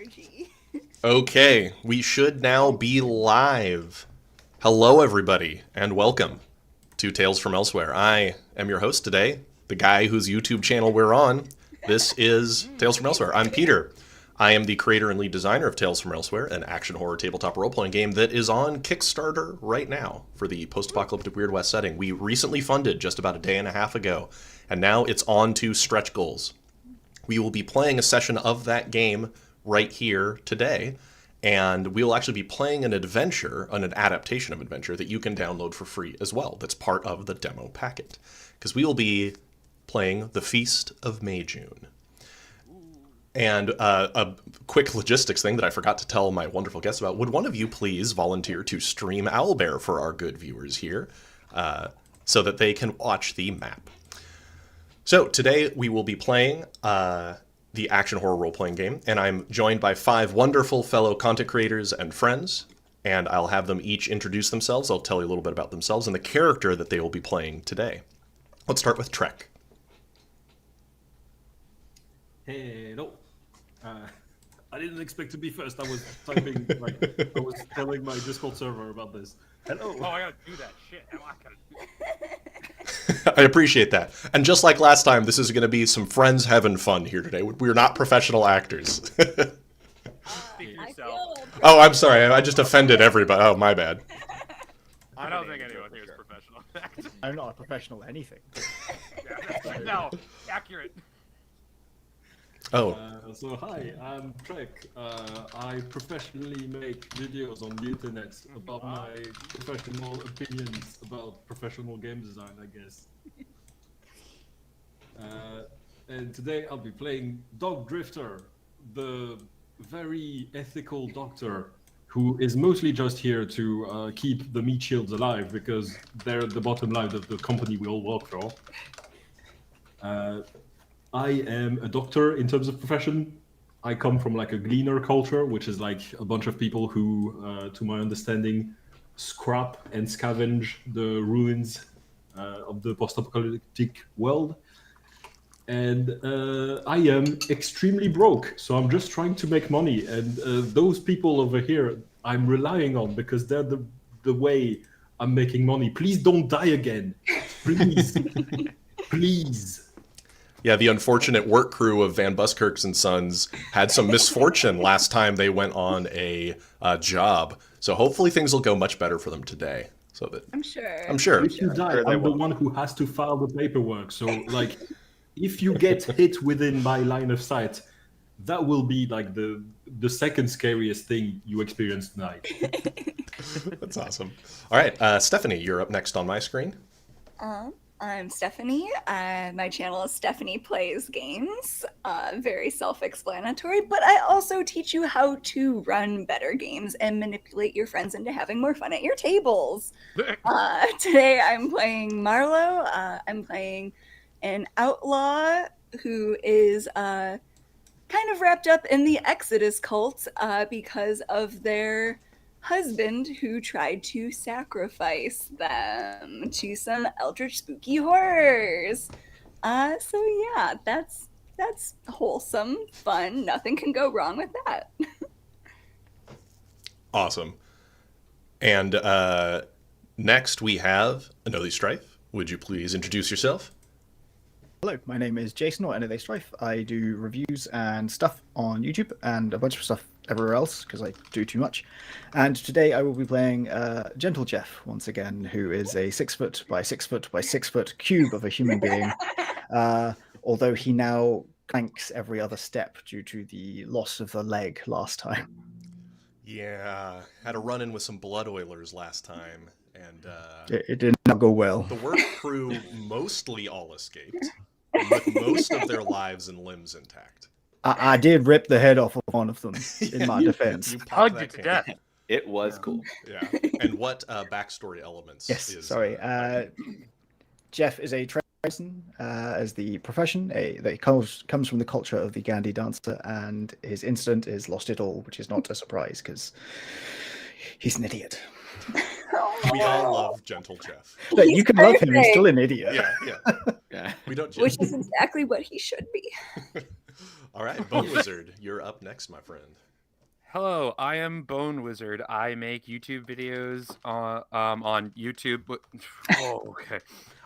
energy. Okay, we should now be live. Hello, everybody, and welcome to Tales from Elsewhere. I am your host today, the guy whose YouTube channel we're on. This is Tales from Elsewhere. I'm Peter. I am the creator and lead designer of Tales from Elsewhere, an action horror tabletop role-playing game that is on Kickstarter right now for the post-apocalyptic Weird West setting. We recently funded just about a day and a half ago, and now it's on to stretch goals. We will be playing a session of that game right here today, and we will actually be playing an adventure, an adaptation of adventure that you can download for free as well. That's part of the demo packet, because we will be playing the Feast of Mayjune. And a quick logistics thing that I forgot to tell my wonderful guests about. Would one of you please volunteer to stream Owlbear for our good viewers here so that they can watch the map? So today we will be playing the action horror role-playing game, and I'm joined by 5 wonderful fellow content creators and friends, and I'll have them each introduce themselves. I'll tell you a little bit about themselves and the character that they will be playing today. Let's start with Trek. Hello. I didn't expect to be first. I was typing, I was telling my Discord server about this. Hello. Oh, I gotta do that shit. I gotta do I appreciate that. And just like last time, this is going to be some friends having fun here today. We're not professional actors. Speak for yourself. Oh, I'm sorry. I just offended everybody. Oh, my bad. I don't think anyone here is professional. I'm not a professional at anything. Yeah, no, accurate. Oh. So hi, I'm Trek. I professionally make videos on the internet about my professional opinions about professional game design, I guess. And today I'll be playing Dog Drifter, the very ethical doctor who is mostly just here to keep the meat shields alive because they're the bottom line of the company we all work for. I am a doctor in terms of profession. I come from like a gleaner culture, which is like a bunch of people who, to my understanding, scrap and scavenge the ruins of the post-apocalyptic world. And I am extremely broke, so I'm just trying to make money. And those people over here, I'm relying on because they're the way I'm making money. Please don't die again. Please. Please. Yeah, the unfortunate work crew of Van Buskirks and Sons had some misfortune last time they went on a job. So hopefully things will go much better for them today. So that I'm sure. I'm sure. If you die, I'm the one who has to file the paperwork. So, like, if you get hit within my line of sight, that will be like the second scariest thing you experience tonight. That's awesome. All right, Stephanie, you're up next on my screen. I'm Stephanie. My channel is Stephanie Plays Games. Very self-explanatory, but I also teach you how to run better games and manipulate your friends into having more fun at your tables. Today I'm playing Marlo. I'm playing an outlaw who is kind of wrapped up in the Exodus cult because of their husband who tried to sacrifice them to some eldritch spooky horrors. So yeah, that's wholesome, fun. Nothing can go wrong with that. Awesome. And next we have Another Strife. Would you please introduce yourself? Hello, my name is Jason, or Another Strife. I do reviews and stuff on YouTube and a bunch of stuff everywhere else because I do too much. And today I will be playing Gentle Jeff once again, who is a 6 foot by 6 foot by 6 foot cube of a human being. Although he now clanks every other step due to the loss of the leg last time. Yeah, had a run-in with some Blood Oilers last time, and It did not go well. the work crew mostly all escaped, with most of their lives and limbs intact. I did rip the head off of one of them in my defense. You popped Hugged that it to can. death. It was cool. Yeah. And what backstory elements? Yes, is, sorry. Jeff is a person as the profession. That comes from the culture of the Gandhi dancer, and his incident is lost it all, which is not a surprise because he's an idiot. We all love Gentle Jeff. But you can love him; he's still an idiot. Yeah. We don't. Which is exactly what he should be. All right, Bone Wizard, you're up next, my friend. Hello, I am Bone Wizard. I make YouTube videos on YouTube. Oh, okay.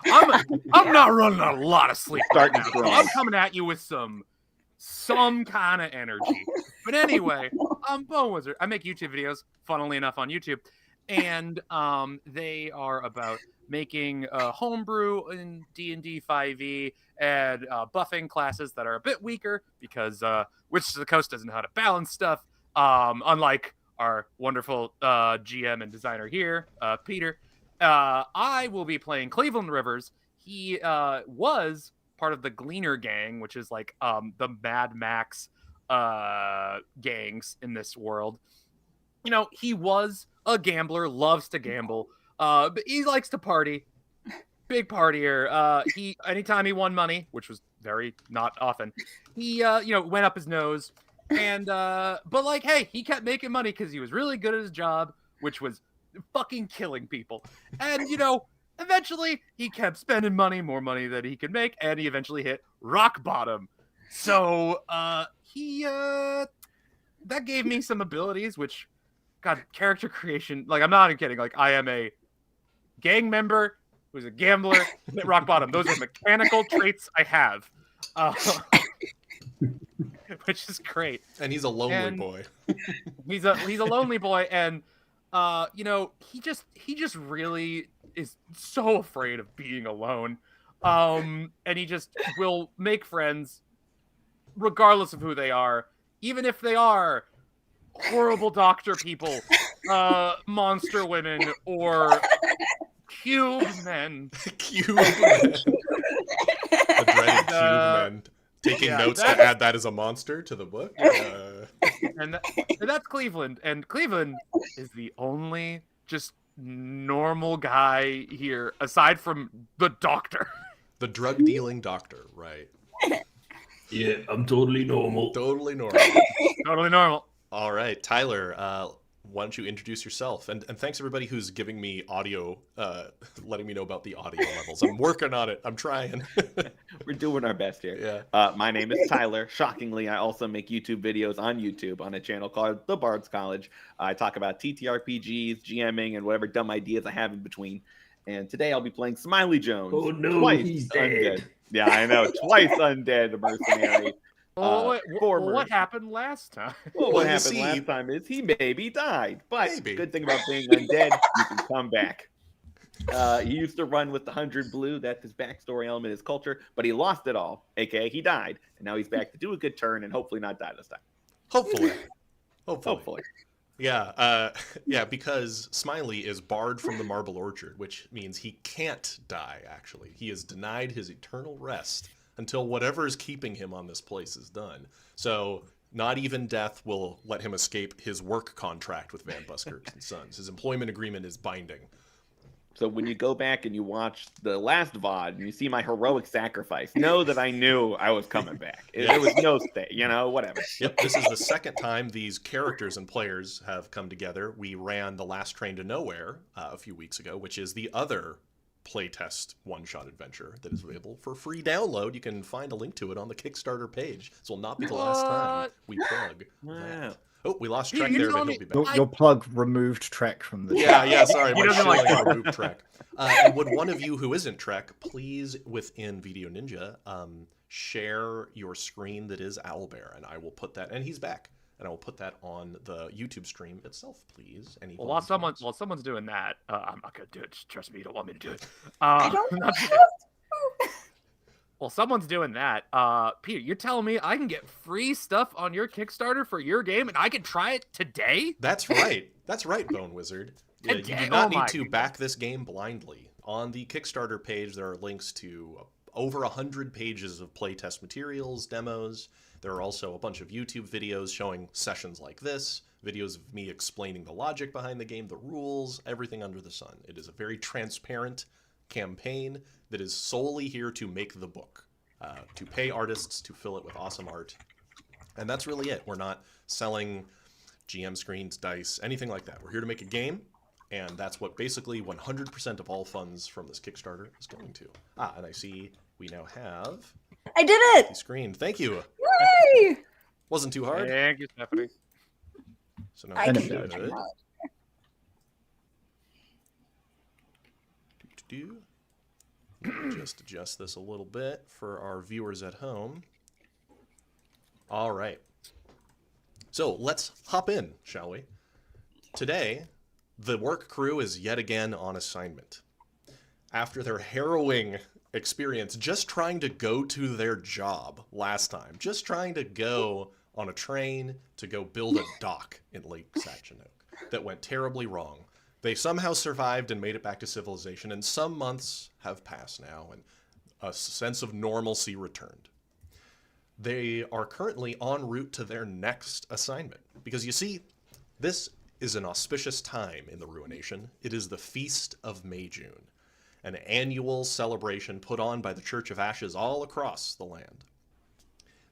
I'm not running a lot of sleep right Starting now, so strong. I'm coming at you with some kind of energy. But anyway, I'm Bone Wizard. I make YouTube videos, funnily enough, on YouTube, and they are about making homebrew in D&D 5e and buffing classes that are a bit weaker because Witches of the Coast doesn't know how to balance stuff. Unlike our wonderful GM and designer here, Peter. I will be playing Cleveland Rivers. He was part of the Gleaner Gang, which is like the Mad Max gangs in this world. You know, he was a gambler, loves to gamble, but he likes to party. Big partier. He anytime he won money, which was very not often, he went up his nose. And but like, hey, he kept making money because he was really good at his job, which was fucking killing people. And eventually he kept spending money, more money than he could make, and he eventually hit rock bottom. So he that gave me some abilities, which, God, character creation. Like, I'm not even kidding. Like, I am a gang member who's a gambler at rock bottom. Those are mechanical traits I have. Which is great. And he's a lonely boy. he's a lonely boy, and he just really is so afraid of being alone. And he just will make friends regardless of who they are, even if they are horrible doctor people, monster women, or cube men. Cube men. The dreaded cube men. Taking notes to add that as a monster to the book. And that's Cleveland. And Cleveland is the only just normal guy here, aside from the doctor. The drug-dealing doctor, right. Yeah, I'm totally normal. Totally normal. Totally normal. All right, Tyler, why don't you introduce yourself? And thanks everybody who's giving me audio, letting me know about the audio levels. I'm working on it. I'm trying. We're doing our best here. Yeah. My name is Tyler. Shockingly, I also make YouTube videos on YouTube on a channel called The Bards College. I talk about TTRPGs, GMing, and whatever dumb ideas I have in between. And today I'll be playing Smiley Jones. Oh no, twice he's undead. dead. Yeah, I know. Twice undead mercenary. What happened last time? Well, Well, what you happened see- last time is he maybe died. But Maybe. good thing about being undead, you can come back. He used to run with the 100 Blue. That's his backstory element, his culture. But he lost it all, a.k.a. he died. And now he's back to do a good turn and hopefully not die this time. Hopefully. Hopefully. Yeah, because Smiley is barred from the Marble Orchard, which means he can't die, actually. He is denied his eternal rest until whatever is keeping him on this place is done. So not even death will let him escape his work contract with Van Buskirk and Sons. His employment agreement is binding. So when you go back and you watch the last VOD and you see my heroic sacrifice, know that I knew I was coming back. It was no stay, whatever. Yep, this is the second time these characters and players have come together. We ran The Last Train to Nowhere a few weeks ago, which is the other playtest one-shot adventure that is available for free download. You can find a link to it on the Kickstarter page. This will not be the last time we plug that. Oh, we lost Trek there, but he'll be back. Your plug removed Trek from the Yeah, sorry. He My doesn't like shilling removed Trek. And would one of you who isn't Trek, please, within Video Ninja, share your screen that is Owlbear, and I will put that, and he's back, and I will put that on the YouTube stream itself, please. Any Well, while volunteers? someone's doing that, I'm not gonna do it. Just trust me, you don't want me to do it. I don't not- have to. While someone's doing that, Peter, you're telling me I can get free stuff on your Kickstarter for your game, and I can try it today? That's right. That's right, Bone Wizard. Yeah, you Today? do not Oh my need to God. back this game blindly. On the Kickstarter page, there are links to over 100 pages of playtest materials, demos. There are also a bunch of YouTube videos showing sessions like this, videos of me explaining the logic behind the game, the rules, everything under the sun. It is a very transparent campaign that is solely here to make the book, to pay artists to fill it with awesome art. And that's really it. We're not selling GM screens, dice, anything like that. We're here to make a game, and that's what basically 100% of all funds from this Kickstarter is going to. And I see we now have I did the it! screen. Thank you. Yay! Wasn't too hard. Thank you, Stephanie. So now I And can a do node. should technology. just adjust this a little bit for our viewers at home. All right. So let's hop in, shall we? Today, the work crew is yet again on assignment. After their harrowing experience just trying to go to their job last time, just trying to go on a train to go build a dock in Lake Sachinook that went terribly wrong, they somehow survived and made it back to civilization, and some months have passed now, and a sense of normalcy returned. They are currently en route to their next assignment. Because you see, this is an auspicious time in the Ruination. It is the Feast of Mayjune, an annual celebration put on by the Church of Ashes all across the land.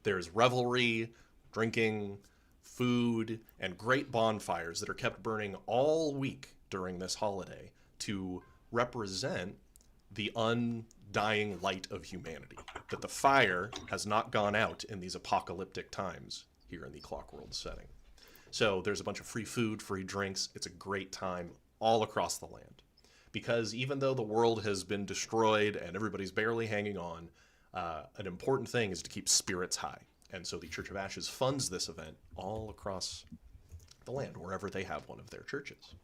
There's revelry, drinking, food, and great bonfires that are kept burning all week during this holiday to represent the undying light of humanity, that the fire has not gone out in these apocalyptic times here in the Clockworld setting. So there's a bunch of free food, free drinks. It's a great time all across the land. Because even though the world has been destroyed and everybody's barely hanging on, an important thing is to keep spirits high. And so the Church of Ashes funds this event all across the land, wherever they have one of their churches.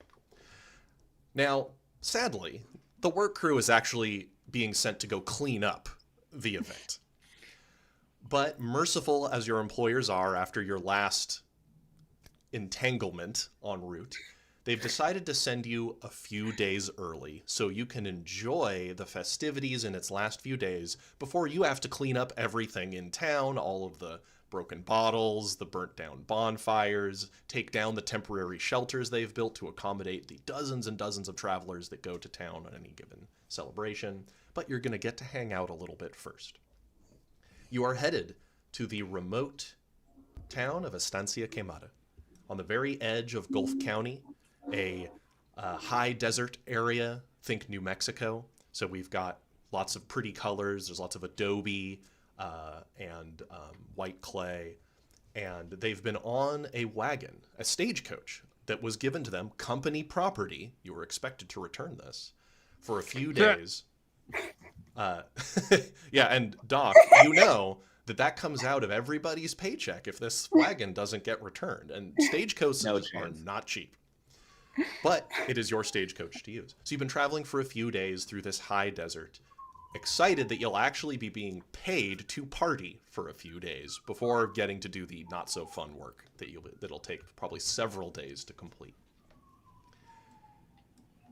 Now, sadly, the work crew is actually being sent to go clean up the event. But merciful as your employers are after your last entanglement en route, they've decided to send you a few days early so you can enjoy the festivities in its last few days before you have to clean up everything in town, all of the broken bottles, the burnt down bonfires, take down the temporary shelters they've built to accommodate the dozens and dozens of travelers that go to town on any given celebration. But you're going to get to hang out a little bit first. You are headed to the remote town of Estancia Quemada, on the very edge of Gulf County, a high desert area, think New Mexico. So we've got lots of pretty colors. There's lots of adobe and white clay. And they've been on a wagon, a stagecoach that was given to them, company property. You were expected to return this for a few days. Yeah, and Doc, you know that comes out of everybody's paycheck if this wagon doesn't get returned. And stagecoaches are not cheap. But it is your stagecoach to use. So you've been traveling for a few days through this high desert, excited that you'll actually be being paid to party for a few days before getting to do the not so fun work that'll take probably several days to complete.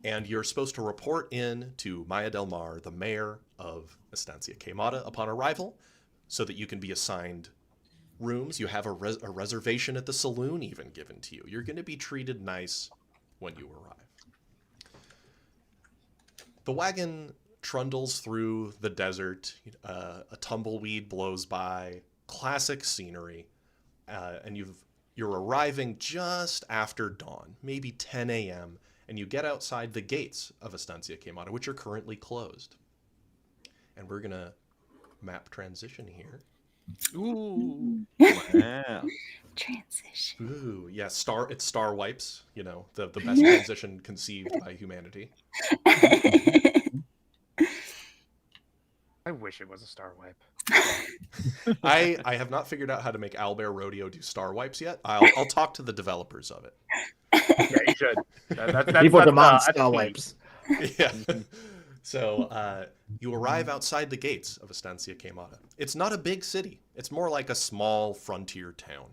And you're supposed to report in to Maya del Mar, the mayor of Estancia Quemada, upon arrival, so that you can be assigned rooms. You have a reservation at the saloon even given to you. You're going to be treated nice when you arrive. The wagon trundles through the desert. A tumbleweed blows by. Classic scenery. And you're arriving just after dawn, maybe 10 a.m., and you get outside the gates of Estancia Quemada, which are currently closed. And we're going to map transition here. Ooh. Wow. Transition. Ooh, yeah, it's star wipes, you know, the best transition conceived by humanity. I wish it was a star wipe. I have not figured out how to make Owlbear Rodeo do star wipes yet. I'll talk to the developers of it. Yeah, you should. People that's, demand that's star key. wipes. Yeah. So you arrive outside the gates of Estancia Quemada. It's not a big city. It's more like a small frontier town.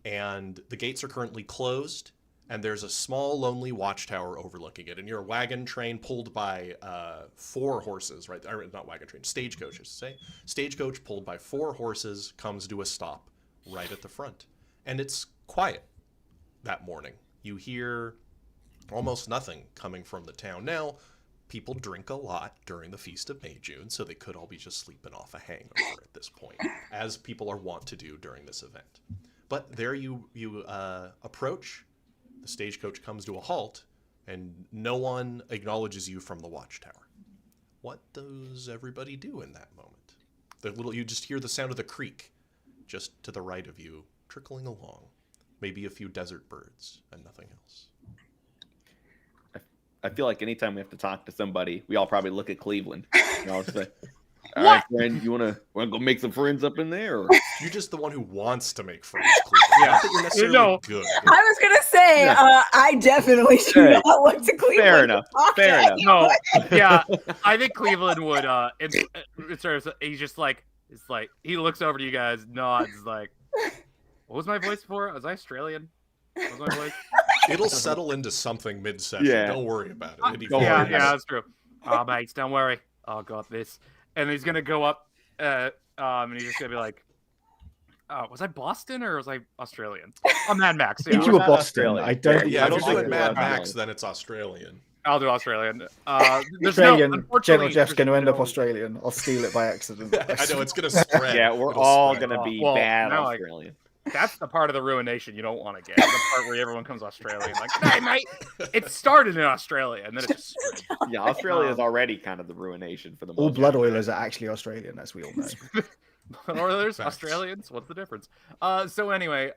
And the gates are currently closed, and there's a small, lonely watchtower overlooking it. And you're a wagon train pulled by 4 horses, right? Or not wagon train, stagecoach, I should say. Stagecoach pulled by 4 horses comes to a stop right at the front. And it's quiet that morning. You hear almost nothing coming from the town. Now, people drink a lot during the Feast of Mayjune, so they could all be just sleeping off a hangover at this point, as people are wont to do during this event. But there you approach, the stagecoach comes to a halt, and no one acknowledges you from the watchtower. What does everybody do in that moment? You just hear the sound of the creek just to the right of you, trickling along. maybe a few desert birds, and nothing else. I feel like anytime we have to talk to somebody, we all probably look at Cleveland. And I'll say, all right, friend, you wanna go make some friends up in there? Or... You're just the one who wants to make friends, Cleveland. Yeah. Not that you're necessarily No. good. I was gonna say, Yeah. I definitely do Hey, not look to Cleveland. fair enough, to talk fair to enough. No, yeah, I think Cleveland would. He's just like, it's like he looks over to you guys, nods, like, what was my voice for? Was I Australian? What was my voice? It'll settle into something mid-session. Yeah. Don't worry about it. It'll be Don't fine. worry. Yeah, that's true. Oh, mates, don't worry. Oh, got this. And he's gonna go up, and he's just gonna be like, "Oh, was I Boston or was I Australian?" I'm Mad Max. If Yeah, you were not Boston, Australian. I don't. Yeah, I if don't you're think doing we're Mad Australian. Max, then it's Australian. I'll do Australian. There's Australian. no, unfortunately, General Jeff's going to there's end up no- Australian. I'll steal it by accident. I know it's gonna spread. Yeah, we're It'll all spread. gonna be Well, bad now I- Australian. That's the part of the ruination you don't want to get. The part where everyone comes Australian. Like, hey, mate, it started in Australia, and then it just spread. Yeah, Australia is already kind of the ruination for the All most blood part. oilers are actually Australian, as we all know. Oilers, Facts. Australians, what's the difference? So anyway,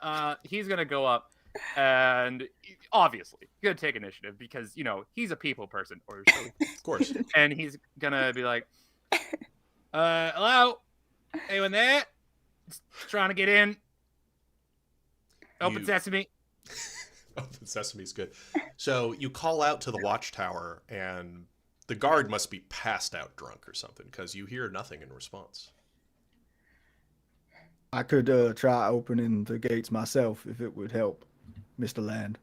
he's gonna go up, and obviously he's gonna take initiative because he's a people person, or so, Of course. and he's gonna be like, "Hello, anyone there? Just trying to get in. Open You- sesame." Open Sesame's good. So you call out to the watchtower, and the guard must be passed out drunk or something, because you hear nothing in response. I could try opening the gates myself if it would help, Mr. Land.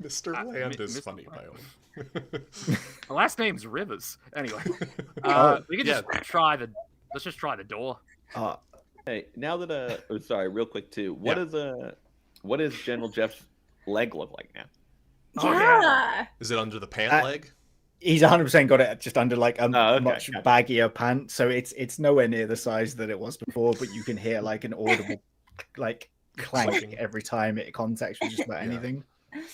Mr. Land is Mr. funny, by Land. the way. My last name's Rivers. Anyway, we can just try the. Let's just try the door. Hey, now that sorry, real quick too. What does General Jeff's leg look like now? Oh, Yeah. Is it under the pant leg? He's 100% got it just under like a okay, much gotcha. baggier pant, so it's nowhere near the size that it was before. But you can hear like an audible like clank Clanking. every time it contacts with just about Yeah. anything.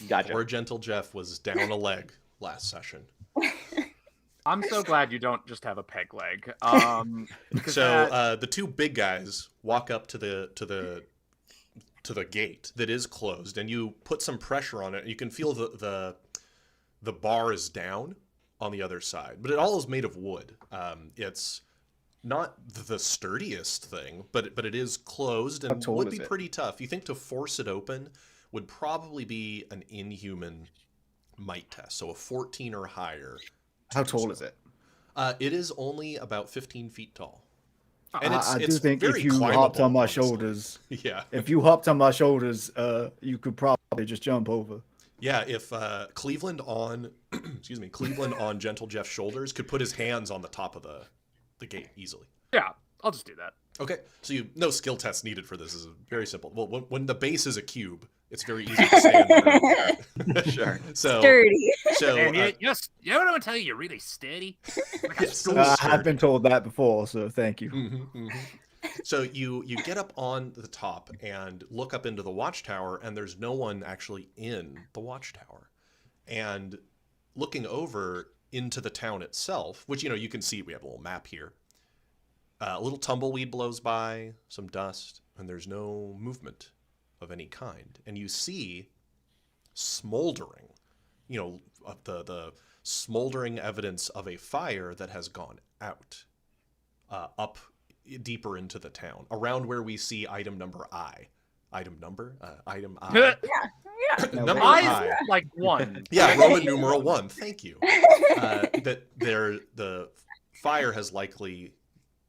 Gotcha. Or Gentle Jeff was down a leg last session. I'm so glad you don't just have a peg leg. Because So the two big guys walk up to the gate that is closed, and you put some pressure on it. You can feel the bar is down on the other side, but it all is made of wood. It's not the sturdiest thing, but it is closed and tall would is be it? pretty tough. You think to force it open would probably be an inhuman might test, so a 14 or higher. How tall is it? It is only about 15 feet tall. And I do it's think very if you hopped climbable, on my honestly. shoulders, Yeah. if you hopped on my shoulders, you could probably just jump over. Yeah, if Cleveland on, excuse me, Cleveland on Gentle Jeff's shoulders could put his hands on the top of the gate easily. yeah, I'll just do that. Okay, so no skill test needed for this. This is very simple. Well, when the base is a cube, it's very easy to stand on. Sure. So, Sturdy. so And you know what I tell you? You're really steady. Like a Yes. stool. I have been told that before, so thank you. So you get up on the top and look up into the watchtower, and there's no one actually in the watchtower. And looking over into the town itself, which you can see, we have a little map here. A little tumbleweed blows by, some dust, and there's no movement of any kind. And you see smoldering, the smoldering evidence of a fire that has gone out, up deeper into the town, around where we see item number I. Item number? Item I. Yeah. Number I I. is like 1. Yeah, Roman numeral 1. Thank you. The fire has likely...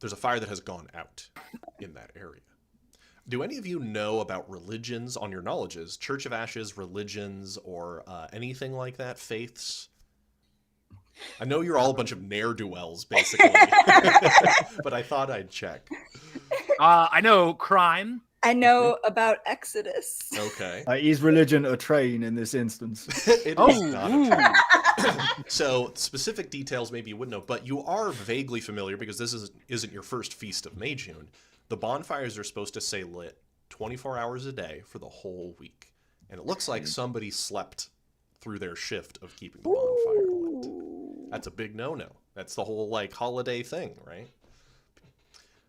There's a fire that has gone out in that area. Do any of you know about religions on your knowledges? Church of Ashes, religions, or anything like that? Faiths? I know you're all a bunch of ne'er-do-wells, basically. But I thought I'd check. I know crime. I know about Exodus. Okay. Is religion a train in this instance? It is not a ooh. train. So specific details maybe you wouldn't know, but you are vaguely familiar because this isn't your first Feast of Mayjune. The bonfires are supposed to stay lit 24 hours a day for the whole week. And it looks like somebody slept through their shift of keeping the bonfire lit. That's a big no-no. That's the whole holiday thing, right?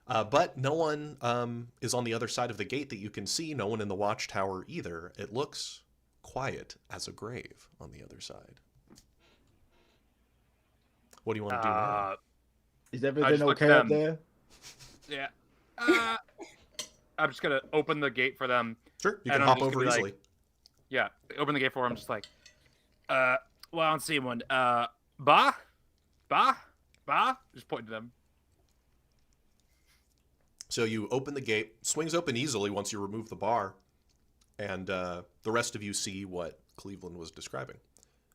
But no one is on the other side of the gate that you can see. No one in the watchtower either. It looks quiet as a grave on the other side. What do you want to do now? Is I everything just look okay at up them. there? Yeah. I'm just gonna open the gate for them. Sure, you and can I'm hop just over gonna be easily. like- Yeah, open the gate for them. Just like, well, I don't see one. Bah, just point to them. So you open the gate, swings open easily once you remove the bar, and the rest of you see what Cleveland was describing.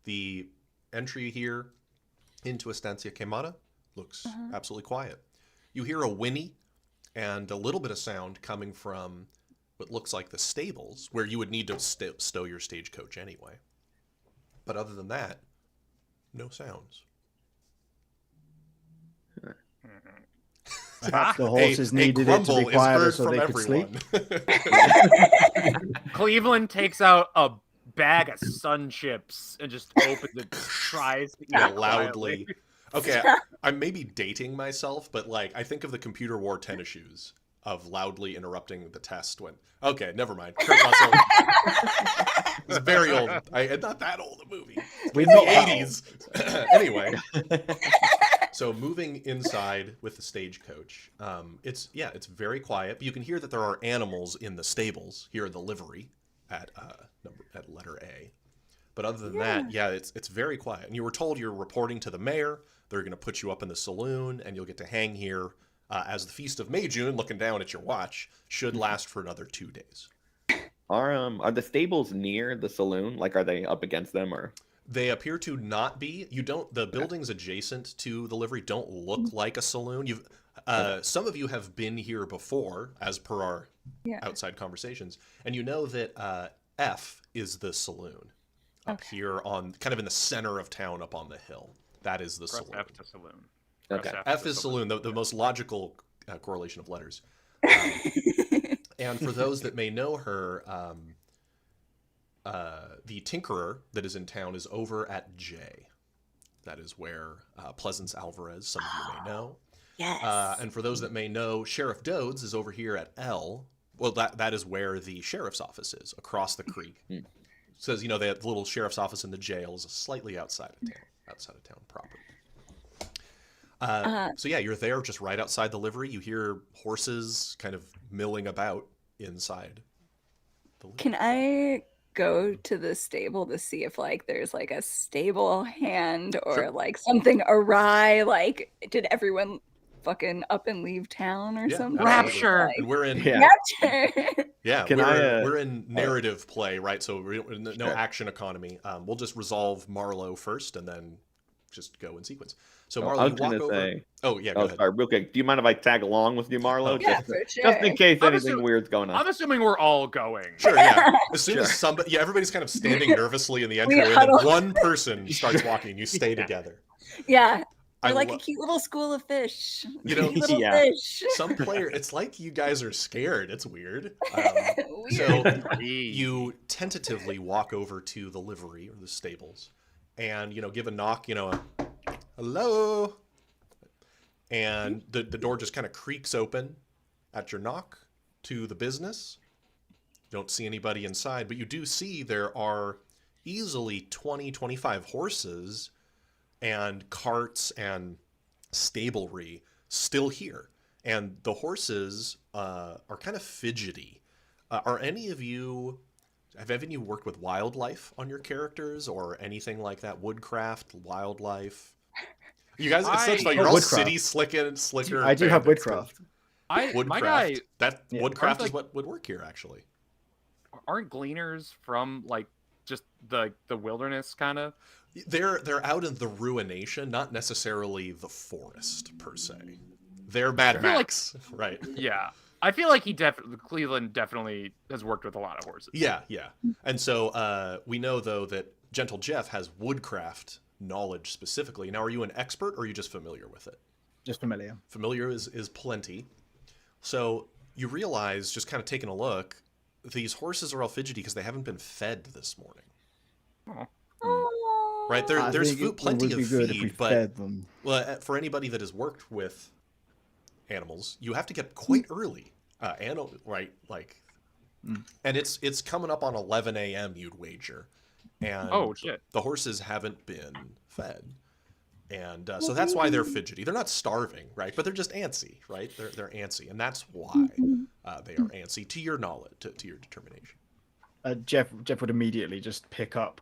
The entry here into Estancia Quemada looks absolutely quiet. You hear a whinny and a little bit of sound coming from what looks like the stables, where you would need to stow your stagecoach anyway. But other than that, no sounds. Perhaps the horses a needed it to grumble be is quieter heard so from they could sleep. everyone. Cleveland takes out a bag of sun chips and just opens it, tries to eat Yeah, it loudly. quietly. Okay, I'm maybe dating myself, but like I think of the computer war tennis shoes of loudly interrupting the test when. Okay, never mind. Kurt Russell. It's very old. Not that old a movie. We're It's the not 80s. Anyway, so moving inside with the stagecoach, it's very quiet. But you can hear that there are animals in the stables here in the livery at letter A. But other than that, it's very quiet. And you were told you're reporting to the mayor. They're going to put you up in the saloon, and you'll get to hang here as the Feast of Mayjune, looking down at your watch, should last for another 2 days. Are the stables near the saloon? Like, are they up against them, or? They appear to not be. The buildings adjacent to the livery don't look like a saloon. Some of you have been here before, as per our outside conversations, and you know that F is the saloon up here on kind of in the center of town, up on the hill. That is the saloon. F to saloon. Okay. F is saloon, the most logical correlation of letters. And for those that may know her, the Tinkerer that is in town is over at J. That is where Pleasance Alvarez, some of you may know. Yes. And for those that may know, Sheriff Dodes is over here at L. Well, that is where the sheriff's office is, across the creek. Says, the little sheriff's office in the jail is slightly outside of town proper. So yeah, you're there just right outside the livery. You hear horses kind of milling about inside the livery. Can I go to the stable to see if there's a stable hand or Sure. Something awry? Did everyone fucking up and leave town or Yeah, something? Rapture. And we're in Rapture. we're in narrative play, right? So no action economy. We'll just resolve Marlowe first and then just go in sequence. So I Marlowe, was you walk gonna over. say- Oh yeah, go ahead. Sorry, real quick. Do you mind if I tag along with you, Marlo? Yeah, just, for sure. just in case I'm anything weird's going on. I'm assuming we're all going. Sure, yeah. As soon as somebody, everybody's kind of standing nervously in the entryway, and then huddle. one person starts walking. You stay together. Yeah. I We're a lo- cute little school of fish. You know, Cute little Yeah. fish. Some player, it's like you guys are scared. It's weird. Weird. So you tentatively walk over to the livery or the stables, and give a knock. Hello, and the door just kind of creaks open at your knock to the business. You don't see anybody inside, but you do see there are easily 20, 25 horses and carts and stablery still here. And the horses are kind of fidgety. Have any of you worked with wildlife on your characters or anything like that? Woodcraft, wildlife? You guys, it's such fun. You're all Woodcraft. city slicker. I do have bandits. woodcraft. My guy, Woodcraft Aren't is what would work here, actually. aren't gleaners from just the wilderness kind of? They're out in the ruination, not necessarily the forest per se. They're Mad Max, right? Yeah, I feel like Cleveland definitely has worked with a lot of horses. Yeah. And so we know though that Gentle Jeff has woodcraft knowledge specifically. Now, are you an expert or are you just familiar with it? Just familiar. Familiar is plenty. So you realize, just kind of taking a look, these horses are all fidgety because they haven't been fed this morning. Oh. Right? There's food, plenty of good if we feed, but fed them. well, for anybody that has worked with animals, you have to get quite early. Right, like, and it's coming up on 11 a.m. You'd wager, and Oh shit! the horses haven't been fed, and so that's why they're fidgety. They're not starving, right? But they're just antsy, right? They're antsy, and that's why they are antsy. To your knowledge, to your determination. Jeff would immediately just pick up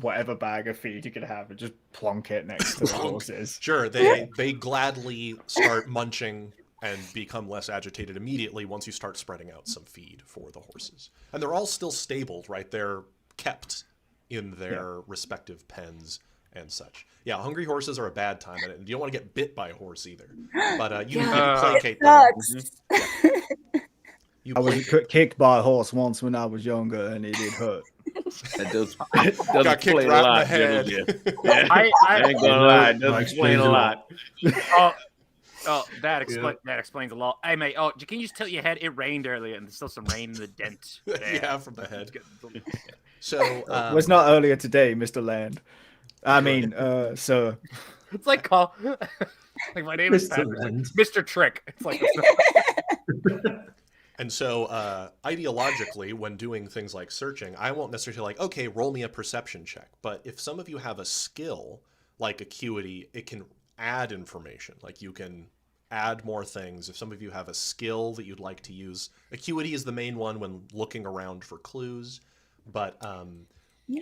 whatever bag of feed you could have and just plonk it next to the horses. Sure, they gladly start munching and become less agitated immediately once you start spreading out some feed for the horses. And they're all still stabled, right? They're kept in their respective pens and such. Yeah, hungry horses are a bad time, and you don't want to get bit by a horse either. But you placate them. I was kicked by a horse once when I was younger, and it did hurt. That does Got kicked right in the head. Yeah. I ain't gonna lie, it does explain a lot. That explains a lot. Hey mate, can you just tilt your head? It rained earlier, and there's still some rain in the dent. Yeah, from the head. So was not earlier today, Mr. Land. I mean, sir. It's like like my name is Mr. Trick. It's like. And so, ideologically, when doing things like searching, I won't necessarily like, okay, roll me a perception check. But if some of you have a skill, like acuity, it can add information. Like you can add more things. If some of you have a skill that you'd like to use, acuity is the main one when looking around for clues. But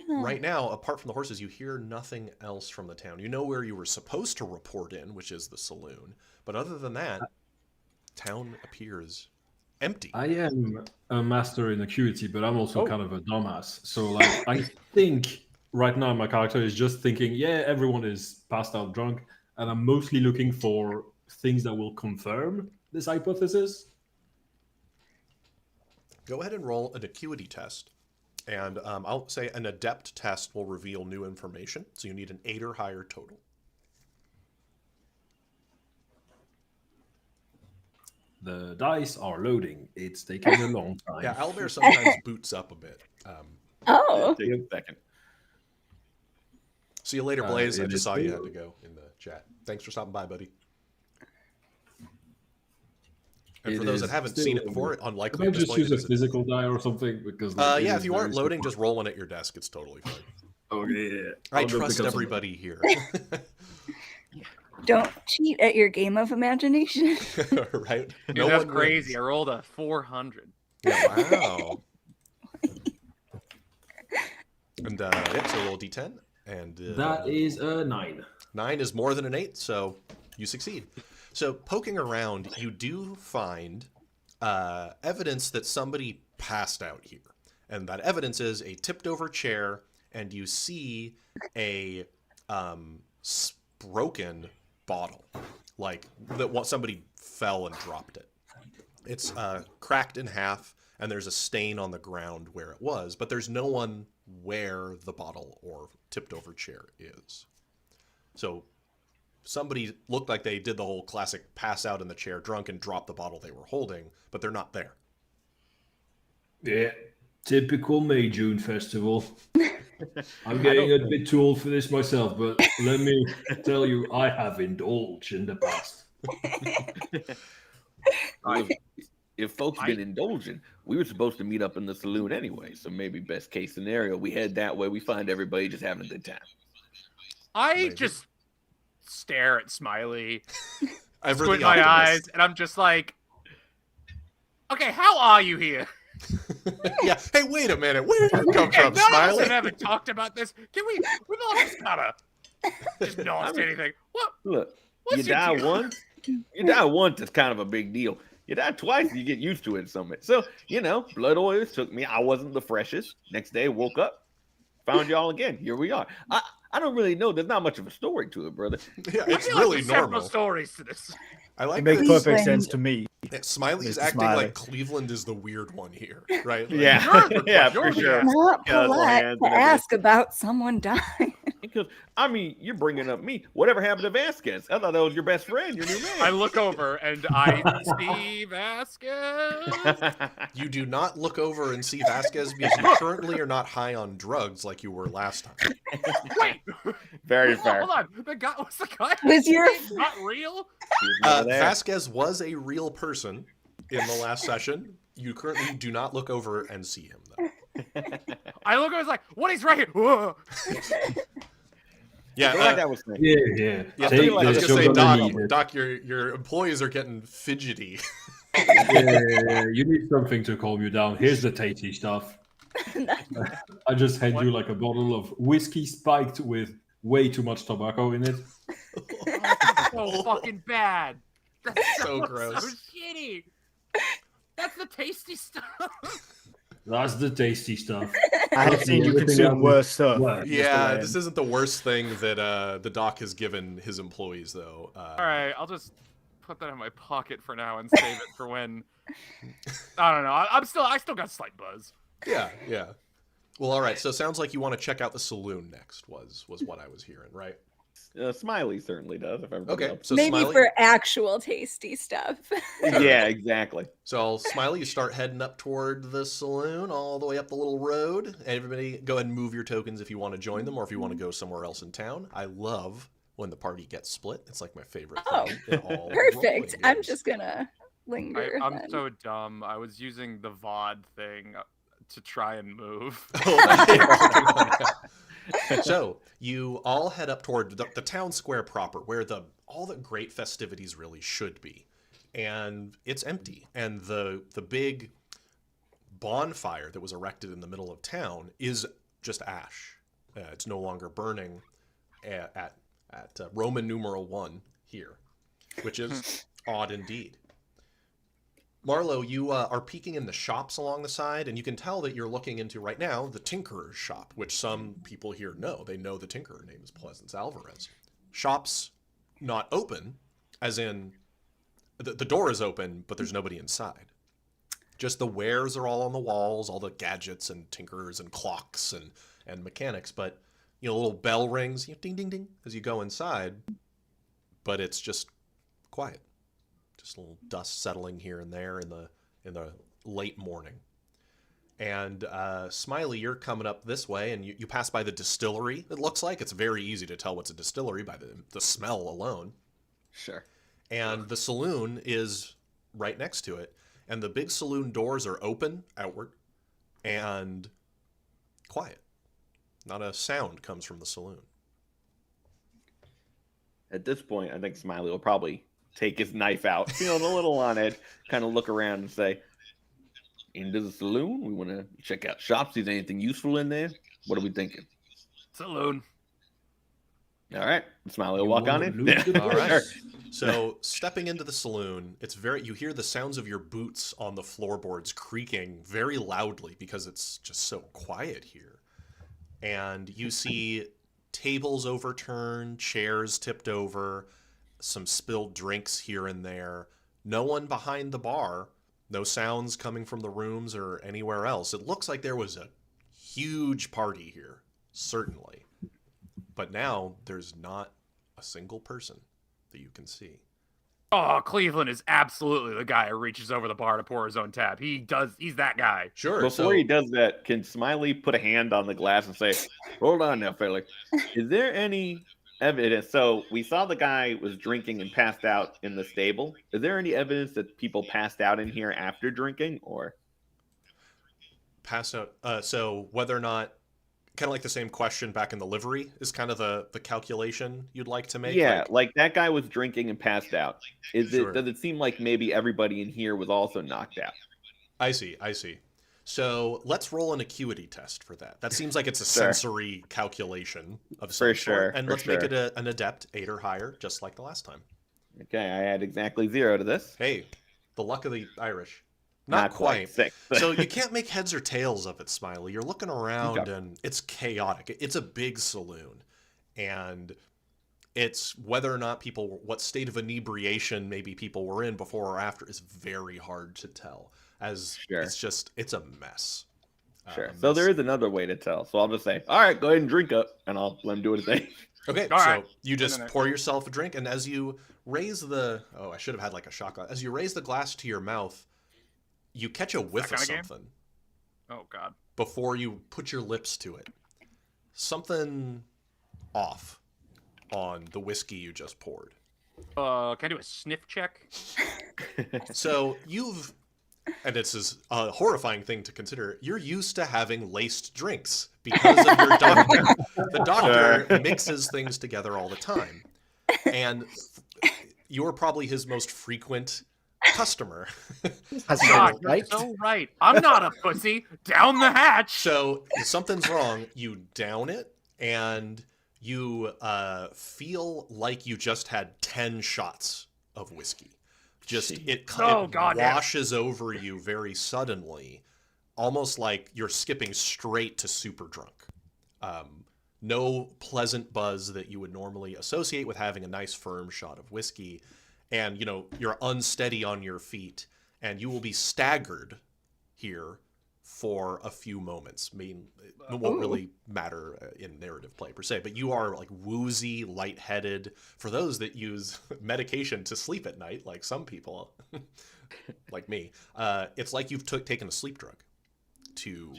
right now, apart from the horses, you hear nothing else from the town. You know where you were supposed to report in, which is the saloon. But other than that, town appears empty. I am a master in acuity, but I'm also kind of a dumbass. So like, I think right now my character is just thinking, yeah, everyone is passed out drunk, and I'm mostly looking for things that will confirm this hypothesis. Go ahead and roll an acuity test. And I'll say an adept test will reveal new information. So you need an 8 or higher total. The dice are loading. It's taking a long time. Yeah, Owlbear sometimes boots up a bit. Take a second. See you later, Blaze. I just saw you had to go in the chat. Thanks for stopping by, buddy. And for those that haven't seen it before, unlikely. Can I just use a physical die or something? Because yeah, if you aren't loading, just roll one at your desk. It's totally fine. Oh yeah. I trust everybody here. Don't cheat at your game of imagination. Right? Dude, No that's one crazy. wins. I rolled a 400. Yeah, wow. And yeah, so roll d10. And that is a 9. 9 is more than an 8, so you succeed. So poking around, you do find evidence that somebody passed out here. And that evidence is a tipped over chair, and you see a broken bottle, like that somebody fell and dropped it. It's cracked in half, and there's a stain on the ground where it was, but there's no one where the bottle or tipped over chair is. So somebody looked like they did the whole classic pass out in the chair drunk and drop the bottle they were holding, but they're not there. Yeah, typical Mayjune festival. I'm getting a bit too old for this myself, but let me tell you, I have indulged in the past. If folks been indulging, we were supposed to meet up in the saloon anyway. So maybe best case scenario, we head that way. We find everybody just having a good time. I just stare at Smiley, Ever squint the my optimist. eyes, and I'm just like, okay, how are you here? Yeah. Hey, wait a minute. Where did you come Okay, from, none of us Smiley? haven't talked about this. Can we've all just gotta just not say anything. What? Look, What's you your die deal? once. You die once, it's kind of a big deal. You die twice, you get used to it. So blood oils took me. I wasn't the freshest. Next day, woke up, found y'all again. Here we are. I don't really know. There's not much of a story to it, brother. Yeah, I it's feel like really there's several normal. stories to this. I like It makes that perfect sense to me. Smiley's Mr. acting Smiley. like Cleveland is the weird one here, right? Like, Yeah, yeah, You're for sure. Not Yeah, that's all polite hands to and ask about someone dying. Because I mean, you're bringing up me. Whatever happened to Vasquez? I thought that was your best friend, your new man. I look over and I see Vasquez. You do not look over and see Vasquez because you currently are not high on drugs like you were last time. Wait, Very fair. hold on. The guy was the guy. Was your not real? He was never there. Vasquez was a real person in the last session. You currently do not look over and see him, though. I look over, I was like, what? He's right here. Whoa. Yeah, I feel like that was thing. Yeah. yeah, I feel like I was it's gonna say, you're gonna need Doc, it. Doc, your employees are getting fidgety. Yeah, you need something to calm you down. Here's the tasty stuff. I just hand you like a bottle of whiskey spiked with way too much tobacco in it. So fucking bad. That's So so gross. So shitty. That's the tasty stuff. That's the tasty stuff. I have seen you Everything consume else worse stuff. worse. Mr. Yeah, Ryan. this isn't the worst thing that the Doc has given his employees, though. All right, I'll just put that in my pocket for now and save it for when. I don't know. I still got slight buzz. Yeah, yeah. Well, all right. So it sounds like you want to check out the saloon next. Was what I was hearing, right? Smiley certainly does. If everybody Okay. else. So maybe Smiley, for actual tasty stuff. Yeah, exactly. so Smiley, you start heading up toward the saloon, all the way up the little road. Everybody, go ahead and move your tokens if you want to join them, or if you want to go somewhere else in town. I love when the party gets split. It's like my favorite thing in all Perfect. role-playing I'm games. just gonna linger. I'm then. so dumb. I was using the VOD thing to try and move. So you all head up toward the town square proper, where all the great festivities really should be, and it's empty. And the big bonfire that was erected in the middle of town is just ash. It's no longer burning at Roman numeral 1 here, which is odd indeed. Marlo, you are peeking in the shops along the side, and you can tell that you're looking into right now the Tinkerer's shop, which some people here know. They know the Tinkerer name is Pleasance Alvarez. Shop's not open, as in the door is open, but there's nobody inside. Just the wares are all on the walls, all the gadgets and tinkerers and clocks and mechanics, but little bell rings, ding ding ding as you go inside, but it's just quiet. Just a little dust settling here and there in the late morning. And Smiley, you're coming up this way, and you pass by the distillery. It looks like it's very easy to tell what's a distillery by the smell alone. Sure. And the saloon is right next to it, and the big saloon doors are open outward and quiet. Not a sound comes from the saloon. At this point, I think Smiley will probably take his knife out, feeling a little on edge, kind of look around and say, into the saloon? We want to check out shops. Is there anything useful in there? What are we thinking? Saloon. All right. Smiley will You walk on wanna in. lose the All right. Sure. So stepping into the saloon, you hear the sounds of your boots on the floorboards creaking very loudly because it's just so quiet here. And you see tables overturned, chairs tipped over, some spilled drinks here and there. No one behind the bar, no sounds coming from the rooms or anywhere else. It looks like there was a huge party here, certainly. But now there's not a single person that you can see. Oh, Cleveland is absolutely the guy who reaches over the bar to pour his own tab. He's that guy. Sure. Before he does that, can Smiley put a hand on the glass and say, hold on now, fella. Is there any evidence? So we saw the guy was drinking and passed out in the stable. Is there any evidence that people passed out in here after drinking, or? Passed out. So whether or not, kind of like the same question back in the livery, is kind of the calculation you'd like to make? Yeah, like that guy was drinking and passed out. Sure. Does it seem like maybe everybody in here was also knocked out? I see. So let's roll an acuity test for that. That seems like it's a Sure. sensory calculation of some For sort. sure, And for let's make sure. it an adept 8 or higher, just like the last time. Okay, I add exactly 0 to this. Hey, the luck of the Irish. Not quite. 6. So you can't make heads or tails of it, Smiley. You're looking around Okay. and it's chaotic. It's a big saloon. And it's whether or not what state of inebriation maybe people were in before or after is very hard to tell. As Sure. it's a mess. Sure. So there is another way to tell. So I'll just say, all right, go ahead and drink up, and I'll let him do his thing. Okay, All so right. you just pour yourself a drink, and as you raise the... Oh, I should have had like a shot glass. As you raise the glass to your mouth, you catch a whiff of kinda game? something Oh God. before you put your lips to it. Something off on the whiskey you just poured. Can I do a sniff check? So you've... And this is a horrifying thing to consider. You're used to having laced drinks because of your doctor. The doctor mixes things together all the time. And you're probably his most frequent customer. Has God, it you're right? so right. I'm not a pussy. Down the hatch. So something's wrong. You down it, and you feel like you just had 10 shots of whiskey. Just it washes over you very suddenly, almost like you're skipping straight to super drunk. No pleasant buzz that you would normally associate with having a nice firm shot of whiskey, and you're unsteady on your feet, and you will be staggered here for a few moments. I mean, it won't really matter in narrative play per se, but you are like woozy, lightheaded. For those that use medication to sleep at night, like some people, like me, it's like you've taken a sleep drug.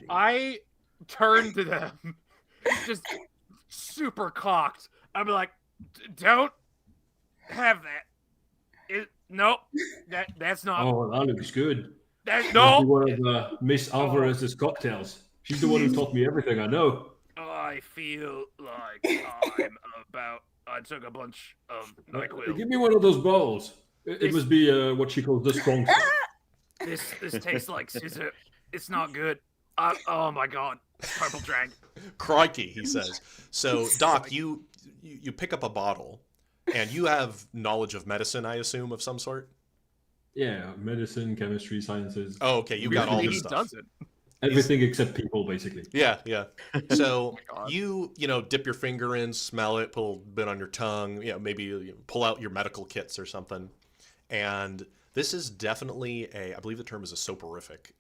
I turn to them, just super cocked. I'd be like, "Don't have that. Nope. That's not. Oh, that looks good. That No. no. One of Miss Alvarez's cocktails. She's the one who taught me everything I know. I feel like I took a bunch of NyQuil. Give me one of those bottles. It must be what she calls the strong stuff. This tastes like scissor. It's not good. Oh my God. Purple drag. Crikey, he says. So, Doc, you pick up a bottle, and you have knowledge of medicine, I assume, of some sort? Yeah, medicine, chemistry, sciences. Oh, okay, you got all He this stuff. does it. Everything except people, basically. Yeah. So God. you dip your finger in, smell it, pull a bit on your tongue, maybe pull out your medical kits or something. And this is definitely I believe the term is a soporific.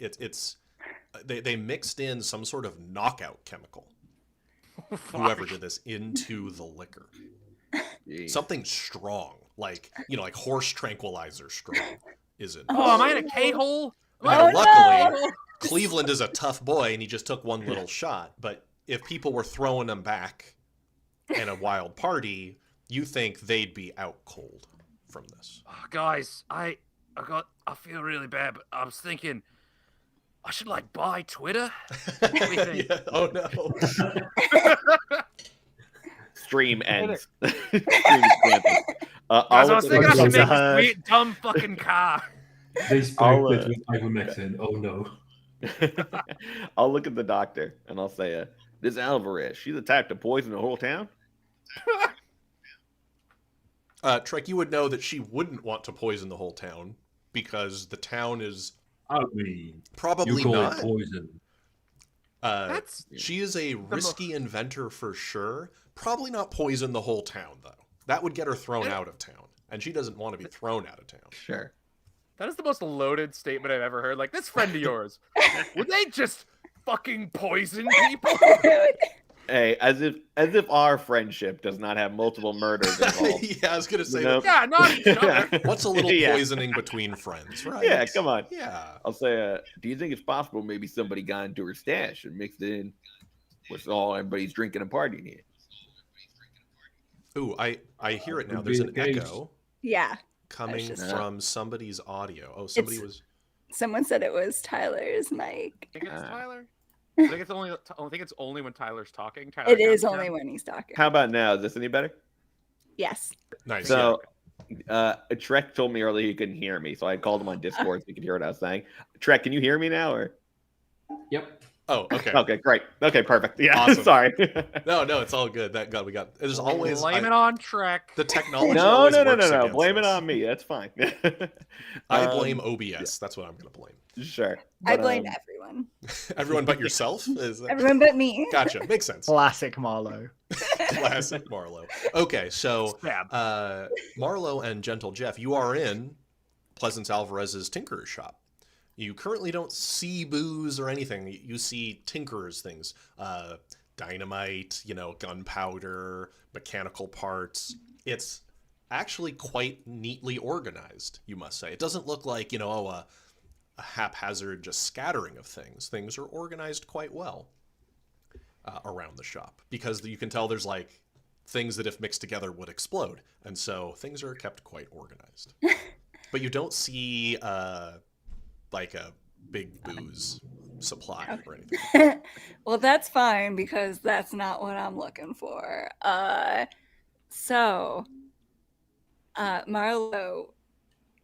They mixed in some sort of knockout chemical. Whoever did this into the liquor. Something strong, like horse tranquilizer strong, is it? Oh, am I in a K-hole? And luckily, Cleveland is a tough boy, and he just took one little shot. But if people were throwing him back in a wild party, you think they'd be out cold from this. Oh, guys, I feel really bad, but I was thinking I should buy Twitter. What do you think? Yeah. Oh no! Stream ends. Stream is canceled. Guys, I was thinking I should make a sweet dumb fucking car. They spiked it with ivermectin. Oh no. I'll look at the doctor and I'll say, this Alvarez, she's the type to poison the whole town? Trek, you would know that she wouldn't want to poison the whole town because the town is I mean, probably you call not. it poison. She is a risky inventor for sure. Probably not poison the whole town, though. That would get her thrown out of town. And she doesn't want to be thrown out of town. Sure. That is the most loaded statement I've ever heard. Like, this friend of yours, would they just fucking poison people? Hey, as if our friendship does not have multiple murders involved. Yeah, I was going to say Nope. Yeah, not each other. What's a little Yeah. poisoning between friends, right? Yeah, come on. Yeah. I'll say, do you think it's possible maybe somebody got into her stash and mixed it in with all everybody's drinking and partying here? Ooh, I hear it now. Could There's be an the case. echo Yeah. coming just- from somebody's audio. Oh, somebody It's- was... Someone said it was Tyler's mic. I think it's Ah. Tyler. I think it's only when Tyler's talking. Tyler It is counts only down. when he's talking. How about now? Is this any better? Yes. Nice. So, Trek told me earlier he couldn't hear me, so I called him on Discord so he could hear what I was saying. Trek, can you hear me now? Or Yep. Oh, okay. okay, great. Okay, perfect. Yeah, Awesome. sorry. No, it's all good. That God, we got. There's always Blame it on Trek. the technology. no. always works against Blame it us. on me. That's fine. I blame OBS. That's what I'm going to blame. Sure. I But, blamed everyone. Everyone but yourself. Is that... Everyone but me. Gotcha. Makes sense. Classic Marlowe. Classic Marlowe. Okay, so Stab. Marlowe and Gentle Jeff, you are in Pleasance Alvarez's Tinkerer's shop. You currently don't see booze or anything. You see tinkerers things, dynamite, gunpowder, mechanical parts. It's actually quite neatly organized, you must say. It doesn't look like, a haphazard just scattering of things. Things are organized quite well around the shop, because you can tell there's like things that if mixed together would explode. And so things are kept quite organized. But you don't see like a big booze supply or anything. Well, that's fine because that's not what I'm looking for. So Marlo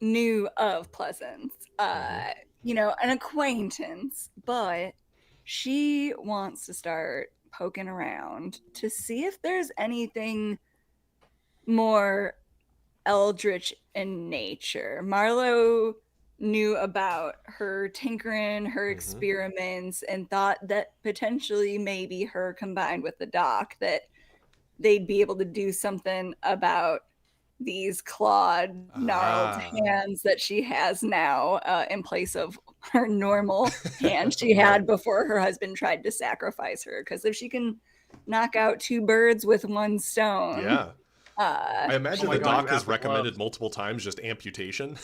knew of Pleasance, an acquaintance, but she wants to start poking around to see if there's anything more eldritch in nature. Marlo knew about her tinkering, her experiments, and thought that potentially maybe her combined with the doc, that they'd be able to do something about these clawed, gnarled hands that she has now in place of her normal hand she had before her husband tried to sacrifice her. Because if she can knock out 2 birds with 1 stone. Yeah. I imagine the doc has recommended gloves. multiple times just amputation.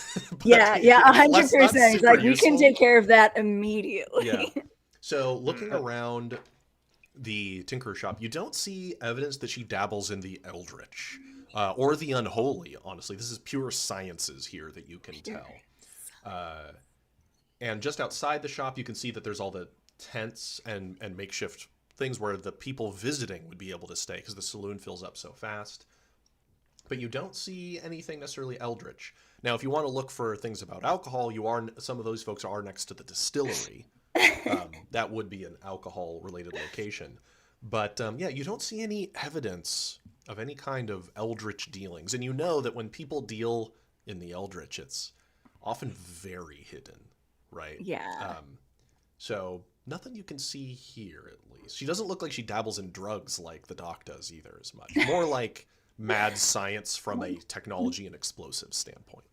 Yeah, 100%. Like, we can useful. take care of that immediately. Yeah. So looking around the Tinkerer shop, you don't see evidence that she dabbles in the eldritch or the unholy, honestly. This is pure sciences here that you can tell. And just outside the shop, you can see that there's all the tents and makeshift things where the people visiting would be able to stay because the saloon fills up so fast. But you don't see anything necessarily eldritch. Now, if you want to look for things about alcohol, some of those folks are next to the distillery. That would be an alcohol-related location. But you don't see any evidence of any kind of eldritch dealings. And you know that when people deal in the eldritch, it's often very hidden, right? Yeah. So nothing you can see here, at least. She doesn't look like she dabbles in drugs like the doc does either as much. More like mad science from a technology and explosive standpoint.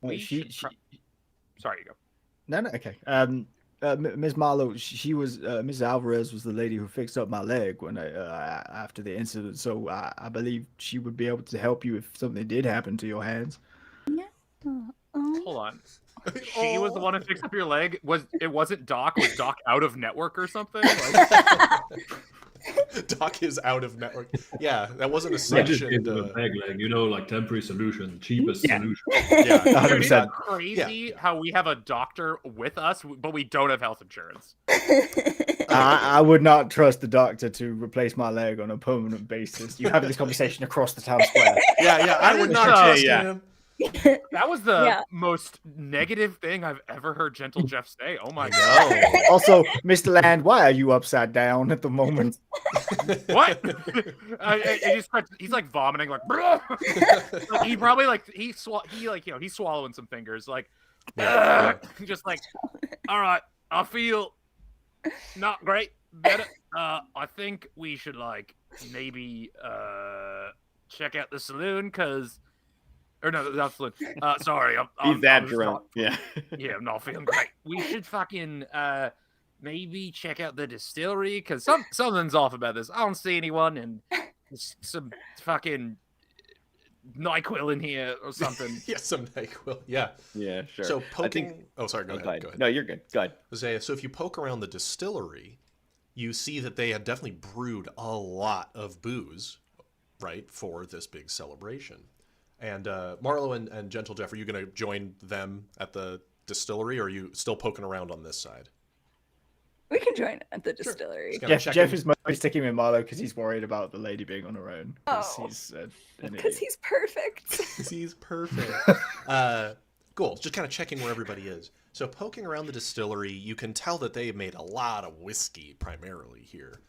Wait, Sorry, you go. No, okay. Ms. Marlowe, she was Ms. Alvarez was the lady who fixed up my leg when after the incident. So I believe she would be able to help you if something did happen to your hands. Hold on. She was the one who fixed up your leg. It wasn't Doc? Was Doc out of network or something? Doc is out of network. Yeah, that wasn't a I just gave sanctioned. them a peg leg, like temporary solution, cheapest solution. Yeah, Dude, isn't 100%. it crazy how we have a doctor with us, but we don't have health insurance? I would not trust the doctor to replace my leg on a permanent basis. You having this conversation across the town square. Yeah, I would not trust him. That was the most negative thing I've ever heard Gentle Jeff say. Oh my god. No. Also, Mr. Land, why are you upside down at the moment? What? He's like vomiting, like, like he probably he's swallowing some fingers, like, just like, all right, I feel not great. Better. I think we should maybe check out the saloon because. Or no, that's saloon. Sorry, He's that drunk. Yeah, I'm not feeling great. We should fucking maybe check out the distillery because something's off about this. I don't see anyone, and there's some fucking NyQuil in here or something. Yeah, some NyQuil. Yeah. Yeah, sure. So poking. Oh, sorry. Go ahead. No, you're good. Go ahead. So if you poke around the distillery, you see that they had definitely brewed a lot of booze, right, for this big celebration. And Marlo and Gentle Jeff, are you going to join them at the distillery, or are you still poking around on this side? We can join at the distillery. Jeff is mostly sticking with Marlo because he's worried about the lady being on her own. Because he's perfect. He's perfect. Cool. Just kind of checking where everybody is. So poking around the distillery, you can tell that they made a lot of whiskey primarily here.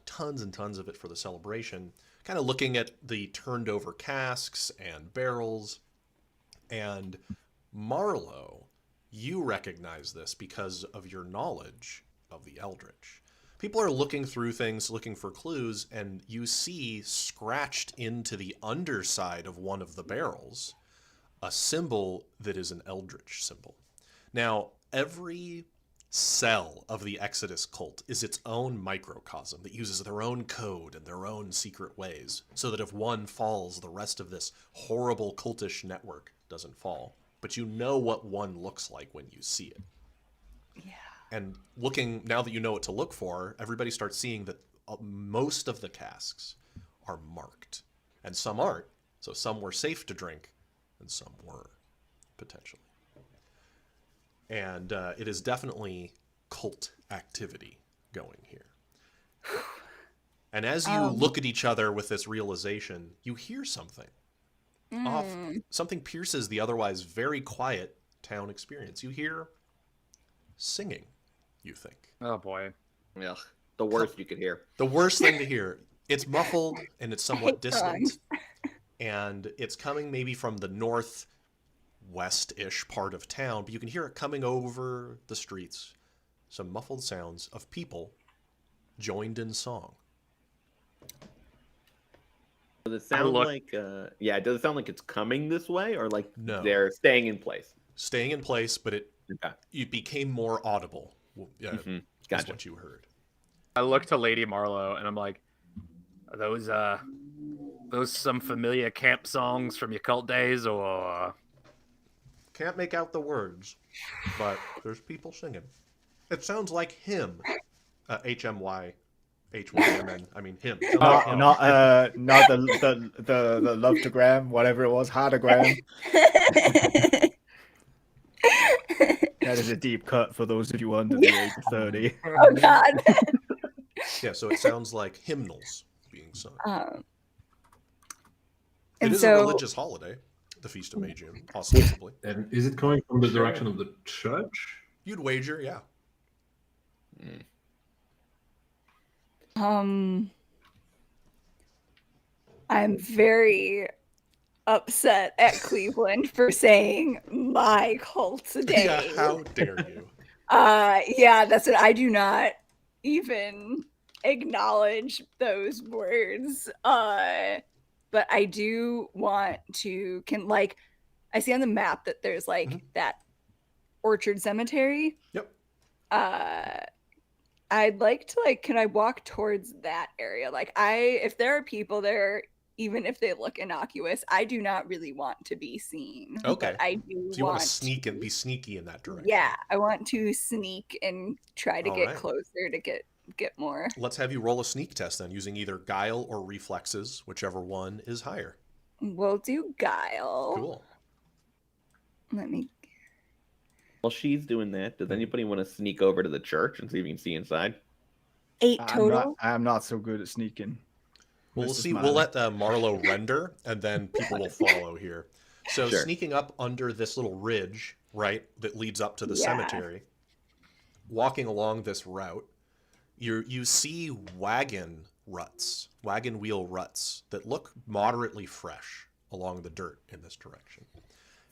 Tons and tons of it for the celebration. Kind of looking at the turned over casks and barrels. And Marlo, you recognize this because of your knowledge of the Eldritch. People are looking through things, looking for clues, and you see scratched into the underside of one of the barrels a symbol that is an Eldritch symbol. Now, every cell of the Exodus cult is its own microcosm that uses their own code and their own secret ways, so that if one falls, the rest of this horrible cultish network doesn't fall. But you know what one looks like when you see it. Yeah. And looking, now that you know what to look for, everybody starts seeing that most of the casks are marked, and some aren't. So some were safe to drink, and some were, potentially. And it is definitely cult activity going here. And as you look at each other with this realization, you hear something. Something pierces the otherwise very quiet town experience. You hear singing, you think. Oh boy. Yeah, the worst you could hear. The worst thing to hear. It's muffled and it's somewhat distant. And it's coming maybe from the northwest-ish part of town, but you can hear it coming over the streets. Some muffled sounds of people joined in song. Does it sound like does it sound like it's coming this way, or like they're staying in place? Staying in place, but it became more audible. Gotcha. Is what you heard. I look to Lady Marlowe and I'm like, are those some familiar camp songs from your cult days, or? Can't make out the words, but there's people singing. It sounds like hymn. HMY. HYMN. I mean hymn. Not the love-to-gram, whatever it was, hardogram. That is a deep cut for those of you under the age of 30. Oh God. Yeah, so it sounds like hymnals being sung. It is a religious holiday, the Feast of Mayjune, ostensibly. And is it coming from the direction of the church? You'd wager, yeah. I'm very upset at Cleveland for saying my cult today. Yeah, how dare you? Yeah, that's it. I do not even acknowledge those words. But I do want to I see on the map that there's that Orchard Cemetery. Yep. I'd like to can I walk towards that area? If there are people there, even if they look innocuous, I do not really want to be seen. Okay. But I do so you want to sneak and be sneaky in that direction. Yeah, I want to sneak and try to All get right. closer to get more. Let's have you roll a sneak test then, using either guile or reflexes, whichever one is higher. We'll do guile. Cool. Let me. While she's doing that, does anybody want to sneak over to the church and see if you can see inside? 8 total. I'm not so good at sneaking. Well, we'll see. We'll let Marlowe render, and then people will follow here. So Sure. Sneaking up under this little ridge, right, that leads up to the cemetery, walking along this route, you see wagon wheel ruts that look moderately fresh along the dirt in this direction.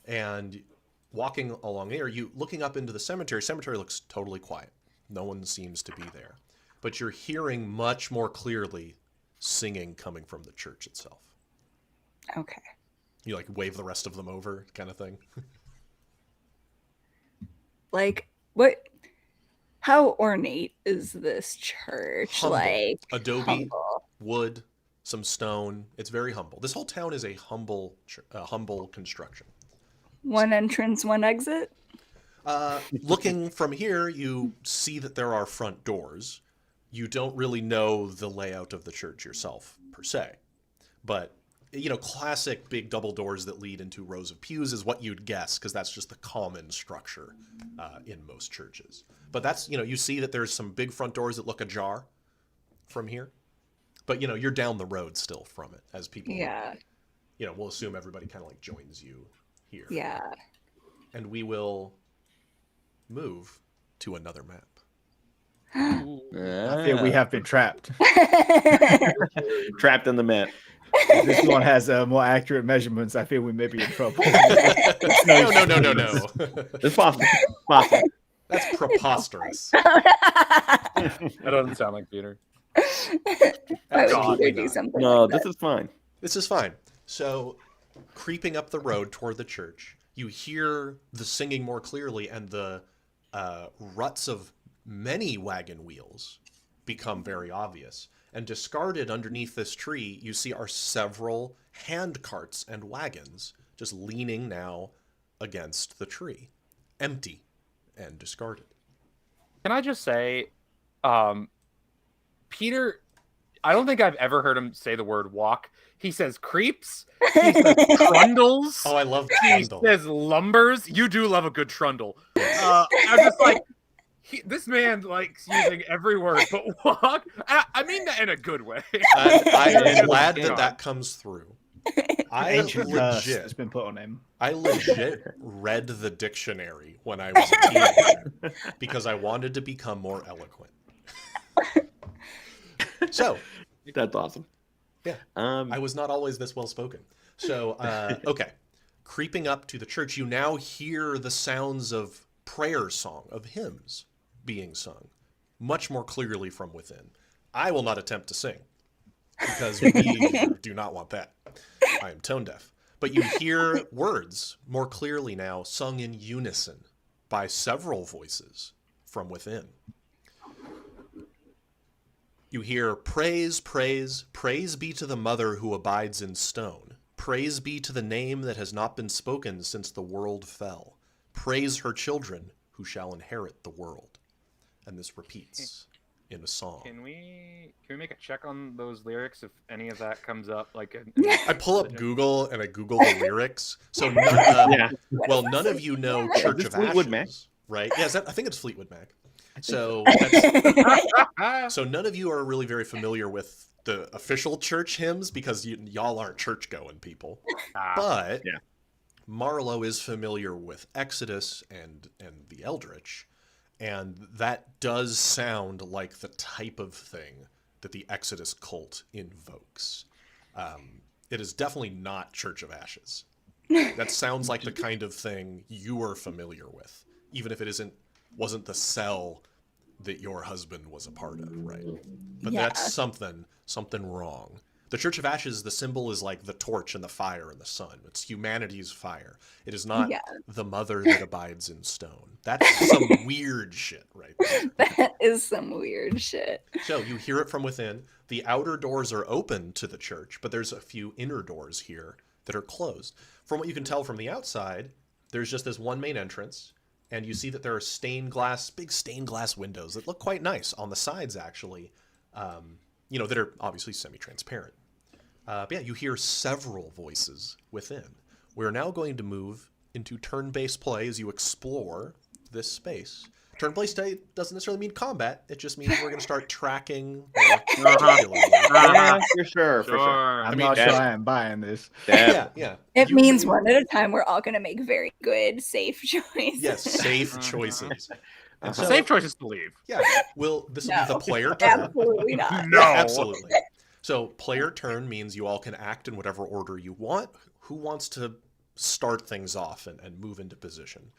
And walking along there, looking up into the cemetery looks totally quiet. No one seems to be there. But you're hearing much more clearly singing coming from the church itself. Okay. You wave the rest of them over kind of thing. What? How ornate is this church? Humble. Adobe, humble. wood, some stone. It's very humble. This whole town is a humble construction. One entrance, one exit? Looking from here, you see that there are front doors. You don't really know the layout of the church yourself, per se. But, classic big double doors that lead into rows of pews is what you'd guess, because that's just the common structure in most churches. But that's, you see that there's some big front doors that look ajar from here. But, you're down the road still from it, as people... Yeah. We'll assume everybody kind of joins you here. Yeah. And we will move to another map. I feel we have been trapped. Trapped in the map. If this one has more accurate measurements, I feel we may be in trouble. No. It's possible. That's preposterous. That doesn't sound like Peter. Why would Absolutely Peter do not. something No, like this that? is fine. This is fine. So, creeping up the road toward the church, you hear the singing more clearly, and the ruts of many wagon wheels become very obvious. And discarded underneath this tree, you see are several hand carts and wagons just leaning now against the tree, empty and discarded. Can I just say, Peter, I don't think I've ever heard him say the word walk. He says creeps. He says trundles. Oh, I love He trundle. says lumbers. You do love a good trundle. I'm just like, this man likes using every word but walk. I mean that in a good way. I am glad that comes through. I Ancient curse legit has been put on him. I legit read the dictionary when I was a teenager because I wanted to become more eloquent. So, That's awesome. yeah, I was not always this well spoken. So, okay, creeping up to the church, you now hear the sounds of prayer song, of hymns being sung, much more clearly from within. I will not attempt to sing because we do not want that. I am tone deaf. But you hear words more clearly now sung in unison by several voices from within. You hear, praise, praise, praise be to the mother who abides in stone. Praise be to the name that has not been spoken since the world fell. Praise her children who shall inherit the world. And this repeats in a song. Can we make a check on those lyrics if any of that comes up? Like, I pull up Google and I Google the lyrics. So none of you know Church of Fleetwood Ashes, Mac? right? Yes, I think it's Fleetwood Mac. So so none of you are really very familiar with the official church hymns because y'all aren't church going people. But Yeah. Marlowe is familiar with Exodus and the Eldritch, and that does sound like the type of thing that the Exodus cult invokes. It is definitely not Church of Ashes. That sounds like the kind of thing you are familiar with, even if it wasn't the cell that your husband was a part of, right? But Yeah. that's something wrong. The Church of Ashes, the symbol is like the torch and the fire and the sun. It's humanity's fire. It is not the mother that abides in stone. That's some weird shit right there. That is some weird shit. So you hear it from within. The outer doors are open to the church, but there's a few inner doors here that are closed. From what you can tell from the outside, there's just this one main entrance, and you see that there are big stained glass windows that look quite nice on the sides, actually, that are obviously semi-transparent. But yeah, you hear several voices within. We're now going to move into turn-based play as you explore this space. Turn-based play doesn't necessarily mean combat. It just means we're going to start tracking. Yeah, for sure. I'm not sure I am buying this. Yeah. It means one at a time we're all going to make very good, safe choices. Yes, safe choices. And so, safe choices to leave. Yeah, this will be the No. player turn. Absolutely not. No. Yeah, absolutely. So player turn means you all can act in whatever order you want. Who wants to start things off and move into position?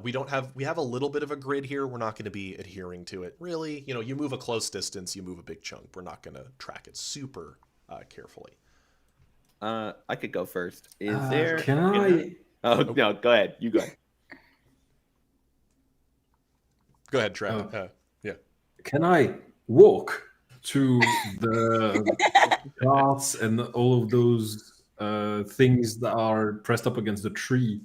We have a little bit of a grid here. We're not going to be adhering to it. Really, you move a close distance, you move a big chunk. We're not going to track it super carefully. I could go first. Is there? Can I? Oh no, go ahead. You go ahead. Go ahead, Trev. Yeah. Can I walk to the carts and all of those things that are pressed up against the tree,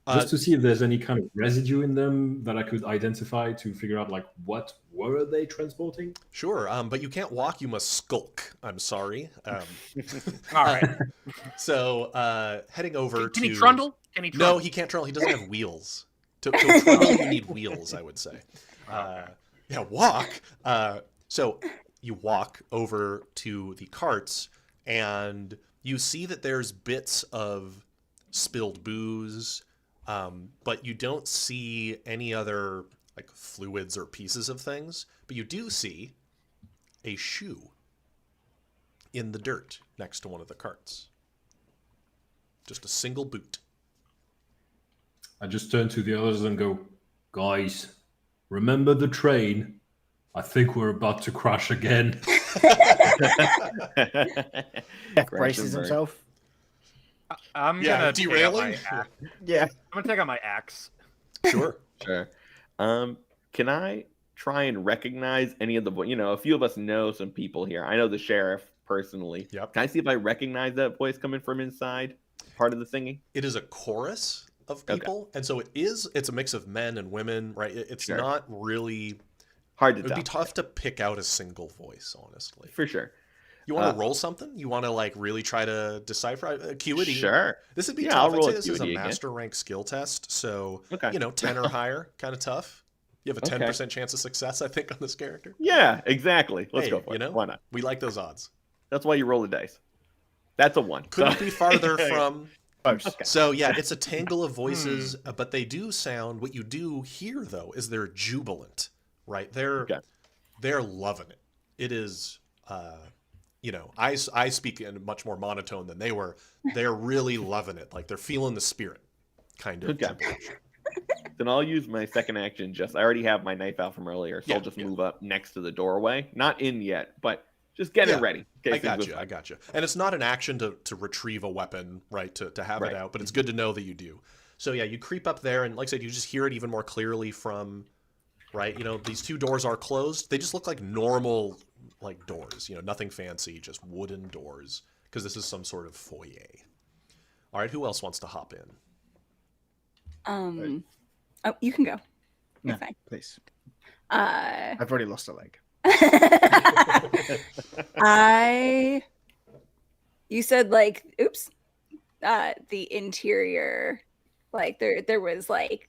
just to see if there's any kind of residue in them that I could identify to figure out like what were they transporting? Sure, but you can't walk. You must skulk. I'm sorry. All right. So heading over Can to. he trundle? No, he can't trundle. He doesn't have wheels. To trundle, you need wheels, I would say. Walk. So you walk over to the carts, and you see that there's bits of spilled booze, but you don't see any other like fluids or pieces of things. But you do see a shoe in the dirt next to one of the carts. Just a single boot. I just turn to the others and go, guys, remember the train? I think we're about to crash again. Jeff braces himself. I'm gonna derailing. Yeah. I'm gonna take out my axe. Sure. Sure. Can I try and recognize any of the a few of us know some people here. I know the sheriff personally. Yep. Can I see if I recognize that voice coming from inside? Part of the singing? It is a chorus of Okay. people, and so it's a mix of men and women, right? It's Sure. not really Hard to It would tell. be tough to pick out a single voice, honestly. For sure. You want to roll something? You want to like really try to decipher acuity? Sure. This would be Yeah, tough. I'll I'd roll say this is a acuity again. master rank skill test, so Okay. 10 or higher, kind of tough. You have a Okay. 10% chance of success, I think, on this character. Yeah, exactly. Let's Hey, go for it. Why not? We like those odds. That's why you roll the dice. That's a 1. Couldn't be farther from. Close. Okay. So yeah, it's a tangle of voices, but they do sound. What you do hear though is they're jubilant, right? They're loving it. It is, I speak in much more monotone than they were. They're really loving it. Like they're feeling the spirit, kind of. Okay. gibberish. Then I'll use my second action. I already have my knife out from earlier, so I'll just move up next to the doorway. Not in yet, but just get it ready. I got you. And it's not an action to retrieve a weapon, right? To have it out, but it's good to know that you do. So yeah, you creep up there, and like I said, you just hear it even more clearly from, right? These two doors are closed. They just look like normal, like doors. Nothing fancy, just wooden doors, because this is some sort of foyer. All right, who else wants to hop in? Oh, you can go. You're No, fine. please. Uh, I've already lost a leg. You said like, oops, the interior, like there was like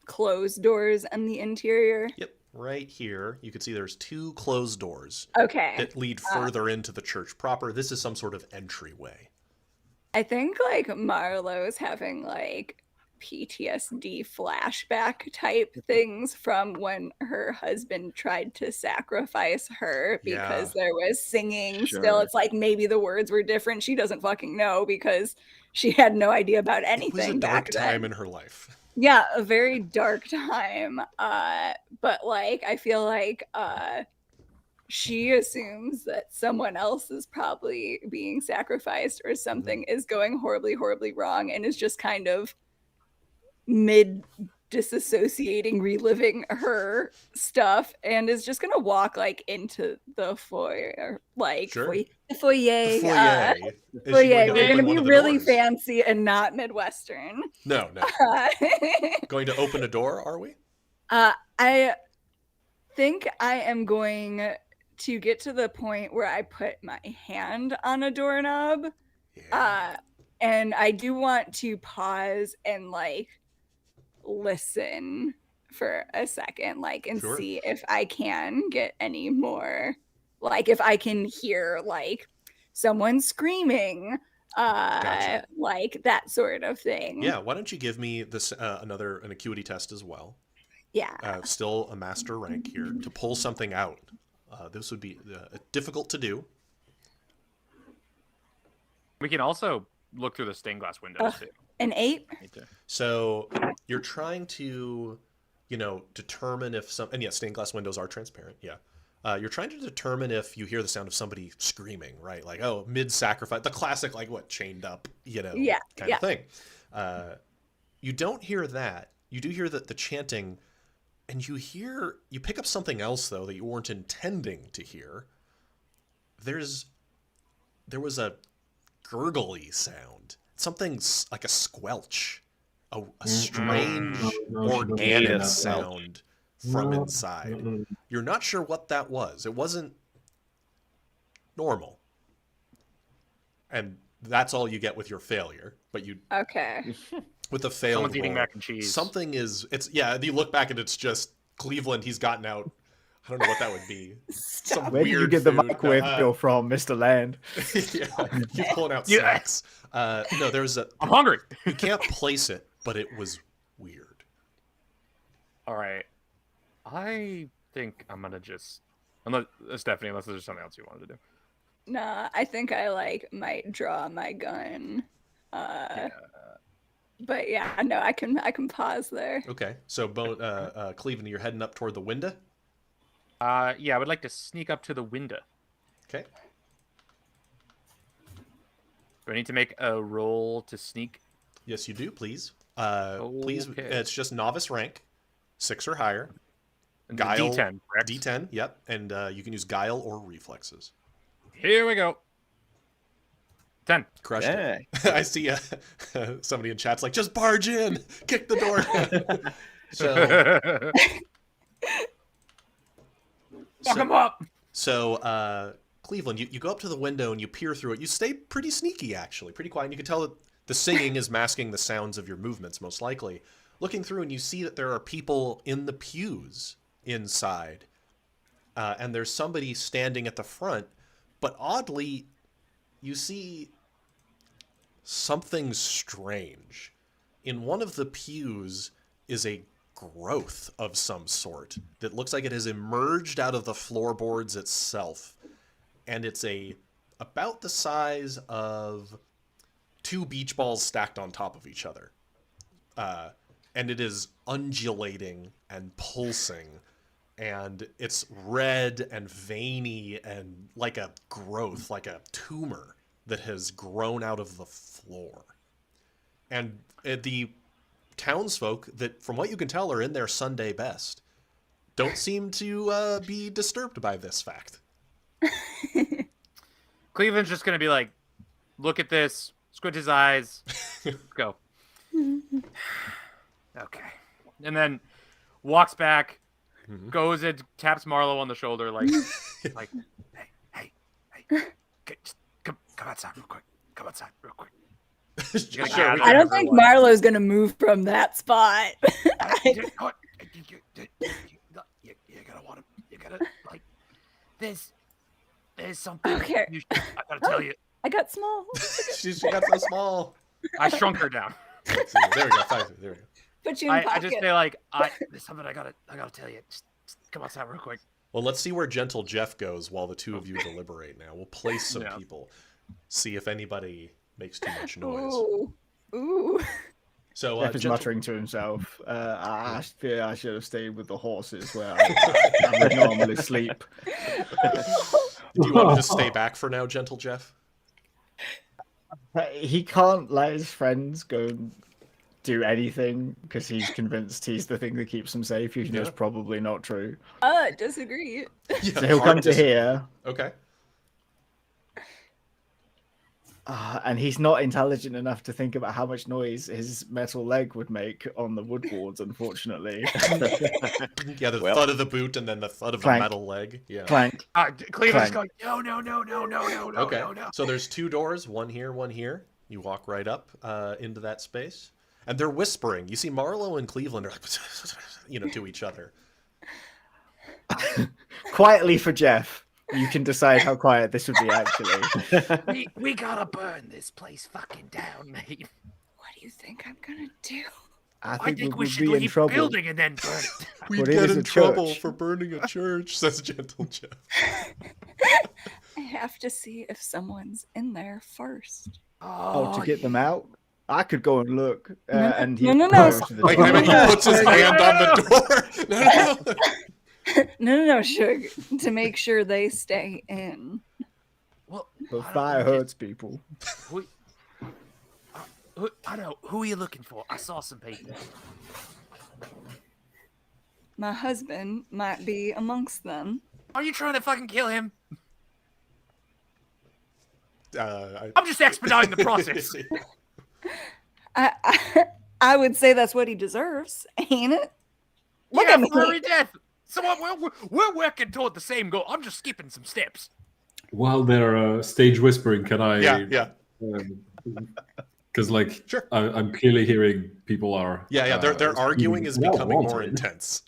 closed doors in the interior. Yep, right here. You can see there's 2 closed doors Okay. that lead further into the church proper. This is some sort of entryway. I think like Marlowe's having like PTSD flashback type things from when her husband tried to sacrifice her because there was singing. Sure. Still, it's like maybe the words were different. She doesn't fucking know because she had no idea about anything. It was a dark back then. time in her life. Yeah, a very dark time. But like I feel like she assumes that someone else is probably being sacrificed or something is going horribly, horribly wrong and is just kind of mid disassociating, reliving her stuff, and is just gonna walk like into the foyer, like the foyer. We're gonna be really fancy and not Midwestern. No. Going to open a door, are we? I think I am going to get to the point where I put my hand on a doorknob. And I do want to pause and like listen for a second, like, and see if I can get any more, like if I can hear like someone screaming, like that sort of thing. Yeah, why don't you give me this an acuity test as well? Yeah. Still a master rank here to pull something out. This would be difficult to do. We can also look through the stained glass windows too. An 8. So you're trying to, determine if stained glass windows are transparent. Yeah. You're trying to determine if you hear the sound of somebody screaming, right? Like, oh, mid-sacrifice, the classic, like what, chained up, kind of thing. You don't hear that. You do hear the chanting, and you pick up something else, though, that you weren't intending to hear. There was a gurgly sound. Something like a squelch. A strange organic sound from inside. You're not sure what that was. It wasn't normal. And that's all you get with your failure. But you with a failed Someone's eating roll, mac and cheese. You look back and it's just Cleveland, he's gotten out. I don't know what that would be. Some Where did you weird get the food. microwave bill from, Mr. Land? You're pulling out snacks. No, I'm hungry. You can't place it, but it was weird. All right. I think I'm gonna just Stephanie, unless there's something else you wanted to do. Nah, I think I like might draw my gun. But yeah, no, I can pause there. Okay, so Cleveland, you're heading up toward the window. Yeah, I would like to sneak up to the window. Okay. Do I need to make a roll to sneak? Yes, you do. Please. Please. Okay. It's just novice rank. 6 or higher. And Guile, D10, correct? D10, yep. And you can use guile or reflexes. Here we go. 10. Crushed it. I see somebody in chat's like, just barge in, kick the door. Fuck him up. So, Cleveland, you go up to the window and you peer through it. You stay pretty sneaky, actually, pretty quiet. And you can tell that the singing is masking the sounds of your movements, most likely. Looking through, and you see that there are people in the pews inside. And there's somebody standing at the front. But oddly, you see something strange. In one of the pews is a growth of some sort that looks like it has emerged out of the floorboards itself. And it's about the size of 2 beach balls stacked on top of each other. And it is undulating and pulsing. And it's red and veiny and like a growth, like a tumor that has grown out of the floor. And the townsfolk that, from what you can tell, are in their Sunday best, don't seem to be disturbed by this fact. Cleveland's just going to be like, look at this, squint his eyes, go. Okay. And then walks back, goes and taps Marlo on the shoulder, like, hey, just come outside real quick. Come outside real quick. I don't think Marlo's gonna move from that spot. You gotta want to. You gotta like. There's something. Okay. I gotta tell you. I got small. she got so small. I shrunk her down. There we go. There we go. Put you in I pocket. just say like, there's something I gotta tell you. Just come outside real quick. Well, let's see where Gentle Jeff goes while the two of you deliberate now. We'll place some Yeah. people. See if anybody makes too much noise. Ooh. So, Jeff is Gentle... muttering to himself, I fear I should have stayed with the horses where I would normally sleep. Do you want to just stay back for now, Gentle Jeff? He can't let his friends go and do anything because he's convinced he's the thing that keeps him safe, even though it's probably not true. Disagree. Yeah, So he'll come to here. Okay. And he's not intelligent enough to think about how much noise his metal leg would make on the woodboards, unfortunately. Yeah, the thud of the boot and then the thud of Clank. the metal leg. Yeah. Clank. Cleveland's Clank. going, no. Okay. So there's 2 doors, one here, one here. You walk right up into that space. And they're whispering. You see Marlo and Cleveland are like, to each other. Quietly for Jeff. You can decide how quiet this would be, actually. we gotta burn this place fucking down, mate. What do you think I'm gonna do? I think we would should be in leave trouble. building and then burn it. We'd But it get is in a trouble church. for burning a church, says Gentle Jeff. I have to see if someone's in there first. Oh, to get them out? I could go and look. And he No. goes to the Like, door. I mean, he puts his hand on the door. No. No, Sugar. To make sure they stay in. Well, The I don't fire know, hurts people. I don't know. Who are you looking for? I saw some people. My husband might be amongst them. Are you trying to fucking kill him? I I'm just expediting the process. I would say that's what he deserves, ain't it? Look Yeah, at me. fiery death. So we're working toward the same goal. I'm just skipping some steps. While they're stage whispering, can I? Yeah. Because Sure. I'm clearly hearing people are. Yeah. Their arguing is becoming more wanted. intense.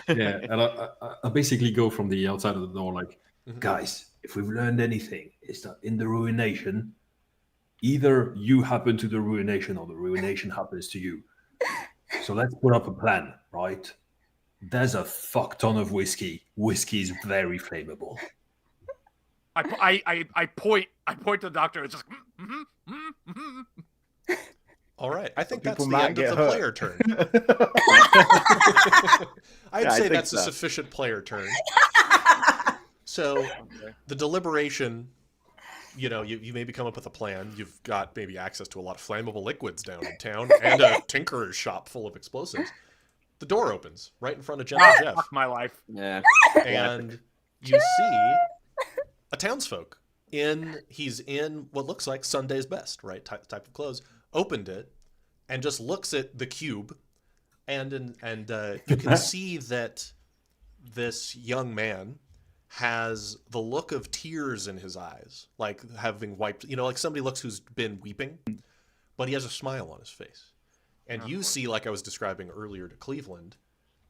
Yeah, and I basically go from the outside of the door like, guys, if we've learned anything, it's that in the ruination, either you happen to the ruination or the ruination happens to you. So let's put up a plan, right? There's a fuck ton of whiskey. Whiskey is very flammable. I point to the doctor. It's just. All right. I think that's People the might end of get the hurt. player turn. I'd Yeah, I say think that's a so. sufficient player turn. So the deliberation, you maybe come up with a plan. You've got maybe access to a lot of flammable liquids down in town and a tinkerer's shop full of explosives. the door opens right in front of Gentle Jeff, Fuck my life. Yeah. and you see a townsfolk he's in what looks like Sunday's best, right? Type of clothes. Opened it and just looks at the cube, and you can see that this young man has the look of tears in his eyes, like having wiped, like somebody looks who's been weeping, but he has a smile on his face. And you see, like I was describing earlier to Cleveland,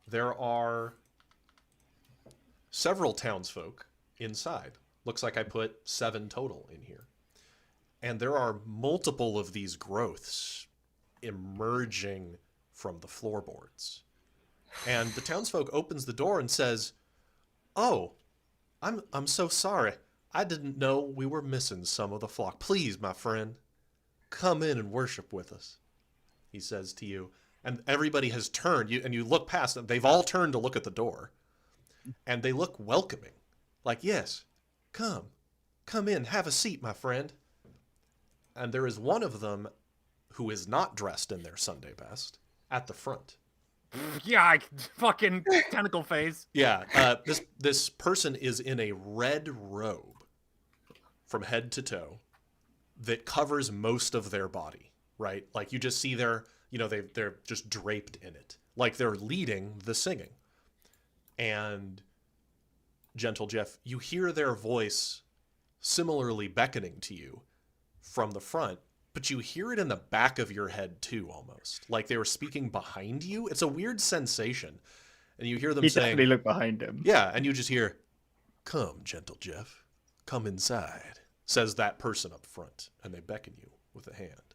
there are several townsfolk inside. Looks like I put 7 total in here. And there are multiple of these growths emerging from the floorboards. And the townsfolk opens the door and says, "Oh, I'm so sorry. I didn't know we were missing some of the flock. Please, my friend, come in and worship with us," he says to you. And everybody has turned, and you look past them. They've all turned to look at the door. And they look welcoming. Like, "Yes, come in, have a seat, my friend." And there is one of them who is not dressed in their Sunday best at the front. Yeah, fucking tentacle phase. Yeah, this person is in a red robe from head to toe that covers most of their body, right? Like you just see they're just draped in it, like they're leading the singing. And Gentle Jeff, you hear their voice similarly beckoning to you from the front, but you hear it in the back of your head too, almost like they were speaking behind you. It's a weird sensation, and you hear them saying, definitely look behind him. "Yeah," and you just hear, "Come, Gentle Jeff, come inside," says that person up front, and they beckon you with a hand.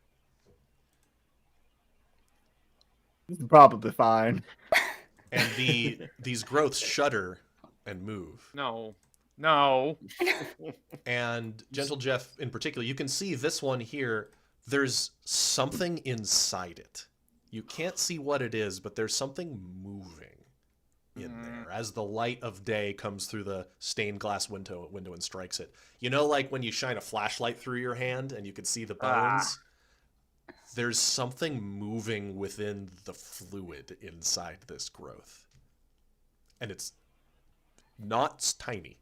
Probably fine. And these growths shudder and move. No. And Gentle Jeff in particular, you can see this one here, there's something inside it. You can't see what it is, but there's something moving in there as the light of day comes through the stained glass window and strikes it. Like when you shine a flashlight through your hand and you can see the bones? There's something moving within the fluid inside this growth. And it's not tiny.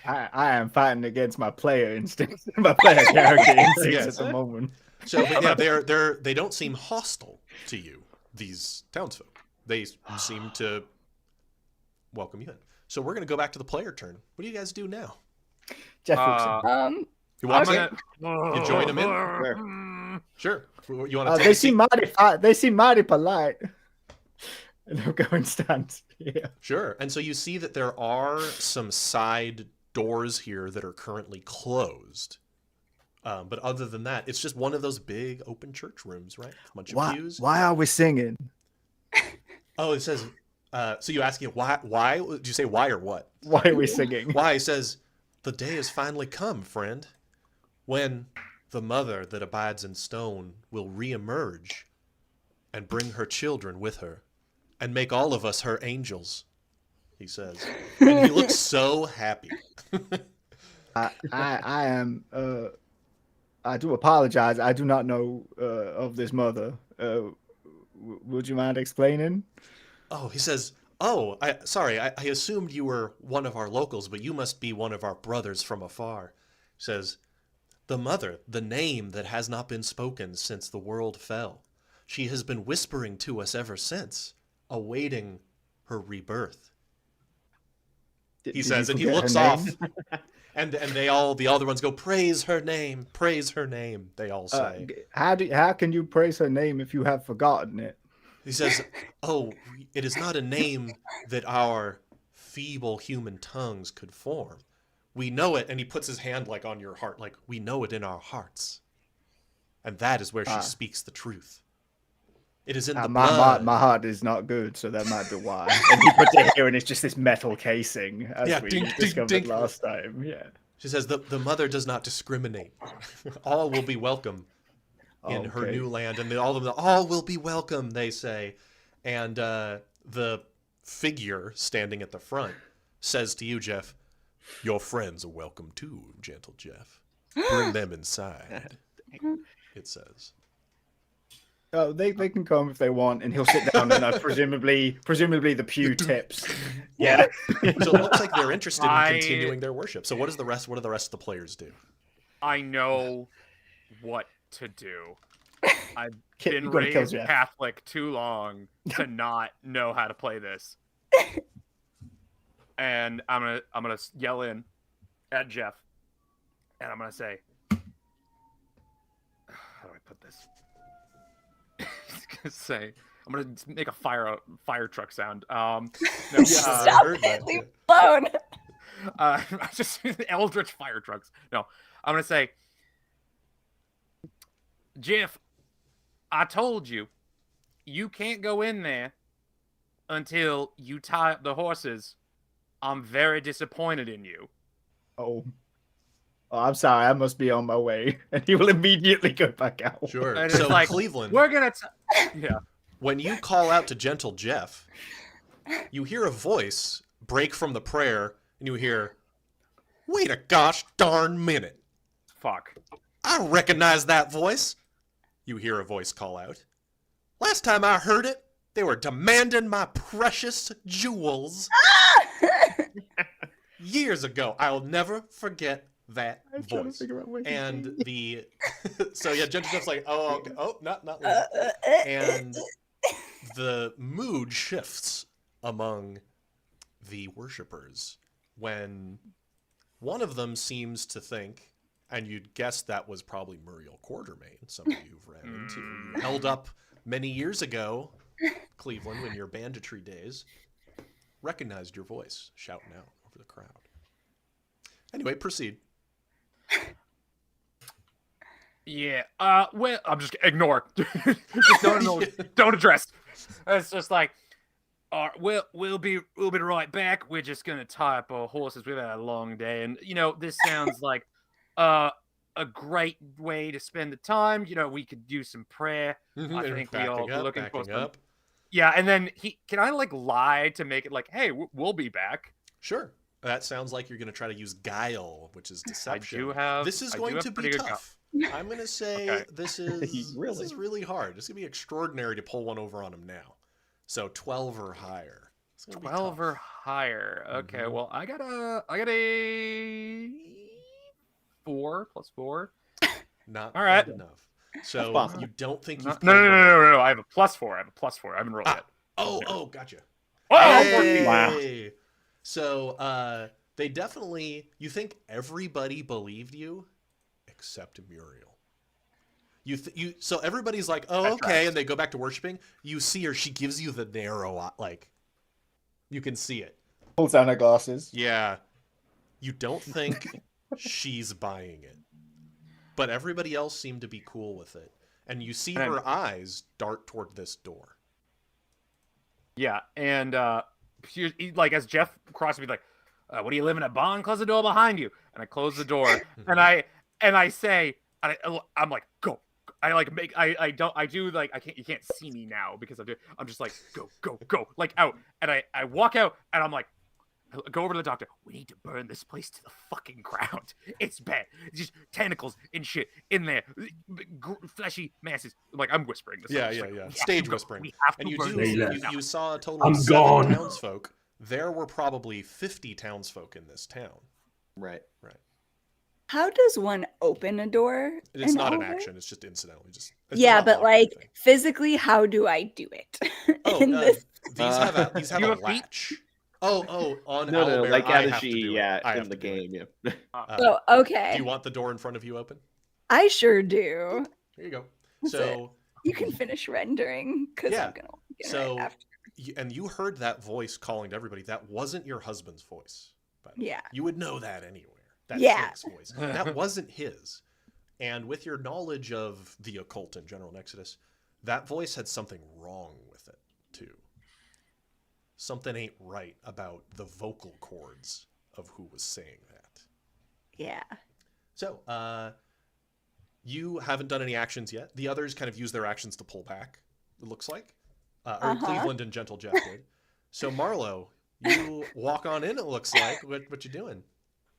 I am fighting against my player instinct, my player character instincts Yes. at the moment. So, but yeah, they don't seem hostile to you, these townsfolk. They seem to welcome you in. So we're going to go back to the player turn. What do you guys do now? Jeff walks in. You want to? You join them in? Sure. You want to? They seem mighty polite. And they'll go and stand here. Sure. And so you see that there are some side doors here that are currently closed. But other than that, it's just one of those big open church rooms, right? A bunch of pews. Why are we singing? Oh, it says. So you ask why? Why? Did you say why or what? Why are we singing? Why? It says, "The day has finally come, friend, when the mother that abides in stone will reemerge and bring her children with her and make all of us her angels," he says. And he looks so happy. I am. I do apologize. I do not know of this mother. Would you mind explaining? Oh, he says, "Oh, sorry, I assumed you were one of our locals, but you must be one of our brothers from afar." He says, "The mother, the name that has not been spoken since the world fell. She has been whispering to us ever since, awaiting her rebirth." He says, and he looks off, and the other ones go, "Praise her name, praise her name," they all say. How can you praise her name if you have forgotten it? He says, "Oh, it is not a name that our feeble human tongues could form. We know it," and he puts his hand like on your heart, like, "we know it in our hearts. And that is where she speaks the truth. It is in the blood." My heart is not good, so that might be why. And he puts it here, and it's just this metal casing, as we discovered last time. Yeah. She says, the mother does not discriminate. All will be welcome in her new land. And all will be welcome, they say. And the figure standing at the front says to you, Jeff, "Your friends are welcome too, Gentle Jeff. Bring them inside," it says. They can come if they want, and he'll sit down and presumably the pew tips. Yeah. So it looks like they're interested in continuing their worship. So what do the rest of the players do? I know what to do. I've Kit, been you gotta kill raised Jeff. Catholic too long to not know how to play this. And I'm gonna yell in at Jeff, and I'm gonna say, "How do I put this?" I'm gonna make a fire truck sound. No, Stop it! Leave it alone. Just eldritch fire trucks. No, I'm gonna say, Jeff, I told you, you can't go in there until you tie up the horses. I'm very disappointed in you. Oh, I'm sorry. I must be on my way, and he will immediately go back out. Sure. And So it's like, Cleveland, we're gonna. Yeah. when you call out to Gentle Jeff, you hear a voice break from the prayer, and you hear, "Wait a gosh darn minute! Fuck. I recognize that voice." You hear a voice call out. "Last time I heard it, they were demanding my precious jewels." Years ago. I'll never forget that I'm trying to voice. figure out where he's And going. the so yeah, Gentle Jeff's like, "Oh, okay. Oh, not really." And the mood shifts among the worshippers when one of them seems to think, and you'd guess that was probably Muriel Quartermain, somebody you've ran into, you held up many years ago, Cleveland, in your banditry days, recognized your voice shouting out over the crowd. Anyway, proceed. Yeah. Well, I'm just ignore. Just don't address. It's just like, we'll be right back. We're just gonna tie up our horses. We've had a long day, and this sounds like a great way to spend the time. We could do some prayer. I think we all be looking for some. Up. Yeah, and then can I lie to make it like, hey, we'll be back. Sure. That sounds like you're going to try to use guile, which is deception. This is I going do to have be pretty good tough. I'm going to say Okay. this is really hard. It's going to be extraordinary to pull one over on him now. So 12 or higher. It's gonna be 12 or tough. higher. Okay, Mhm. well, I got a 4 plus 4. Not All right. good enough. So possible. you don't think No, you've no. pulled one over. I have a +4. I haven't rolled yet. Oh, gotcha. Oh, Hey! So they definitely, you think everybody believed you except Muriel. So everybody's like, "Oh, That okay," tracks. and they go back to worshiping. You see her, she gives you the narrow, like, you can see it. Pulls down her glasses. Yeah. You don't think she's buying it. But everybody else seemed to be cool with it. And you see her eyes dart toward this door. Yeah, and as Jeff crosses me, like, "What are you living at barn? Close the door behind you." And I close the door, and I say, I'm like, "Go." You can't see me now because I'm just like, go, like out. And I walk out, and I'm like, I go over to the doctor. "We need to burn this place to the fucking ground. It's bad. It's just tentacles and shit in there, fleshy masses." Like, I'm whispering this. Yeah. I'm just like, Stage whispering. We have to And you burn do. this Yeah. place You out. saw a total I'm of 7 gone. townsfolk. There were probably 50 townsfolk in this town. Right. How does one open a door? It's in not an Elven? action. It's just incidentally. It's Yeah, not but locked or anything. like physically, how do I do it? Oh, in this? these have a You have feet? latch. Oh, on No, Owlbear, like I Adashi, have to do it. I in have the to do it. game, yeah. Oh, Do okay. you want the door in front of you open? I sure do. Here you go. That's So You can finish rendering because Yeah. I'm gonna get So- right after. and you heard that voice calling to everybody. That wasn't your husband's voice. But Yeah. you would know that anywhere. That Yeah. Snake's voice. That wasn't his. And with your knowledge of the occult in general in Exodus, that voice had something wrong with it, too. Something ain't right about the vocal cords of who was saying that. Yeah. So, you haven't done any actions yet. The others kind of use their actions to pull back, it looks like. Or Cleveland and Gentle Jeff did. So, Marlo, you walk on in, it looks like. What you doing?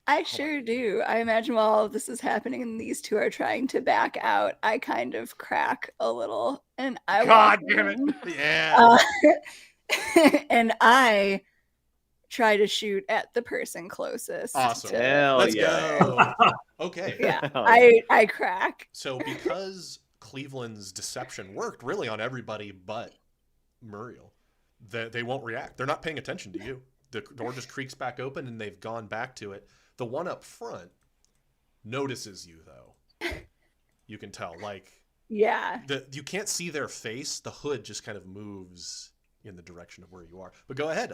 I sure do. I imagine while all of this is happening and these two are trying to back out, I kind of crack a little and I God walk damn it. in. Yeah. And I try to shoot at the person closest. Awesome. to- Hell Let's yeah. go. Okay. Yeah, Hell yeah. I crack. So because Cleveland's deception worked really on everybody but Muriel, they won't react. They're not paying attention to you. The door just creaks back open and they've gone back to it. The one up front notices you though. You can tell, like, Yeah. you can't see their face. The hood just kind of moves in the direction of where you are. But go ahead.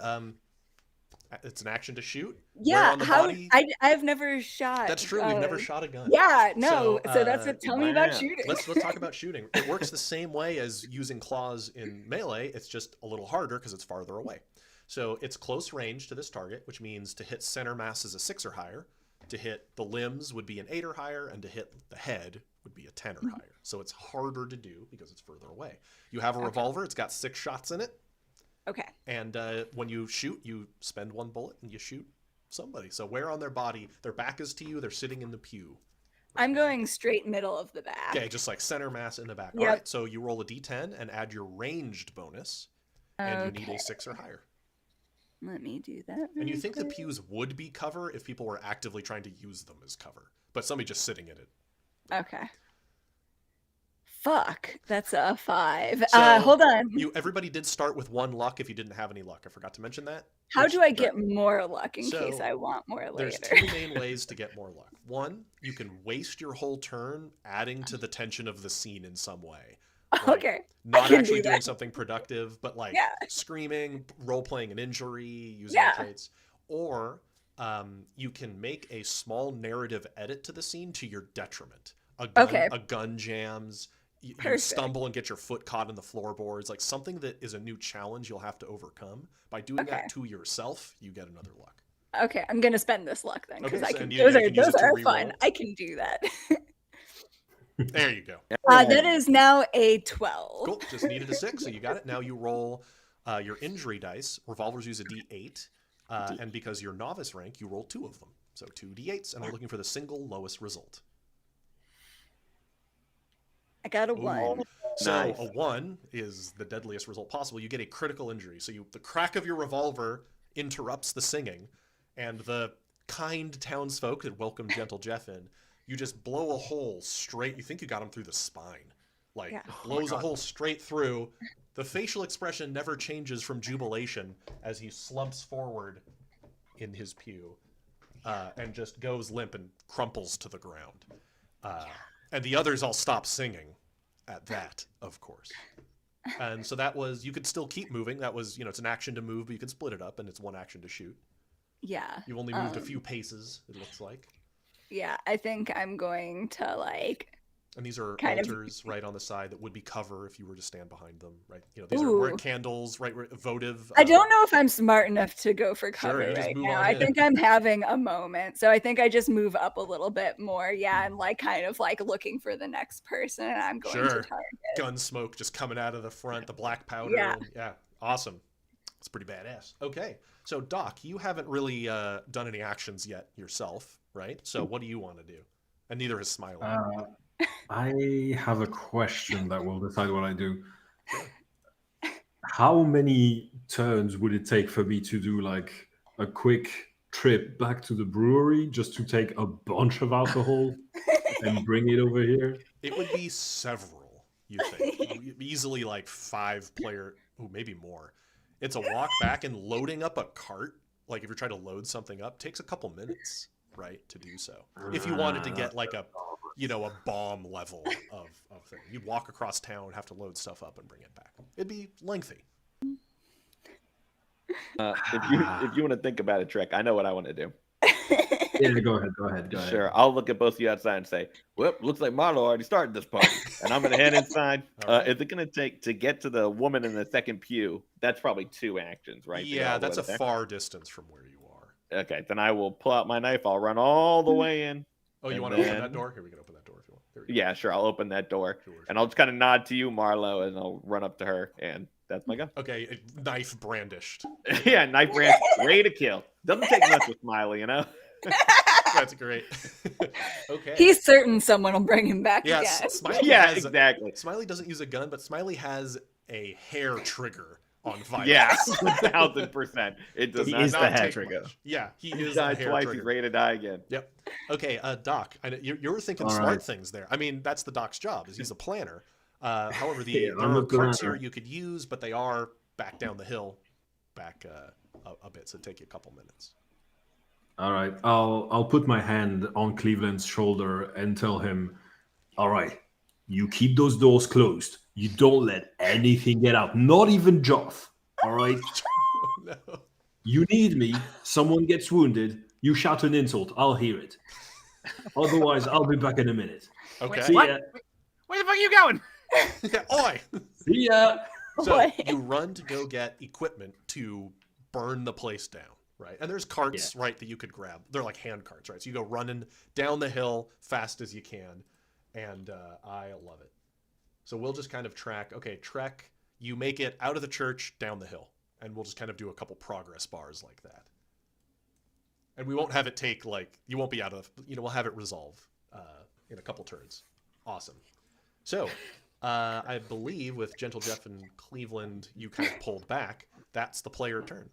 It's an action to shoot. Where Yeah. on the How body? I've never shot. That's true. We've never shot a gun. Yeah, no. So, So, that's what. Tell me about wow. shooting. Let's talk about shooting. It works the same way as using claws in melee. It's just a little harder because it's farther away. So it's close range to this target, which means to hit center mass is a 6 or higher. To hit the limbs would be an 8 or higher, and to hit the head would be a 10 or higher. So it's harder to do because it's further away. You have a revolver. It's got 6 shots in it. Okay. And when you shoot, you spend 1 bullet and you shoot somebody. So where on their body? Their back is to you. They're sitting in the pew. I'm going straight middle of the back. Okay, just like center mass in the back. Yep. All right, so you roll a d10 and add your ranged bonus, and you need a 6 or higher. Let me do that. And you really think the quick. pews would be cover if people were actively trying to use them as cover, but somebody just sitting in it. Okay. Fuck. That's a 5. So Hold on. Everybody did start with 1 luck if you didn't have any luck. I forgot to mention that. How do I get more luck in So, case I want more There's later? 2 main ways to get more luck. 1, you can waste your whole turn adding to the tension of the scene in some way. Like, Okay. Not can actually do doing that. something productive, but like Yeah. screaming, role playing an injury, using Yeah. traits. Or you can make a small narrative edit to the scene to your detriment. Okay. A gun jams. You Perfect. stumble and get your foot caught in the floorboards, like something that is a new challenge you'll have to overcome. By doing Okay. that to yourself, you get another luck. Okay, I'm gonna spend this luck then because Okay, I so- can. and you Those can are use it to fun. re-roll. I can do that. There you go. That is now a 12. Cool. Just needed a 6, so you got it. Now you roll your injury dice. Revolvers use a d8, and because you're novice rank, you roll 2 of them. So 2 d8s, and I'm looking for the single lowest result. I got a Ooh. 1. So Nice. a 1 is the deadliest result possible. You get a critical injury. So the crack of your revolver interrupts the singing, and the kind townsfolk that welcome Gentle Jeff in, you just blow a hole straight. You think you got him through the spine. Like, Yeah. blows a hole straight through. The facial expression never changes from jubilation as he slumps forward in his pew and just goes limp and crumples to the ground. And the others all stop singing at that, of course. And so that was, you could still keep moving. That was, it's an action to move, but you can split it up, and it's 1 action to shoot. Yeah. You've only moved a few paces, it looks like. Yeah, I think I'm going to like. And these are Kind of- altars right on the side that would be cover if you were to stand behind them, right? These are where Ooh. candles, right? Votive. I don't know if I'm smart enough to go for Sure, cover you just right move now. on I in. think I'm having a moment, so I think I just move up a little bit more. Yeah, and like kind of like looking for the next person, and I'm going Sure. to target. Gun smoke just coming out of the front, the black powder. Yeah. And, yeah, awesome. It's pretty badass. Okay, so Doc, you haven't really done any actions yet yourself, right? So what do you want to do? And neither has Smiley. I have a question that will decide what I do. How many turns would it take for me to do like a quick trip back to the brewery just to take a bunch of alcohol and bring it over here? It would be several, you think. Easily like 5 player, maybe more. It's a walk back, and loading up a cart, like if you're trying to load something up, takes a couple minutes, right, to do so. If you wanted to get like a bomb level of thing. You'd walk across town, have to load stuff up and bring it back. It'd be lengthy. If you want to think about it, Trek, I know what I want to do. Yeah, go ahead. Sure, I'll look at both of you outside and say, "Well, looks like Marlo already started this party," and I'm gonna head inside. All right. Is it gonna take to get to the woman in the second pew? That's probably 2 actions, right? To get Yeah, all the that's way a there? far distance from where you are. Okay, then I will pull out my knife. I'll run all the way in. Oh, you And want to open then- that door? Here, we can open that door if you want. There we go. Yeah, sure. I'll open that door, Sure. and I'll just kind of nod to you, Marlo, and I'll run up to her, and that's my gun. Okay, knife brandished. Yeah, knife brand, ready to kill. Doesn't take much with Smiley, That's great. Okay. He's certain someone will bring him back Yes, again. Smiley Yeah, has, exactly. Smiley doesn't use a gun, but Smiley has a hair trigger on violence. Yeah, 1000%. It does He not. is the not hair take trigger. much. Yeah, he He is a died hair twice. trigger. He's ready to die again. Yep. Okay, Doc, you were thinking All smart right. things there. I mean, that's the Doc's job, is he's a planner. However, Yeah, there I'm are a carts planner. here you could use, but they are back down the hill, back a bit, so it'll take you a couple minutes. All right, I'll put my hand on Cleveland's shoulder and tell him, all right, you keep those doors closed. You don't let anything get out, not even Joff. All right? No. You need me. Someone gets wounded. You shout an insult. I'll hear it. Otherwise, I'll be back in a minute. Okay. See What? ya. Where the fuck are you going? Yeah, oi! See ya. So Boy. you run to go get equipment to burn the place down, right? And there's carts, right, that you could grab. They're like hand carts, right? So you go running down the hill fast as you can, and I love it. So we'll just kind of track. Okay, trek. You make it out of the church down the hill, and we'll just kind of do a couple progress bars like that. And we won't have it take like you won't be out of. We'll have it resolve in a couple turns. Awesome. So. I believe with Gentle Jeff and Cleveland, you kind of pulled back. That's the player turn.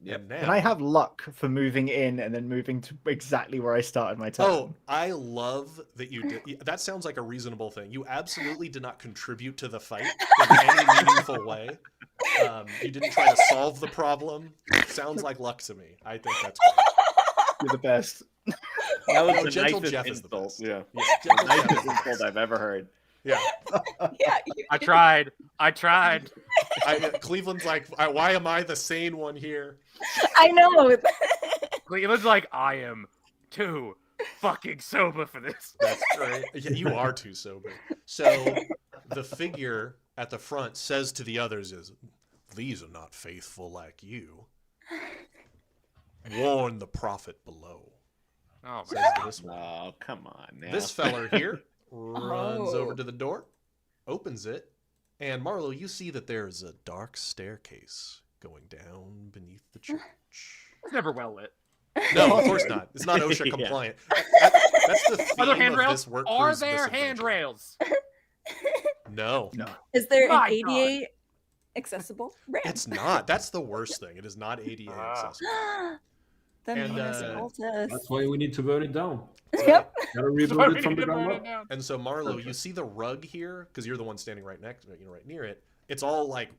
Yep. And now, And I have luck for moving in and then moving to exactly where I started my turn. Oh, I love that you did. That sounds like a reasonable thing. You absolutely did not contribute to the fight in any meaningful way. You didn't try to solve the problem. Sounds like luck to me. I think that's great. You're the best. That was No, the Gentle nicest Jeff is the insult. best. Yeah, Yeah, the Gentle Jeff nicest is the insult best. I've ever heard. Yeah. Yeah, I tried. Cleveland's like, why am I the sane one here? I know. Cleveland's like, I am too fucking sober for this. That's great. Yeah, you are too sober. So the figure at the front says to the others is, these are not faithful like you. Warn the prophet below. Oh, Says to this one. Oh, come on now. This feller here runs Oh. over to the door, opens it, and Marlo, you see that there is a dark staircase going down beneath the church. it's never well lit. No, of course not. It's not OSHA Yeah. compliant. That's the Are there theme of handrails? this work Are crew's there misadventure. handrails? No. No. Is there My an ADA accessible ramp? It's not. That's the worst thing. It is not ADA Ah. accessible. The And, municipal That's why we need to burn it down. Yep. Gotta That's why rebuild we it from need the to burn ground it up. down. And so Marlo, you see the rug here because you're the one standing right next, right near it. It's all like,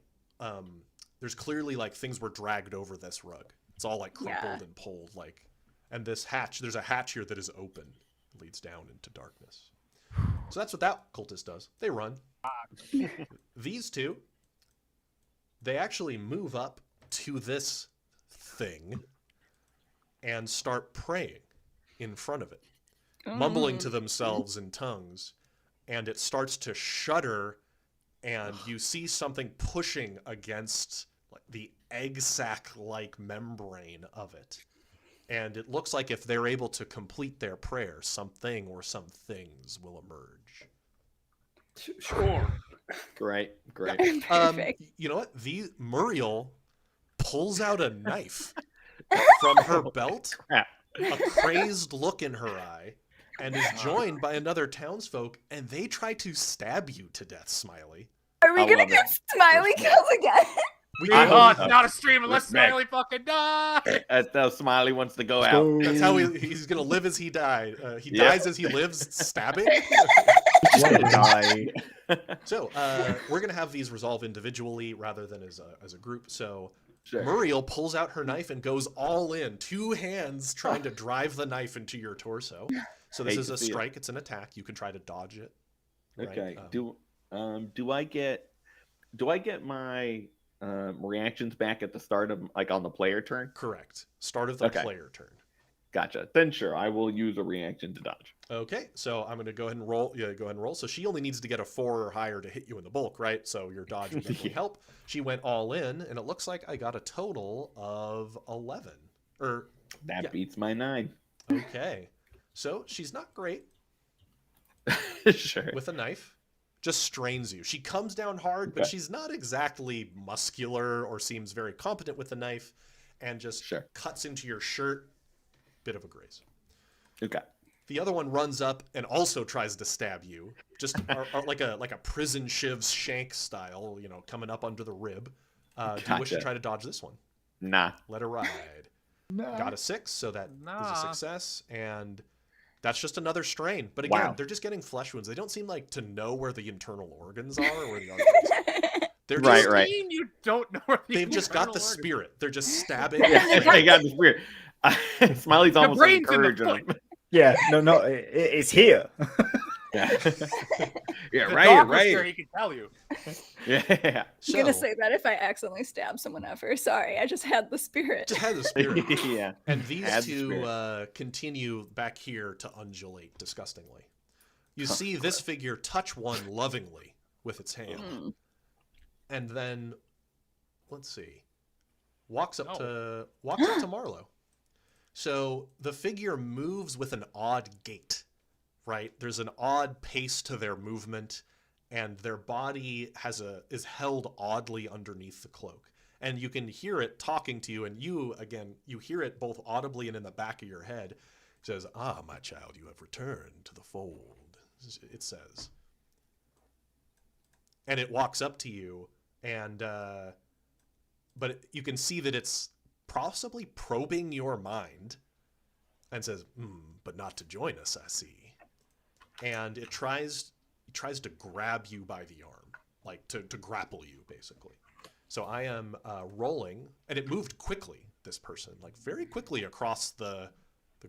there's clearly like things were dragged over this rug. It's all like crumpled Yeah. and pulled, like, and this hatch. There's a hatch here that is open, leads down into darkness. So that's what that cultist does. They run. These two, they actually move up to this thing and start praying in front of it, mumbling to themselves in tongues, and it starts to shudder, and you see something pushing against like the egg sac-like membrane of it. And it looks like if they're able to complete their prayer, something or some things will emerge. Sure. Great. Perfect. You know what? Muriel pulls out a knife from her belt, Crap. a crazed look in her eye, and is joined by another townsfolk, and they try to stab you to death, Smiley. Are we I gonna love get it. Smiley kills again? We I can- Oh, hope it's so. not a stream unless Respect. Smiley fucking die. That's how Smiley wants to go Let's out. go. That's how he's gonna live as he died. He Yeah. dies as he lives, stabbing. Just gonna die. So we're gonna have these resolve individually rather than as a group. So Sure. Muriel pulls out her knife and goes all in, two hands trying to drive the knife into your torso. So this Hate is to a see it. strike. It's an attack. You can try to dodge it. right? Okay. Do I get my reactions back at the start of like on the player turn? Correct. Start of the Okay. player turn. Gotcha. Then sure, I will use a reaction to dodge. Okay, so I'm going to go ahead and roll. Yeah, go ahead and roll. So she only needs to get a 4 or higher to hit you in the bulk, right? So your dodge would definitely Yeah. help. She went all in, and it looks like I got a total of 11. That Yeah. beats my 9. Okay, so she's not great Sure. with a knife. Just strains you. She comes down hard, but Okay. she's not exactly muscular or seems very competent with the knife, and just Sure. cuts into your shirt bit of a grace. Okay. The other one runs up and also tries to stab you, just like a prison shiv's shank style, coming up under the rib. Do you wish to Gotcha. try to dodge this one? Nah. Let her ride. No. Got a 6, so that is a Nah. success, and that's just another strain. But again, Wow. they're just getting flesh wounds. They don't seem like to know where the internal organs are or where the arteries. They're Right, just, right. You don't know where the They've just got internal the organs- spirit. They're just stabbing. Yeah, they got this weird. Smiley's almost brain's in the encouraging them. Yeah, no, it's here. Yeah. Yeah, The right, dog was right. here, he can tell you. Yeah. I'm gonna say that if I accidentally stab someone ever. Sorry, I just had the spirit. Just had the spirit. Yeah. And these Add the two spirit. continue back here to undulate disgustingly. You see this figure touch one lovingly with its hand. Mm. And then, let's see, walks up to Marlowe. So the figure moves with an odd gait, right? There's an odd pace to their movement, and their body is held oddly underneath the cloak. And you can hear it talking to you, and you hear it both audibly and in the back of your head. It says, "Ah, my child, you have returned to the fold," it says. And it walks up to you, and but you can see that it's possibly probing your mind, and says, "But not to join us, I see." And it tries to grab you by the arm, like to grapple you, basically. So I am rolling, and it moved quickly, this person, like very quickly across the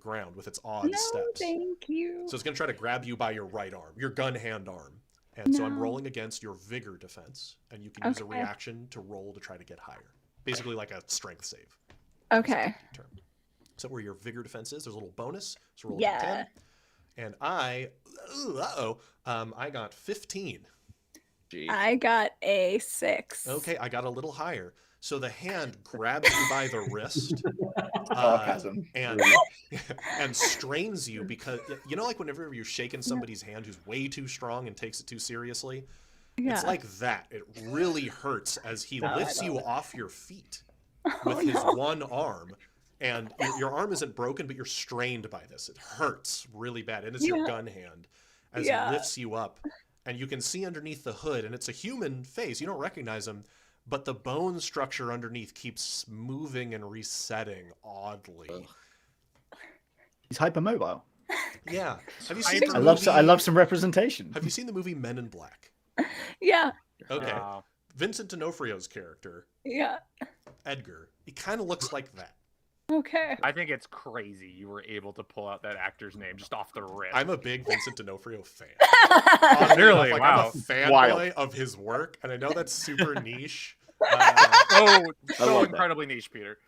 ground with its odd No, steps. thank you. So it's going to try to grab you by your right arm, your gun hand arm. And so I'm rolling against your vigor defense, and you can use a reaction to roll to try to get higher. Basically like a strength save. Okay. So where your vigor defense is, there's a little bonus. So roll a Yeah. d10. And I got 15. Jeez. I got a 6. Okay, I got a little higher. So the hand grabs you by the wrist Sarcasm. and strains you, because like whenever you're shaking somebody's hand who's way too strong and takes it too seriously, Yeah. it's like that. It really hurts as he lifts you off your feet with Oh, his no. one arm. And your arm isn't broken, but you're strained by this. It hurts really bad. And it's your gun hand as he lifts you up. And you can see underneath the hood, and it's a human face. You don't recognize him, but the bone structure underneath keeps moving and resetting oddly. He's hypermobile. Yeah. Have you seen the I movie, love some representation. Have you seen the movie Men in Black? Yeah. Okay. Wow. Vincent D'Onofrio's character, Yeah. Edgar, he kind of looks like that. Okay. I think it's crazy you were able to pull out that actor's name just off the rip. I'm a big Vincent D'Onofrio fan. Really? Like, Wow. I'm a fanboy Wild. of his work, and I know that's super niche. Oh, so love that. incredibly niche, Peter.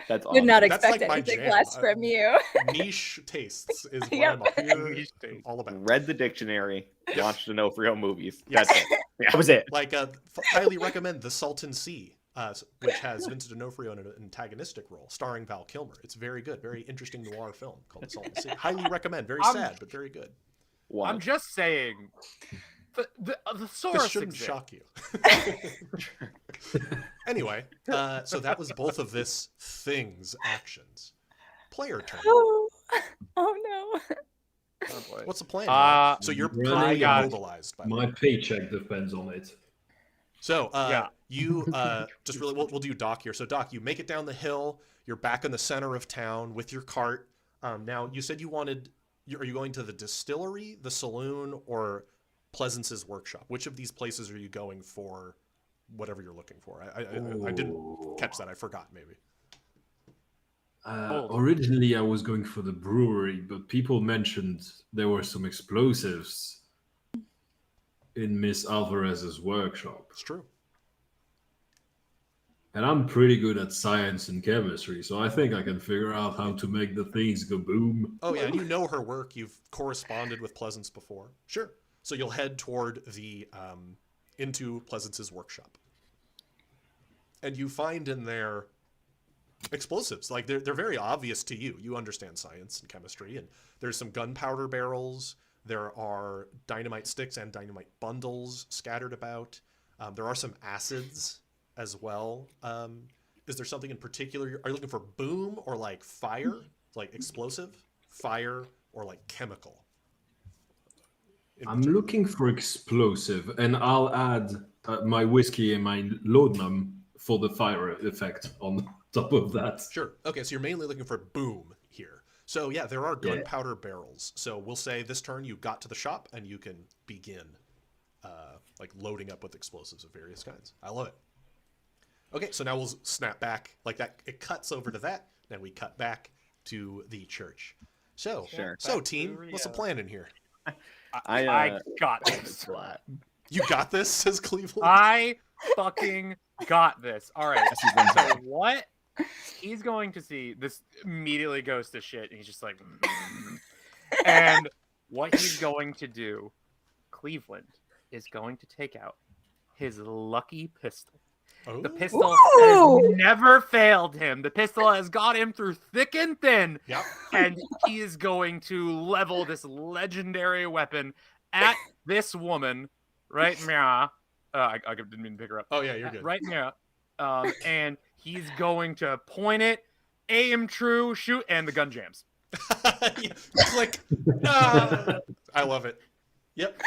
That's awesome. Did not That's expect like my anything jam. less from you. Niche tastes is what Yep. I'm here Niche taste. all about. Read the dictionary, watched D'Onofrio movies. Yes. That's it. That was it. Like, highly recommend The Salton Sea, which has Vincent D'Onofrio in an antagonistic role, starring Val Kilmer. It's very good, very interesting noir film called The Salton Sea. Highly recommend. Very sad, but very good. Wow. I'm just saying, the This source shouldn't exists. shock you. Anyway, so that was both of this thing's actions. Player turn. Oh no. Oh, boy. What's the plan? Uh, so you're really pretty got- immobilized by the My way. paycheck depends on it. So Yeah. you just really we'll do Doc here. So Doc, you make it down the hill. You're back in the center of town with your cart. Now you said you wanted. Are you going to the distillery, the saloon, or Pleasance's workshop? Which of these places are you going for? Whatever you're looking for. I didn't catch that. I forgot maybe. Originally, I was going for the brewery, but people mentioned there were some explosives in Miss Alvarez's workshop. It's true. And I'm pretty good at science and chemistry, so I think I can figure out how to make the things go boom. Oh yeah, and you know her work. You've corresponded with Pleasance before. Sure. So you'll head toward the into Pleasance's workshop, and you find in there explosives. Like they're very obvious to you. You understand science and chemistry, and there's some gunpowder barrels. There are dynamite sticks and dynamite bundles scattered about. There are some acids as well. Is there something in particular? Are you looking for boom or like fire? like explosive, fire, or like chemical. I'm looking for explosive, and I'll add my whiskey and my laudanum for the fire effect on top of that. Sure. Okay, so you're mainly looking for boom here. So yeah, there are gunpowder barrels. So we'll say this turn you got to the shop and you can begin like loading up with explosives of various kinds. I love it. Okay, so now we'll snap back like that. It cuts over to that. Then we cut back to the church. So, Sure. so team, what's the plan in here? I got this. You got this, says Cleveland. I fucking got this. All right. So what he's going to see, this immediately goes to shit, and he's just like, and what he's going to do, Cleveland is going to take out his lucky pistol. Oh. The pistol has never failed him. The pistol has got him through thick and thin. Yep. And he is going to level this legendary weapon at this woman right now. I didn't mean to pick her up. Oh yeah, you're good. Right now. And he's going to point it, aim true, shoot, and the gun jams. Yeah, click. I love it. Yep.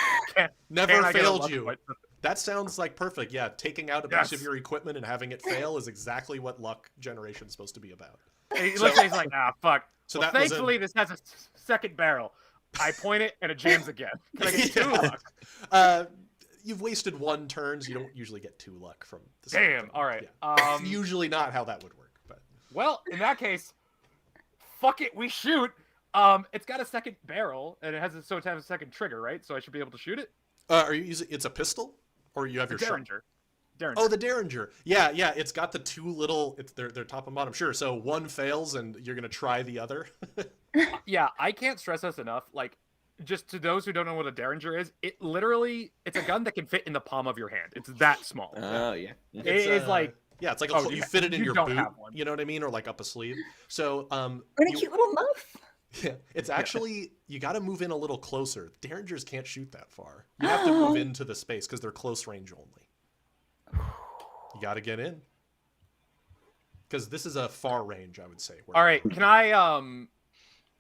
Never failed you. That sounds like perfect. Yeah, taking out a bunch of your equipment and having it fail is exactly what luck generation is supposed to be about. He looks like he's like, fuck. So well, that was thankfully, this has a second barrel. I point it and it jams again. Can I get two luck? You've wasted one turn, so you don't usually get 2 luck from the Damn. All right. Yeah. It's usually not how that would work. But well, in that case, fuck it. We shoot. It's got a second barrel and it has a second trigger, right? So I should be able to shoot it. Are you using? It's a pistol, or you have your Derringer. Derringer. Oh, the Derringer. Yeah. It's got the 2 little. They're top and bottom. Sure. So one fails, and you're gonna try the other. Yeah, I can't stress this enough. Like, just to those who don't know what a Derringer is, it's a gun that can fit in the palm of your hand. It's that small. Oh yeah. It is like. Yeah, it's like you fit it in your boot. You know what I mean, or like up a sleeve. So and a cute little muff. Yeah, it's actually you got to move in a little closer. Derringers can't shoot that far. You have to move into the space because they're close range only. You got to get in because this is a far range, I would say. All right, can I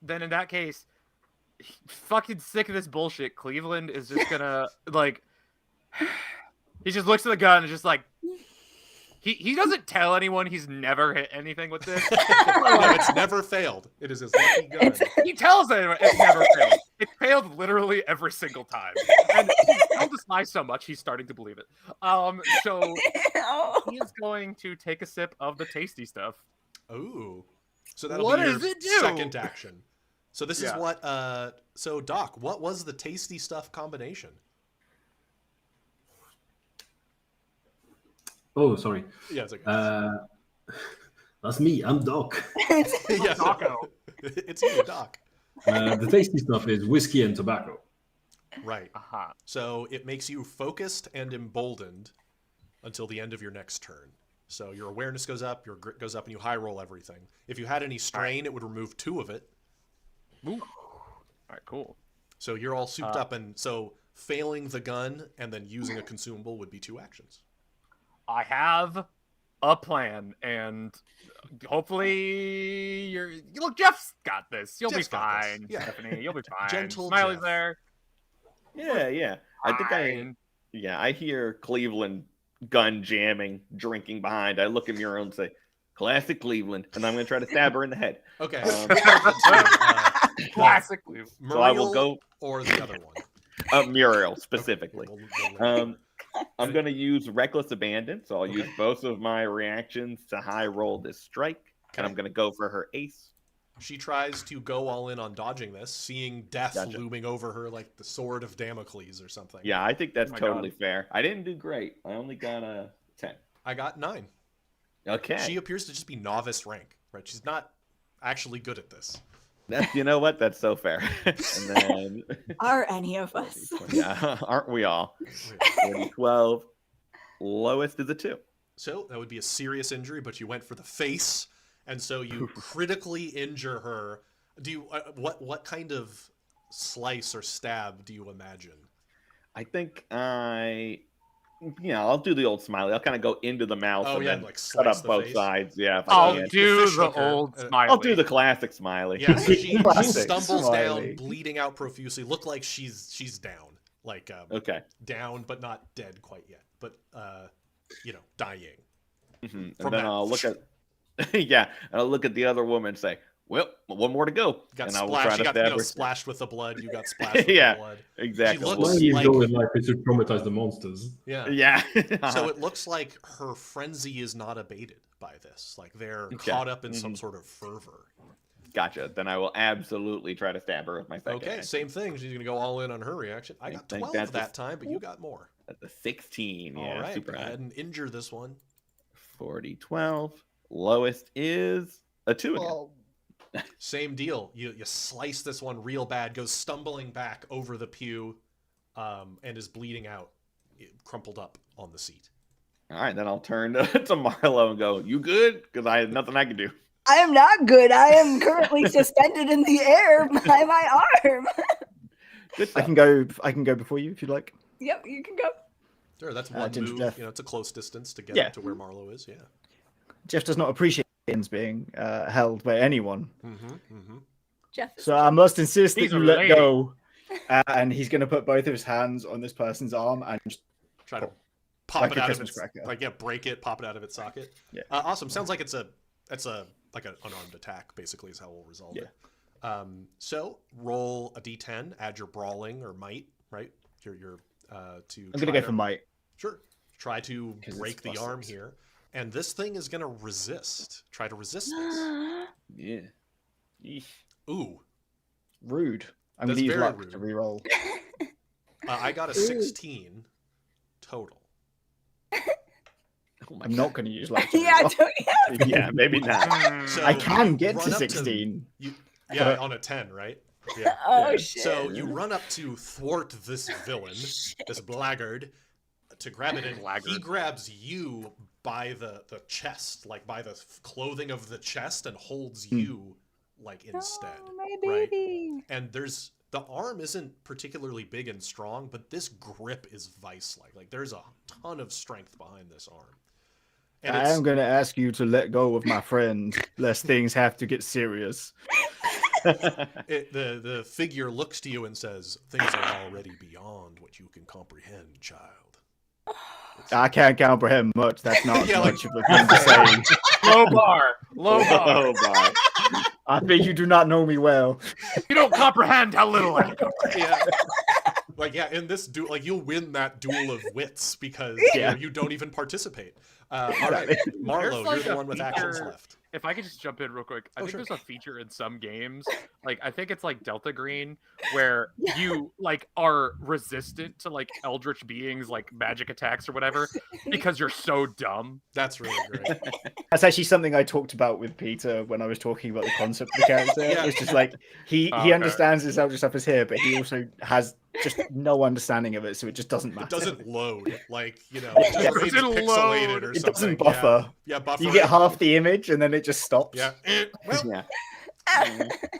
then in that case, fucking sick of this bullshit. Cleveland is just gonna like. He just looks at the gun and just like. He doesn't tell anyone he's never hit anything with this. No, it's never failed. It is his lucky gun. He tells anyone it's never failed. It failed literally every single time. And he's told this lie so much, he's starting to believe it. So he is going to take a sip of the tasty stuff. Ooh. So that'll what be your does it do? second action. So this is what so Doc, what was the tasty stuff combination? Oh, sorry. Yeah, it's okay. That's me. I'm Doc. Yes. Taco. It's you, Doc. The tasty stuff is whiskey and tobacco. Right. Uh-huh. So it makes you focused and emboldened until the end of your next turn. So your awareness goes up, your grit goes up, and you high roll everything. If you had any strain, it would remove 2 of it. Ooh. All right, cool. So you're all souped up, and so failing the gun and then using a consumable would be 2 actions. I have a plan, and hopefully look, Jeff's got this. You'll Jeff's be got fine, this. Yeah. Stephanie. You'll be fine. Gentle Smiley's Jeff. there. Yeah. I think I hear Cleveland gun jamming, drinking behind. I look at Muriel and say, "Classic Cleveland," and I'm going to try to stab her in the head. Okay. Classic Cleveland. So I will go or the other one. Muriel specifically. We'll I'm going to use Reckless Abandon, so I'll use both of my reactions to high roll this strike, and I'm going to go for her ace. She tries to go all in on dodging this, seeing death looming over her like the sword of Damocles or something. Yeah, I think that's totally fair. I didn't do great. I only got a 10. I got 9. Okay. She appears to just be novice rank, right? She's not actually good at this. You know what? That's so fair. And then Are any of us? yeah, aren't we all? 12. Lowest is a 2. So that would be a serious injury, but you went for the face, and so you critically injure her. Do you what kind of slice or stab do you imagine? I think I I'll do the old smiley. I'll kind of go into the mouth and then like cut slice up the both face. sides. Yeah, if I I'll can. do fish the hooker. old smiley. I'll do the classic smiley. Yeah, so she Classic stumbles smiley. down, bleeding out profusely. Look like she's down, like Okay. down but not dead quite yet, but dying. And From then that- I'll look at and I'll look at the other woman and say, "Well, one more to go." Got and I will try splashed. to You got stab her. splashed with the blood. You got splashed with Yeah. the blood. Exactly. She Why looks you like- go in life is to traumatize the monsters. Yeah. Yeah. So it looks like her frenzy is not abated by this. Like they're Okay. caught up in some sort of fervor. Gotcha. Then I will absolutely try to stab her with my second. Okay, action. same thing. She's gonna go all in on her reaction. I got think 12 that's that time, but you got more. That's a 16. All Yeah, right, super go high. ahead and injure this one. 40, 12. Lowest is a 2 again. Oh, Same deal. You slice this one real bad, goes stumbling back over the pew, and is bleeding out, crumpled up on the seat. All right, then I'll turn to Marlo and go, "You good?" Because I have nothing I can do. I am not good. I am currently suspended in the air by my arm. Good I stuff. can go before you if you'd like. Yep, you can go. Sure, that's one Ginger move. Jeff. It's a close distance to get Yeah. up to where Marlo is. Yeah. Jeff does not appreciate hands being held by anyone, Jeff. is so I must insist that He's a you let lady. go. And he's going to put both of his hands on this person's arm and just Try to pop Like it a out of Christmas its cracker. break it, pop it out of its socket. Yeah. Awesome. Sounds like it's like an unarmed attack. Basically, is how we'll resolve it. So roll a d10, add your brawling or might, right? Your to. I'm going to go for might. Sure. Try to 'Cause break it's the plus arm 6. here, and this thing is gonna resist. Try to resist this. Yeah. Yeesh. Ooh. Rude. I'm That's going to use very luck to rude. reroll. I got a 16 total. Oh my I'm God. not going to use luck. To Yeah, reroll. don't, Yeah, maybe not. So I can you get run to up 16. Yeah, on a 10, right? Yeah. Oh Yeah. shit. So you run up to thwart this villain, this blackguard, to grab it, and he Blackguard. grabs you by the chest, like by the clothing of the chest, and holds you like instead. Oh, my right? baby. And the arm isn't particularly big and strong, but this grip is vice-like. Like there's a ton of strength behind this arm. And I am going to ask you to let go of my friend, lest things have to get serious. the figure looks to you and says, "Things are already beyond what you can comprehend, child." I can't comprehend much. That's not Yeah, like- much of a thing to say. Low bar. Low bar. Oh, my. I think you do not know me well. You don't comprehend how little I know. Yeah. Like, yeah, in this duel, like, you'll win that duel of wits because Yeah. you don't even participate. All right, Exactly. Marlo, There's, like, you're the a one with actions feature- left. If I could just jump in real quick, I think Sure. there's a feature in some games, like I think it's like Delta Green, where you like are resistant to like eldritch beings, like magic attacks or whatever, because you're so dumb. That's really great. That's actually something I talked about with Peter when I was talking about the concept of the character. Yeah. It's just like he Okay. understands this other stuff is here, but he also has just no understanding of it, so it just doesn't matter. It doesn't load, like, it just Yeah. remains Doesn't pixelated load. or It something. doesn't buffer. Yeah, buffer. You get half the image and then it just stops. Yeah. Well, Yeah.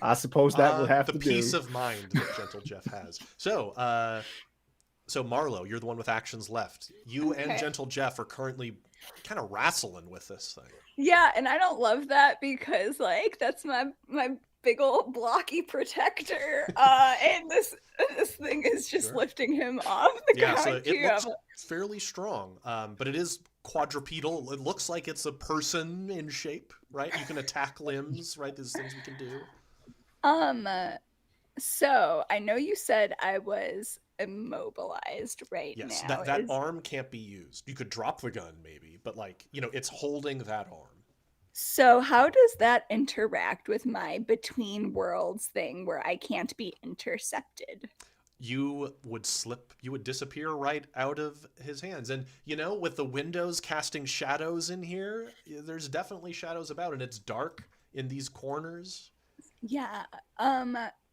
I suppose that will have the to peace do. of mind that Gentle Jeff has. So Marlo, you're the one with actions left. You and Okay. Gentle Jeff are currently kind of wrestling with this thing. Yeah, and I don't love that because like that's my big old blocky protector. And this thing is just Sure. lifting him off the Yeah, so ground. it looks fairly strong, but it is quadrupedal. It looks like it's a person in shape, right? You can attack limbs, right? There's things we can do. So I know you said I was immobilized right Yes, now. that Is- arm can't be used. You could drop the gun maybe, but like, it's holding that arm. So how does that interact with my between worlds thing where I can't be intercepted? You would disappear right out of his hands. And with the windows casting shadows in here, there's definitely shadows about, and it's dark in these corners. Yeah.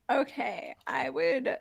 Okay. I would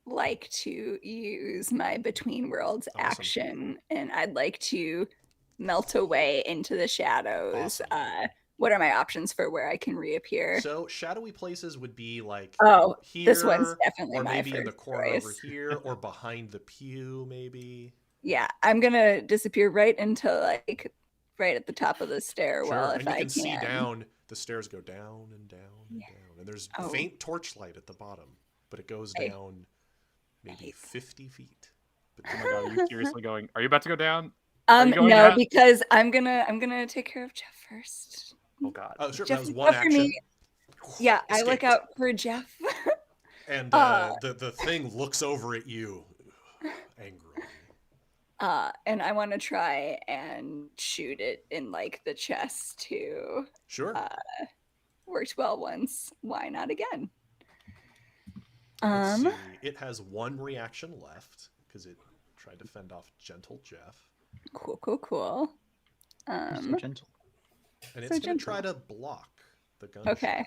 like to use my between worlds Awesome. action, and I'd like to melt away into the shadows. Awesome. What are my options for where I can reappear? So shadowy places would be like Oh, here, this one's definitely or my maybe in the first corner over choice. here, or behind the pew, maybe. Yeah, I'm gonna disappear right into like right at the top of the stairwell Sure, if and you I can see down. The stairs go down and down and Yeah. down, and there's Oh. faint torchlight at the bottom, but it goes Hey. down maybe 50 feet. But Oh my god, are you seriously going? Are you about to go down? you No, going down? because I'm gonna take care of Jeff first. Oh god. oh, sure, Jeff, that was look one out for me. action. Yeah, I look Escaped. out for Jeff. And the thing looks over at you angrily. And I want to try and shoot it in like the chest too. Sure. Worked well once. Why not again? Let's see. It has one reaction left because it tried to fend off Gentle Jeff. Cool. He's so gentle. And So it's going to gentle. try to block the gunshot. Okay.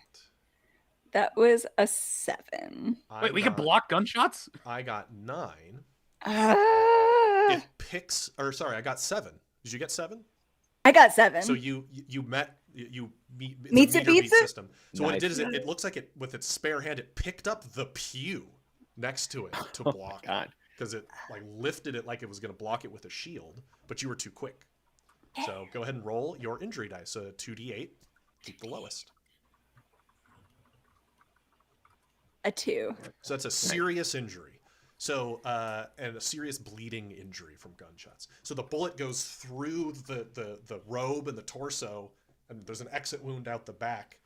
That was a 7. Wait, we can block gunshots? I got 9. Ah! It picks, or sorry, I got 7. Did you get 7? I got 7. So you met you meet it's a Meets it, meter beats beat it? system. So what it Nice. did is it looks like it with its spare hand it picked up the pew next to it to block it God. because it like lifted it like it was going to block it with a shield, but you were too quick. So go ahead and roll your injury dice. So 2d8, keep the lowest. A 2. So that's a serious injury. So and a serious bleeding injury from gunshots. So the bullet goes through the robe and the torso, and there's an exit wound out the back,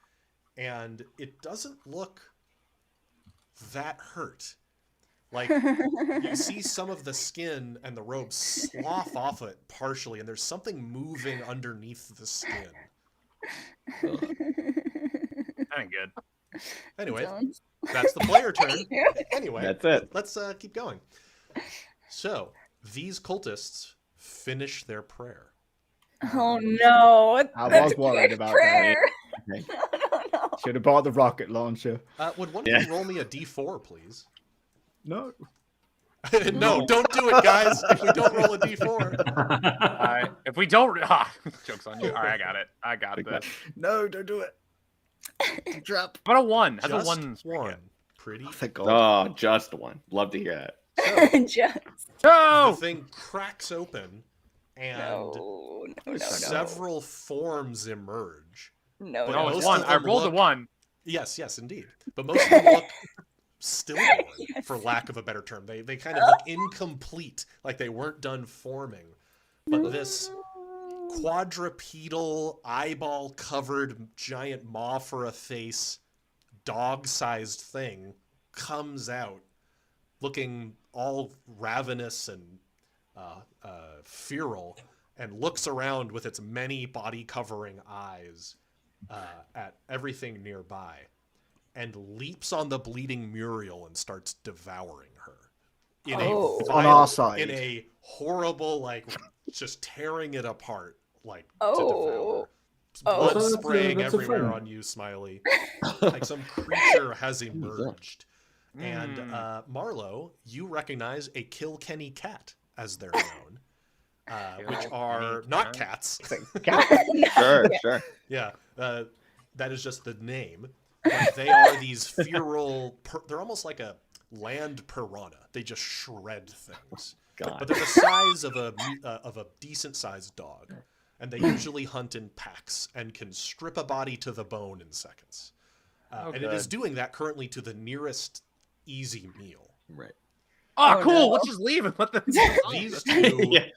and it doesn't look that hurt. Like you see some of the skin and the robe slough off it partially, and there's something moving underneath the skin. That ain't good. Anyway, Dylan. that's the player turn. Anyway, That's it. Let's keep going. So these cultists finish their prayer. Oh no. I That's was worried a about prayer. Okay. No. Should have bought the rocket launcher. Would one Yeah. of you roll me a d4, please? No. No, don't do it, guys. If we don't roll a d4. If we don't, joke's on you. All right, I got this. No, don't do it. Drop. How about a 1? How's Just a 1? one. Pretty. Thank God. Oh, just one. Love to hear that. So, Just the No! thing cracks open, and no. several forms emerge. No, But No, most it's of 1. I them rolled look- a 1. Yes, indeed. But most of them look stillborn, for lack of a better term. They kind of look incomplete, like they weren't done forming. But this quadrupedal, eyeball-covered, giant maw for a face, dog-sized thing comes out, looking all ravenous and feral, and looks around with its many body-covering eyes at everything nearby, and leaps on the bleeding Muriel and starts devouring her. In Oh. a On violent- our side. In a horrible, like, just tearing it apart, like, to Oh. devour. Oh. Blood That's spraying a everywhere friend. on you, Smiley. Like some creature has emerged. And Marlo, you recognize a Kilkenny cat as their own, which are not cats. Sure. Yeah, that is just the name. But they are these feral. They're almost like a land piranha. They just shred things. But God. they're the size of a decent sized dog, and they usually hunt in packs and can strip a body to the bone in seconds. And it is good. doing that currently to the nearest easy meal. Right. Oh, Oh, cool. no. Let's just leave and let them. These two, Yeah.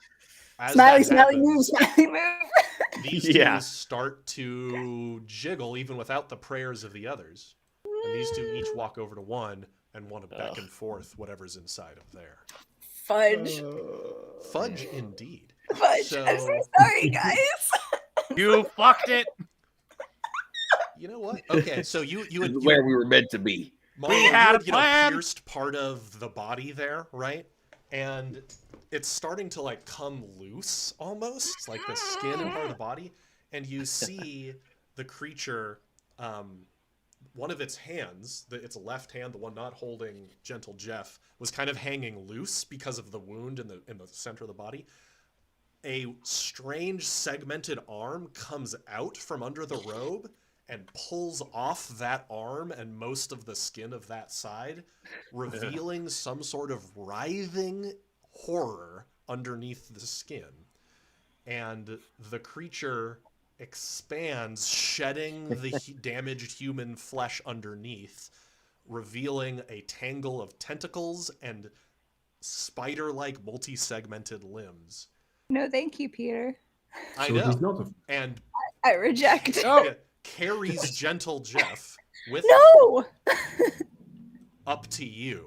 as Smiley, that smiley happens, move, smiley move. these Yeah. two start to jiggle even without the prayers of the others. And these two each walk over to one and want to back and forth whatever's inside of there. Fudge. Fudge indeed. Fudge. I'm so sorry, guys. You fucked it. You know what? Okay, so you This is where we were meant to be. Marlo, We you had a had, plan. pierced part of the body there, right? And it's starting to like come loose almost, like the skin and part of the body. And you see the creature, one of its hands, its left hand, the one not holding Gentle Jeff, was kind of hanging loose because of the wound in the center of the body. A strange segmented arm comes out from under the robe and pulls off that arm and most of the skin of that side, revealing some sort of writhing horror underneath the skin, and the creature expands, shedding the damaged human flesh underneath, revealing a tangle of tentacles and spider-like multi-segmented limbs. No, thank you, Peter. I So know. he's not a And I reject. it carries Gentle Jeff with No! up to you.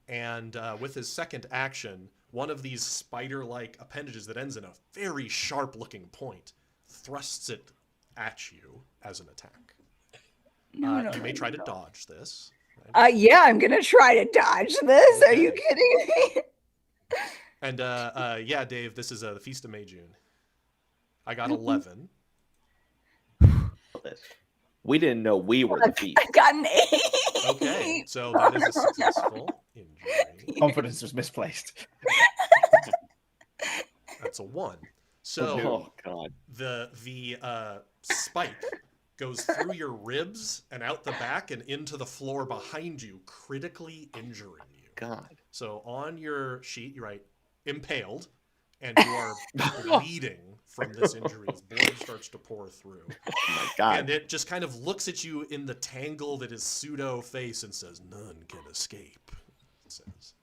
And with his second action, one of these spider-like appendages that ends in a very sharp-looking point thrusts it at you as an attack. No, You may try to dodge this. Yeah, I'm gonna try to dodge this. Are you Okay. kidding me? And yeah, Dave, this is the Feast of Mayjune. I got 11. We didn't know we were the Feast. I got an 8. Okay, so that is a successful injury. Confidence was misplaced. That's a 1. So Oh God. the spike goes through your ribs and out the back and into the floor behind you, critically injuring you. God. So on your sheet, you write impaled, and you are bleeding from this injury as blood starts to pour through. Oh my God. And it just kind of looks at you in the tangle that is pseudo face and says, "None can escape." It says.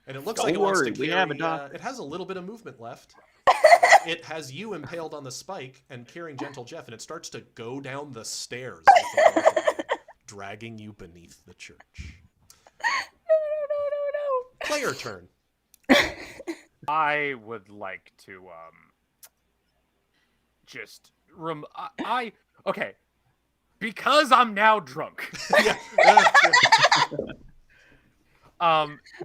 And it looks Don't like it wants to worry, we carry, have a doctor. it has a little bit of movement left. It has you impaled on the spike and carrying Gentle Jeff, and it starts to go down the stairs, with the both of you, dragging you beneath the church. No. Player turn. I would like to just okay, because I'm now drunk. Yeah.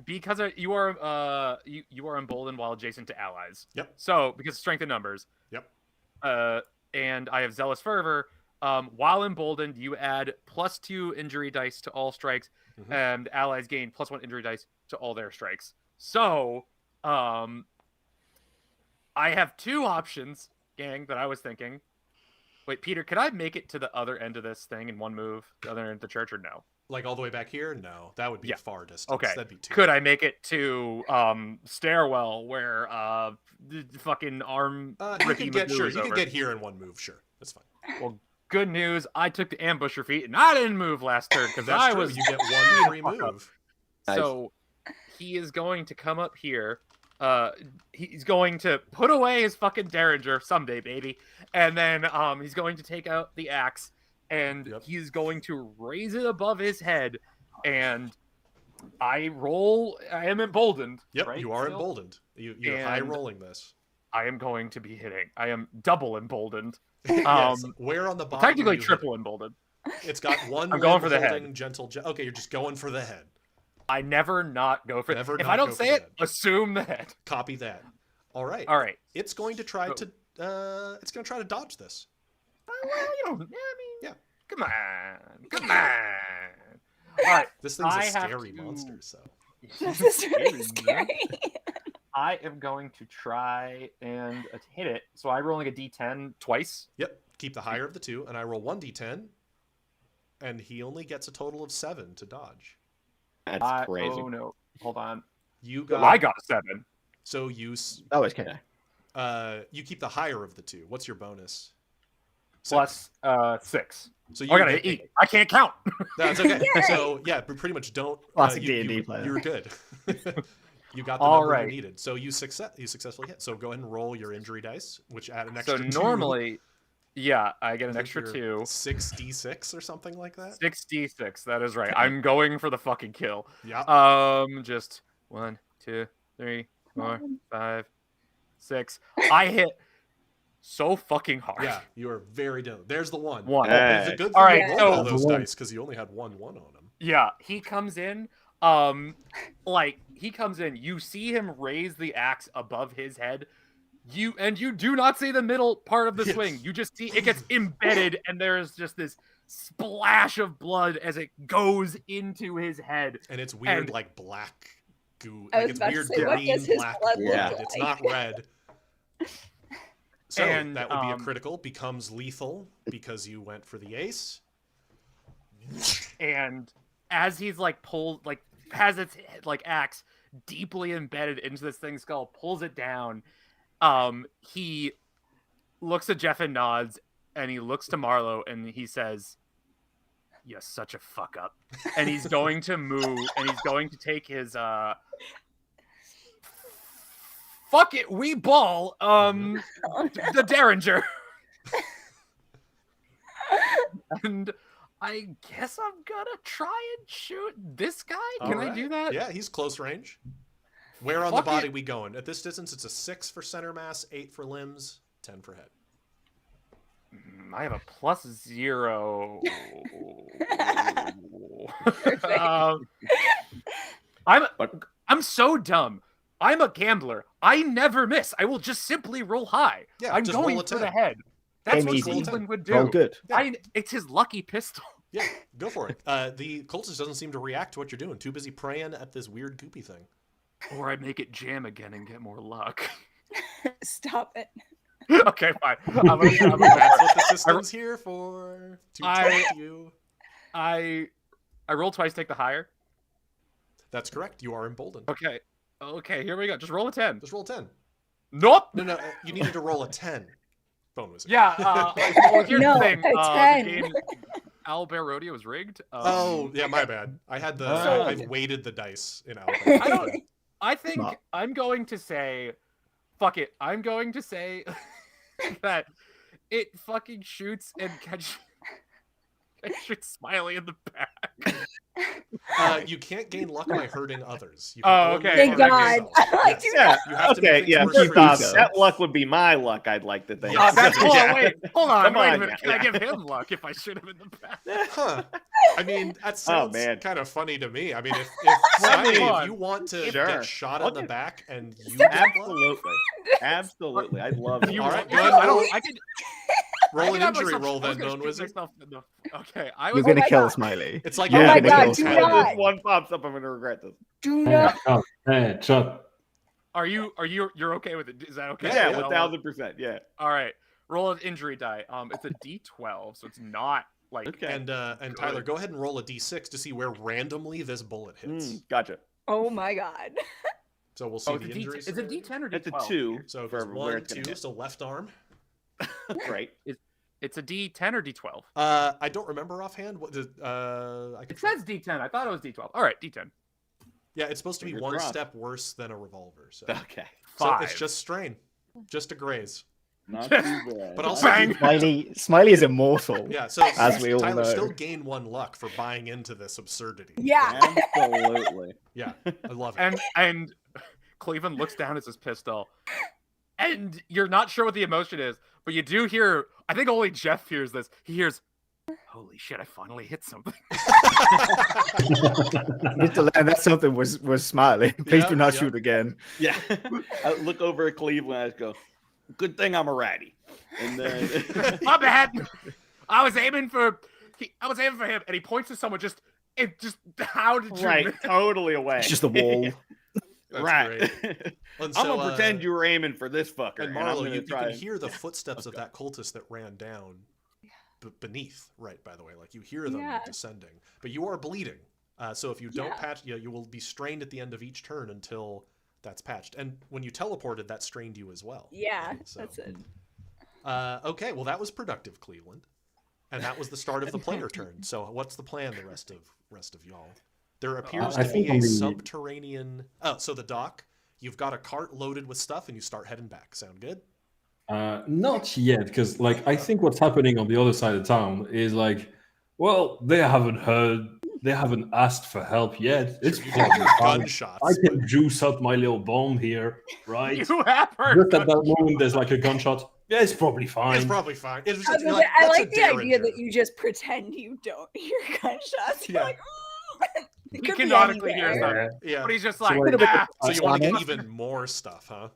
Because you are emboldened while adjacent to allies. Yep. So because of strength in numbers. Yep. And I have zealous fervor. While emboldened, you add +2 injury dice to all strikes, and allies gain +1 injury dice to all their strikes. So, I have 2 options, gang, that I was thinking. Wait, Peter, could I make it to the other end of this thing in one move, the other end of the church, or no? Like all the way back here? No, that would be a far distance. Okay. That'd be too. Could I make it to stairwell where the fucking arm You can get Magoo is You can over? get here in one move. Sure, that's fine. Well, good news. I took the ambusher feat and I didn't move last turn because That's I true. was. You get one free Fuck up. move. Nice. So he is going to come up here. He's going to put away his fucking Derringer someday, baby, and then he's going to take out the axe and he's going to raise it above his head. And I am emboldened. Yep, right? you are Still? emboldened. You're high And- rolling this. I am going to be hitting. I am double emboldened. Yes. Where on the bottom? Technically are you triple hitting? emboldened. It's got one. I'm going limb for the head. holding Gentle Jeff. Okay, you're just going for the head. I never not go for Never If not I don't go say for it, the head. assume the head. Copy that. All right. All right. It's going to try So- to. It's going to try to dodge this. Well, Yeah. Come on. All right. This thing's a I have scary to- monster. So This is really scary. I am going to try and hit it. So I rolling a d10 twice. yep. Keep the higher of the two, and I roll 1d10, and he only gets a total of 7 to dodge. That's crazy. Oh no. Hold on. You Well, got. I got a 7. So Oh, it's okay. you keep the higher of the two. What's your bonus? Plus 6. So I gotta eat. I can't count. That's okay. Yay! So yeah, but pretty much don't. Classic you, D&D you, player. You're good. You got the All number right. you needed. So you successfully hit. So go ahead and roll your injury dice, which add an extra. So 2. normally, yeah, I get I an think extra you're 2. 6d6 or something like that. 6d6. That is right. I'm going for the fucking kill. Yeah. Just 1, 2, 3, 4, 5, 6. I hit so fucking hard. Yeah, you are very down. There's the one. 1. It's a good thing All right, you rolled so- all those dice because you only had one on him. Yeah, he comes in. He comes in. You see him raise the axe above his head. You do not see the middle part of the Yes. swing. You just see it gets embedded, and there's just this splash of blood as it goes into his head. And it's weird, And- like black goo. I Like was it's about to weird say, what green, does his black blood blood. look It's like? not red. So And, that would be a critical. Becomes lethal because you went for the ace. And as he's has its axe, deeply embedded into this thing's skull, pulls it down. He looks at Jeff and nods, and he looks to Marlo and he says, "You're such a fuck up." And he's going to move, and he's going to take his fuck it, we ball the Derringer. And I guess I'm gonna try and shoot this guy. Can I do that? Yeah, he's close range. Where on Fuck the body it. we going? At this distance, it's a 6 for center mass, 8 for limbs, 10 for head. I have a +0. I'm so dumb. I'm a gambler. I never miss. I will just simply roll high. Yeah, I'm just going roll a for the 10. head. That's Aim what easy. Cleveland would do. Roll good. It's his lucky pistol. Yeah, go for it. The cultist doesn't seem to react to what you're doing. Too busy praying at this weird goopy thing. Or I make it jam again and get more luck. Stop it. Okay, fine. I'm gonna That's what the system's here for. To tempt you. I roll twice, take the higher. That's correct. You are emboldened. Okay, here we go. Just roll a 10. Just roll 10. Nope. No, you needed to roll a 10. Bone wizard. Yeah. Well, here's No, the thing. a The 10. game Owlbear Rodeo was rigged. Oh, yeah, my bad. I had the. Oh. I've weighted the dice in Alabama. I think Smart. I'm going to say, fuck it. I'm going to say that it fucking shoots and catches Smiley in the back. You can't gain luck by hurting others. You Oh, only okay. Thank hurt God. yourself. I do Yeah. You have to Okay. make Yeah. things worse Keep for on. yourself. That luck would be my luck. I'd like to think. Yeah. That's hold on, Yeah. wait, hold on, Come wait a on, minute. yeah. Can I give him luck if I shoot him in the back? Huh. I mean, that sounds man. kind of funny to me. I mean, if Smiley, Smiley, if you want to Sure. get shot I'll in the give- back and you get blood, Absolutely. Absolutely. I'd love it. You All right, want- good. I don't. I could roll I an could have injury myself- roll I was then, gonna Bone shoot Wizard. myself in the- Okay, I You're was. Oh gonna my kill God. Smiley. It's like Oh you're my gonna God, kill do Smiley. not. If one pops up, I'm gonna regret this. Do not. Headshot. Are you? You're okay with it? Is that okay? Yeah, yeah. 1000%. Yeah. All right. Roll an injury die. It's a D12, so it's not like. Okay. And Tyler, go ahead and roll a d6 to see where randomly this bullet hits. Gotcha. Oh my God. So we'll see Oh, it's the a D. injuries. It's a D10 or D12? It's a 2. So for it's where 1, it's gonna 2, hit. so left arm. Right. It's a D10 or D12. I don't remember offhand. What did I It says D10. I thought it was D12. All right, D10. Yeah, it's supposed to be Fingers one crossed. step worse than a revolver. So, Okay. so 5. it's just strain, just a graze. Not too bad. But also, Bang. Smiley is immortal. yeah. So As we all Tyler know. still gain 1 luck for buying into this absurdity. Yeah. Absolutely. Yeah, I love it. And Cleveland looks down at his pistol, and you're not sure what the emotion is, but you do hear. I think only Jeff hears this. He hears, "Holy shit! I finally hit something." You need to learn that something was Smiley. Please Yeah, do not yeah. shoot again. Yeah. I look over at Cleveland. I just go, "Good thing I'm a ratty." And then My bad. I was aiming for him, and he points to someone. How did you? right, miss? totally away. It's just a wall. That's right. great. And I'm so, gonna pretend you were aiming for this fucker. And I'm Marlo, gonna you try can and- hear the footsteps of that cultist that ran down beneath, right, by the way. Like, you hear them Yeah. descending. But you are bleeding. So if you don't Yeah. patch, you will be strained at the end of each turn until that's patched. And when you teleported, that strained you as well. Yeah, So, that's it. okay, well, that was productive, Cleveland. And that was the start of the player turn. So what's the plan, the rest of y'all? There appears I to think be a on the- subterranean... Oh, so the dock. You've got a cart loaded with stuff, and you start heading back. Sound good? Not yet, because I think what's happening on the other side of town is well, they haven't asked for help yet. It's You probably hear fine. gunshots. I can juice up my little bomb here, right? You have heard. Just at that moment, there's a gunshot. Yeah, it's probably fine. It's probably fine. It's just, I, was gonna like, say, I that's like a the idea derringer. that you just pretend you don't hear gunshots. You're Yeah. like, He could be canonically hears anywhere. them, Yeah. but he's just So, like, like- ah. So you want to get Honest. even more stuff, huh?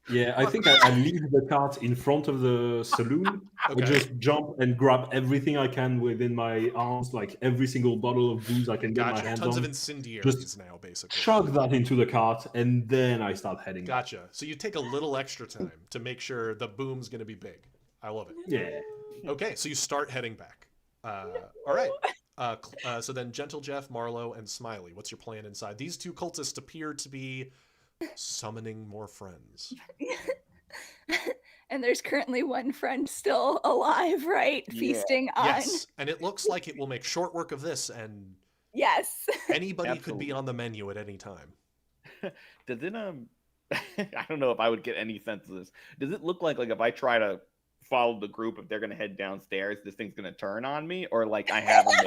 Yeah, I think I leave the cart in front of the saloon. I Okay. just jump and grab everything I can within my arms, like every single bottle of booze I can get my Gotcha. hands Tons on. of incendiaries Just now, basically. Chug that into the cart, and then I start heading back. Gotcha. So you take a little extra time to make sure the boom's going to be big. I love it. Yeah. Okay, so you start heading back. All right. So then Gentle Jeff, Marlowe, and Smiley. What's your plan inside? These two cultists appear to be summoning more friends. And there's currently one friend still alive, right? Yeah. Feasting on. Yes, and it looks like it will make short work of this, and Yes. anybody could be Absolutely. on the menu at any time. Does it I don't know if I would get any sense of this. Does it look like if I try to follow the group, if they're gonna head downstairs, this thing's gonna turn on me, or like I have them?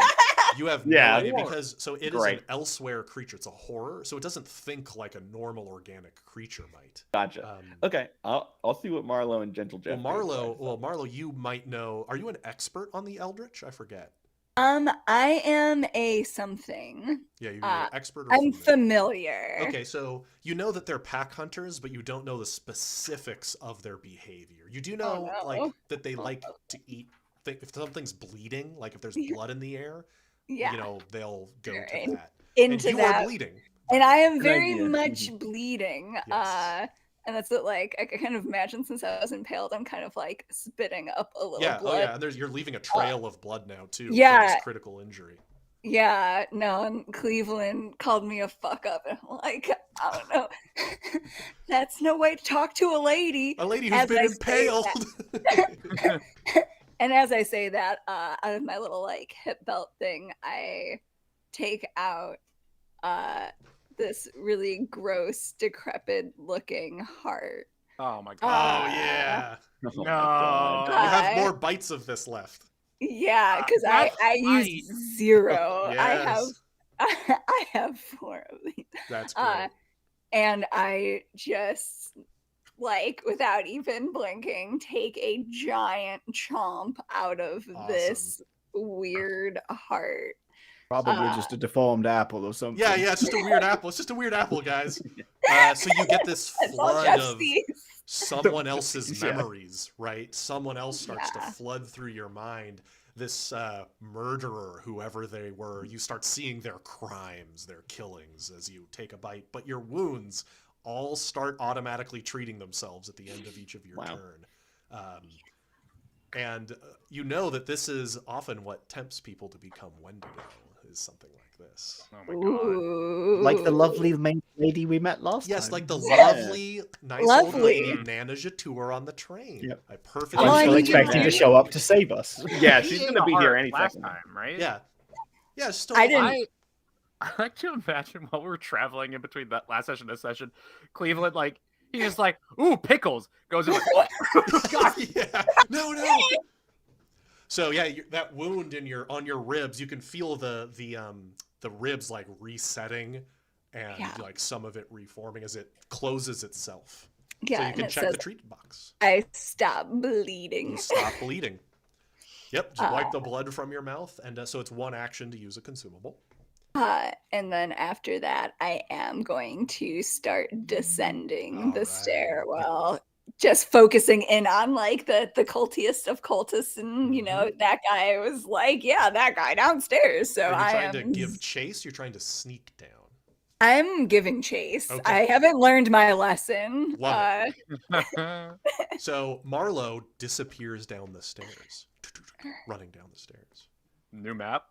You have Yeah. no idea because so it is Great. an elsewhere creature. It's a horror, so it doesn't think like a normal organic creature might. Gotcha. Okay, I'll see what Marlowe and Gentle Jeff. Well, Marlowe, you might know. Are you an expert on the Eldritch? I forget. I am a something. Yeah, you're an expert. Or I'm familiar. Okay, so you know that they're pack hunters, but you don't know the specifics of their behavior. You do know like that they like to eat. If something's bleeding, like if there's blood in the air, Yeah. you know they'll go to that. Into and you that. are bleeding. And I am Good very idea. much bleeding. Yes. And that's what, like, I can kind of imagine since I was impaled, I'm kind of like spitting up a little blood. Oh yeah, and you're leaving a trail of blood now too. Yeah. From this critical injury. Yeah, no, and Cleveland called me a fuck up, and I'm like, I don't know. That's no way to talk to a lady. A lady who's As been I say impaled. And as I say that, out of my little like hip belt thing, I take out this really gross, decrepit looking heart. Oh my Oh god. yeah. Oh, No. my God. You have I- more bites of this left. Yeah, because I That's use 0. Yes. I have 4 of these. That's great. And I just, like, without even blinking, take a giant chomp out of this weird heart. Probably just a deformed apple or something. Yeah, it's just a weird apple. It's just a weird apple, guys. So you get this That's all flood Jeff of sees. someone else's Yeah. memories, right? Someone else starts to Yeah. flood through your mind. This murderer, whoever they were, you start seeing their crimes, their killings as you take a bite. But your wounds all start automatically treating themselves at the end of each of your Wow. turn. And you know that this is often what tempts people to become Wendigo, is something like this. Oh my god. Ooh. Like the lovely main lady we met last Yes, time. like the Yeah. lovely, nice old Lovely. lady Nana Jatour on the train. Yep. I perfectly Oh, I'm I still need expecting to- to show up to save us. Yeah, He she's ate gonna a be here heart any last second. time, right? Yeah. Yeah, still I didn't- I like to imagine while we were traveling in between that last session and this session, Cleveland, like, he's just like, ooh, pickles. Goes in like, what? Yeah. No. So yeah, that wound on your ribs, you can feel the ribs like resetting and Yeah. like some of it reforming as it closes itself. Yeah, So you and can it check says, the treat box. I stop bleeding. You stop bleeding. Yep, just wipe the blood from your mouth, and so it's one action to use a consumable. And then after that, I am going to start descending All the right. stairwell, just focusing in on like the cultiest of cultists, and you know that guy was like, yeah, that guy downstairs. So Are you I trying am. to give chase? You're trying to sneak down. I'm giving chase. Okay. I haven't learned my lesson. Love So Marlowe disappears down the stairs, running down the stairs. New map.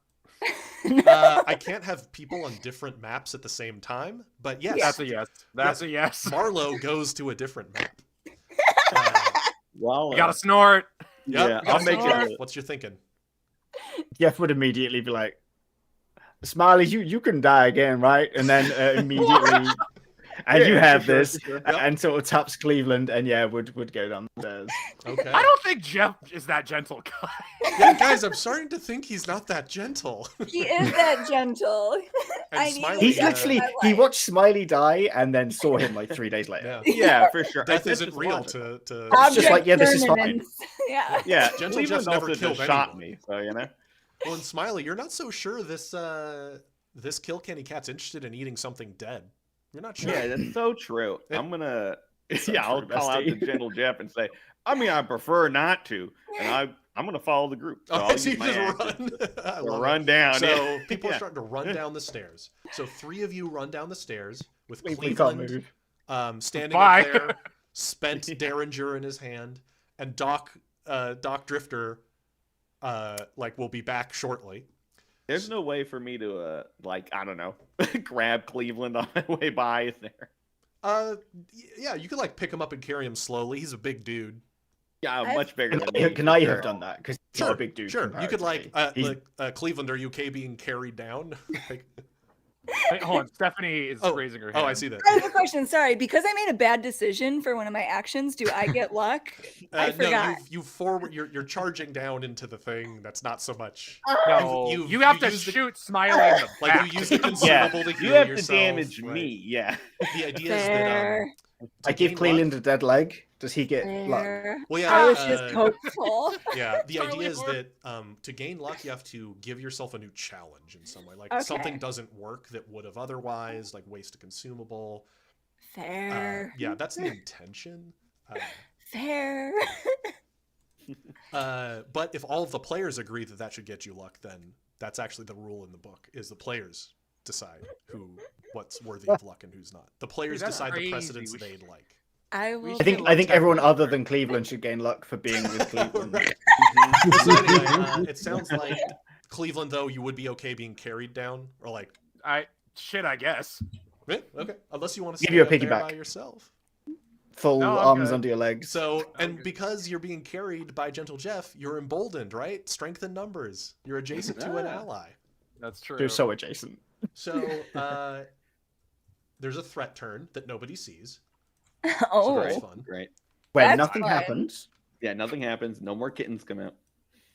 I can't have people on different maps at the same time, but yes, That's a yes. That's a yes. Marlowe goes to a different map. Well, You gotta snort. Yep, Yeah, you gotta I'll make start. it. What's your thinking? Jeff would immediately be like, Smiley, you can die again, right? And then immediately, and you have this, and sort of taps Cleveland, and yeah, would go downstairs. Okay. I don't think Jeff is that gentle guy. Yeah, guys, I'm starting to think he's not that gentle. He is that gentle. And I need Smiley, He's Yeah. literally My he life. watched Smiley die, and then saw him like 3 days later. Yeah. Yeah, for sure. Death That's isn't just real logical. to It's just like, yeah, this is fine. Permanence. Yeah. Yeah, Gentle Cleveland Jeff's never also killed just shot anyone. me, so you know. Well, and Smiley, you're not so sure this Kilkenny cat's interested in eating something dead. You're not sure. Yeah, that's so true. I'm gonna So I'll true, call out to bestie. Gentle Jeff and say, I mean, I prefer not to, and I'm gonna follow the group. So Oh, I'll so you use my just action run. I to love run it. down. So yeah. people are Yeah. starting to run down the stairs. So 3 of you run down the stairs with We can't Cleveland move. standing Bye. up there, spent Derringer in his hand, and Doc Drifter like will be back shortly. There's no way for me to like, I don't know, grab Cleveland on my way by, is there? Yeah, you could like pick him up and carry him slowly. He's a big dude. Yeah, I've- much bigger than me. Can I for have sure. done that? Because he's Sure, not a big dude. sure. You could comparatively. Cleveland, are you okay being carried down? Like, Wait, hold on. Stephanie is raising her hand. oh, I see that. I have a question. Sorry, because I made a bad decision for one of my actions. Do I get luck? I forgot. No, you forward. You're charging down into the thing. That's not so much. No, You- you have you to use the- shoot Smiley in the Like back. you use the Yeah, consumable to heal you have yourself. to damage right? me. Yeah. The idea is that Fair. I to give gain Cleveland luck- a dead leg. Does he get luck? Fair. Well, yeah. I was just hopeful. Yeah, the Charlie idea is Horse. that to gain luck, you have to give yourself a new challenge in some way. Like Okay. something doesn't work that would have otherwise, like waste a consumable. Fair. Yeah, that's the intention. Fair. But if all of the players agree that that should get you luck, then that's actually the rule in the book: is the players decide what's worthy of luck and who's not. The players that's decide crazy. the precedents We should- they'd like. I will. should I get think luck everyone technically. other than Cleveland should gain luck for being with Cleveland. Right. So anyway, it sounds like Cleveland, though, you would be okay being carried down, or like, I guess. eh, okay, unless you want to Give stay you a up there piggyback. by yourself. Full No, I'm arms good. under your legs. So, I'm and good. because you're being carried by Gentle Jeff, you're emboldened, right? Strength in numbers. You're adjacent to an Ah. ally. That's true. You're so adjacent. So, there's a threat turn that nobody sees. So Oh. that's fun. Great. Where That's nothing fun. happens. Yeah, nothing happens. No more kittens come out.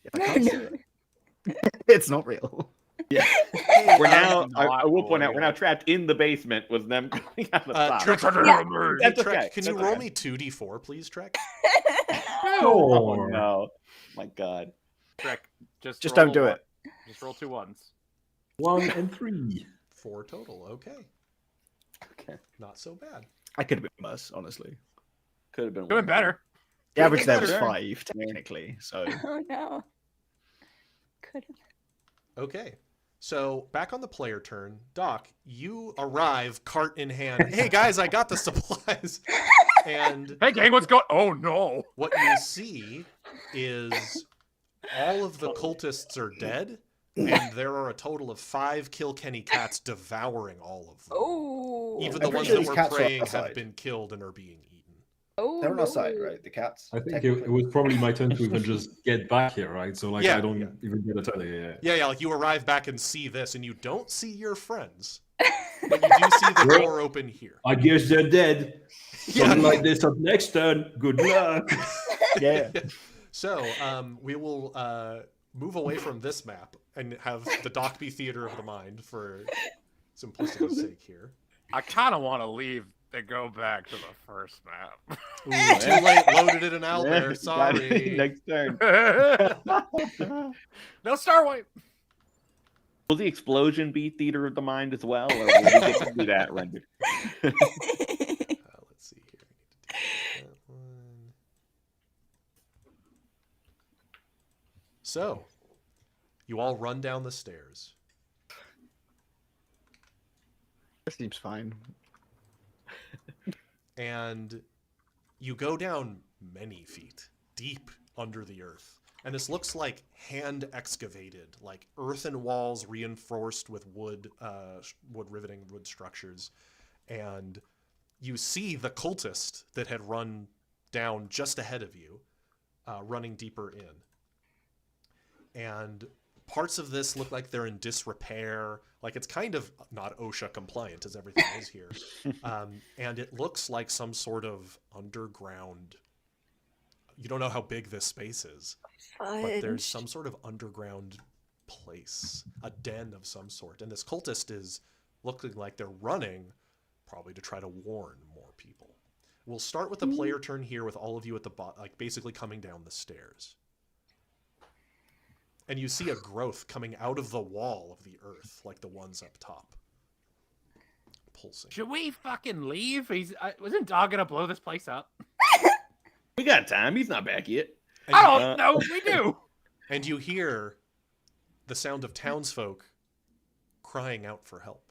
If I can't see it, it's not real. Yeah. Hey, We're now, not I will point out, real. we're now trapped in the basement with them coming out the top. Trek, Yeah. That's Trek, okay. can you That's roll okay. me 2d4, please, Trek? Oh, no. My God. Trek, just Just roll don't do one. it. Just roll 2 ones. 1 and 3. 4 total. Okay. Okay. Not so bad. I could have been worse, honestly. Could have been Doing worse. better. The average there was Sure. 5, technically. So Oh no. Could have. Okay. So back on the player turn, Doc, you arrive cart in hand. Hey guys, I got the supplies. And Hey, gang, what's going? Oh no! what you see is all of the cultists are dead, and there are a total of 5 Kilkenny cats devouring all of them. Oh. Even I'm the pretty ones sure that these were cats are praying outside. have been killed and are being eaten. Oh, they're on our side, no. right? The cats. I think it technically. was probably my turn to even just get back here, right? So like Yeah, I don't yeah. even get a turn. Yeah. Yeah, like you arrive back and see this, and you don't see your friends, but you do see the door open here. I guess they're dead. Yeah. Something like this up next turn. Good luck. Yeah. So we will move away from this map and have the Dockby Theater of the Mind for simplicity's sake here. I kind of want to leave and go back to the first map. Ooh, too late, loaded it and out Yeah, there. got it. Sorry. Next turn. No Star Wipe. Will the explosion be Theater of the Mind as well? Or will we get to do that rendered? Let's see here. I need to delete that one. So, you all run down the stairs. This seems fine. And you go down many feet, deep under the earth. And this looks like hand excavated, like earthen walls reinforced with wood riveting, wood structures. And you see the cultist that had run down just ahead of you, running deeper in. And parts of this look like they're in disrepair. Like it's kind of not OSHA compliant as everything is here. And it looks like some sort of underground. You don't know how big this space is, but there's some sort of underground place, a den of some sort. And this cultist is looking like they're running, probably to try to warn more people. We'll start with the player turn here with all of you at the bottom, like basically coming down the stairs. And you see a growth coming out of the wall of the earth, like the ones up top. Pulsing. Should we fucking leave? Wasn't Dog gonna blow this place up? We got time. He's not back yet. And I you, don't know. We do. and you hear the sound of townsfolk crying out for help.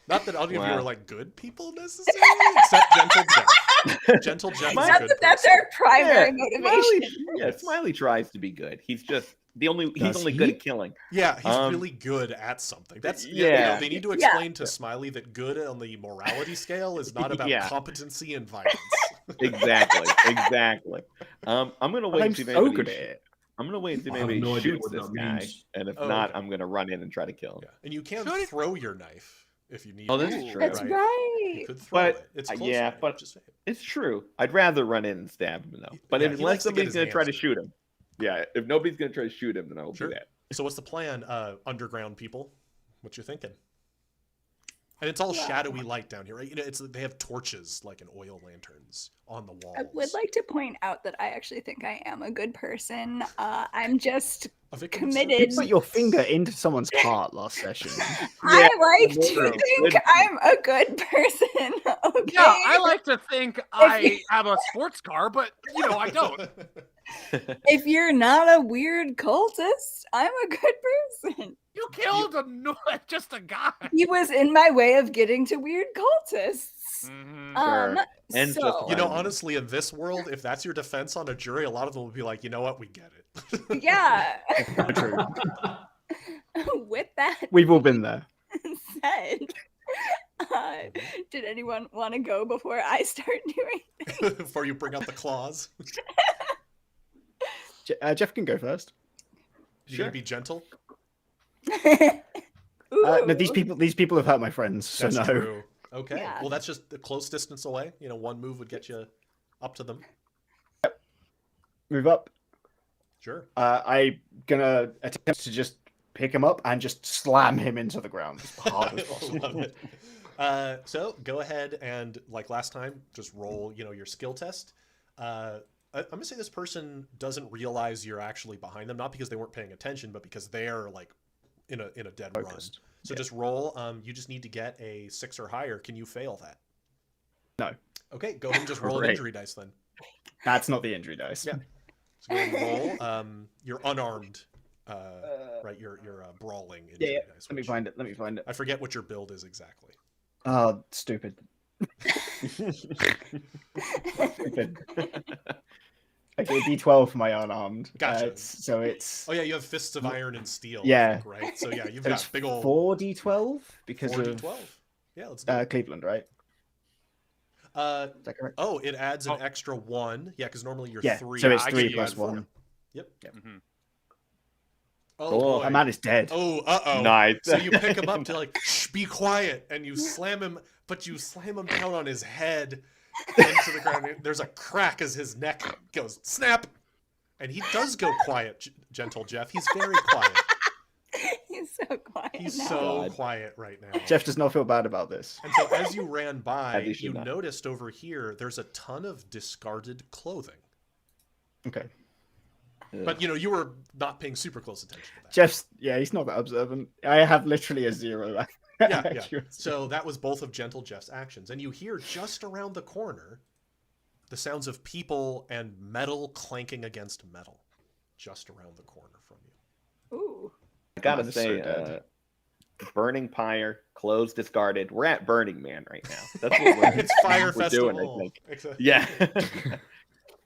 Not that any of you Wow. are like good people necessarily, except Gentle Jeff. Gentle Jeff is a Not good that that's person. our primary motivation. Smiley tries to be good. He's just he's Does only he? good at killing. Yeah, he's Um, really good at something. That's yeah. they need to Yeah. explain to Smiley that good on the morality scale is not about Yeah. competency and violence. Exactly. I'm gonna wait I'm and see if so anybody good at it. I'm gonna wait and see if I have anybody no idea shoots what this that guy, means. and if Oh, not, okay. I'm gonna run in and try to kill him. Yeah, and you can Should it- throw your knife if you need. Oh, to, this is true. That's You right. could throw But, it. It's yeah, close range, but- just saying. It's true. I'd rather run in and stab him though. But Yeah, if he likes unless to get somebody's his gonna try to hands shoot him, yeah, if nobody's gonna try to shoot him, then I will Sure. do that. So what's the plan, underground people? What you thinking? And it's all shadowy light down here, right? You know, they have torches like in oil lanterns on the walls. I would like to point out that I actually think I am a good person. I'm just A victim of committed. You put your finger into someone's heart last session. I like to true. think Good. I'm a good person. Okay. Yeah, I like to think I have a sports car, but you know I don't. If you're not a weird cultist, I'm a good person. You killed just a guy. He was in my way of getting to weird cultists. Mhm. Sure. And So just You know, Right. honestly, in this world, if that's your defense on a jury, a lot of them will be like, you know what, we get it. yeah. True. With that We've all been there. said, did anyone want to go before I start doing? Before you bring out the claws. Jeff can go first. You gonna be gentle? No, these Ooh. people have hurt my friends, so That's no. true. Okay. Yeah. Well, that's just a close distance away. You know, one move would get you up to them. Move up. Sure. I'm gonna attempt to just pick him up and just slam him into the ground as hard as I possible. love it. So go ahead and, like last time, just roll, you know, your skill test. I'm gonna say this person doesn't realize you're actually behind them, not because they weren't paying attention, but because they're like in a dead run. Focused. So just roll. You just need to get a 6 or higher. Can you fail that? No. Okay, go ahead and just roll an Great. injury dice then. That's not the injury dice. Yeah. So go ahead and roll. You're unarmed, right? You're brawling injury Yeah. dice. Let me which- find it. Let me find it. I forget what your build is exactly. Oh, stupid. Stupid. Okay, D12 for my unarmed. Gotcha. So it's Oh yeah, you have fists of iron and steel. Yeah. I think, right. So yeah, you've it's got big old 4D12 because 4d12. of Yeah, let's do it. Cleveland, right? Is that correct? Oh, it adds an Oh. extra 1. Yeah, because normally you're Yeah, 3. so it's I 3 get plus add 4. 1. Yep. Mhm. Oh, Cool. boy. That man is dead. Oh, uh-oh. Nice. So you pick him up to like, shh, be quiet, and you slam him, but you slam him down on his head into the ground. There's a crack as his neck goes snap, and he does go quiet, gentle Jeff. He's very quiet. He's so quiet. He's now. so God. quiet right now. Jeff does not feel bad about this. And so as you ran by, As he should you not. noticed over here there's a ton of discarded clothing. Okay. But you know, you were not paying super close attention to that. Jeff's, yeah, he's not that observant. I have literally a 0. Yeah, yeah. accuracy. So that was both of Gentle Jeff's actions. And you hear just around the corner the sounds of people and metal clanking against metal just around the corner from you. Ooh. I gotta Oh, this is say, so dead. burning pyre, clothes discarded. We're at Burning Man right now. That's what we're, It's Fire we're Festival. doing, I think. Except- Yeah.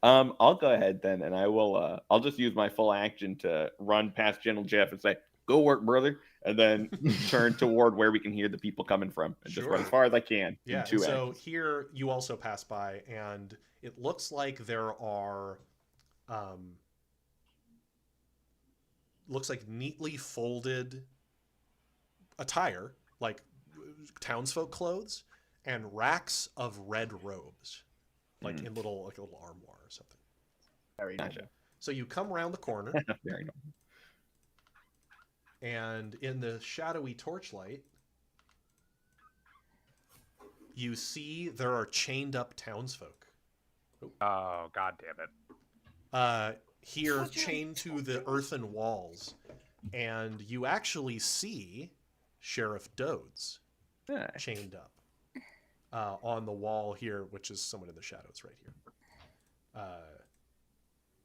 I'll go ahead then, and I will. I'll just use my full action to run past Gentle Jeff and say, "Go work, brother," and then turn toward where we can hear the people coming from, and just run as Sure. far as I can. Yeah, in 2 and so actions. here you also pass by, and it looks like there are, looks like neatly folded attire, like townsfolk clothes, and racks of red robes, like in little armoire or something. Very Gotcha. normal. So you come around the corner, Very nice. and in the shadowy torchlight, you see there are chained up townsfolk. Oh, god damn it. Here chained to the earthen walls, and you actually see Sheriff Dodes Yeah. chained up on the wall here, which is somewhat in the shadows right here.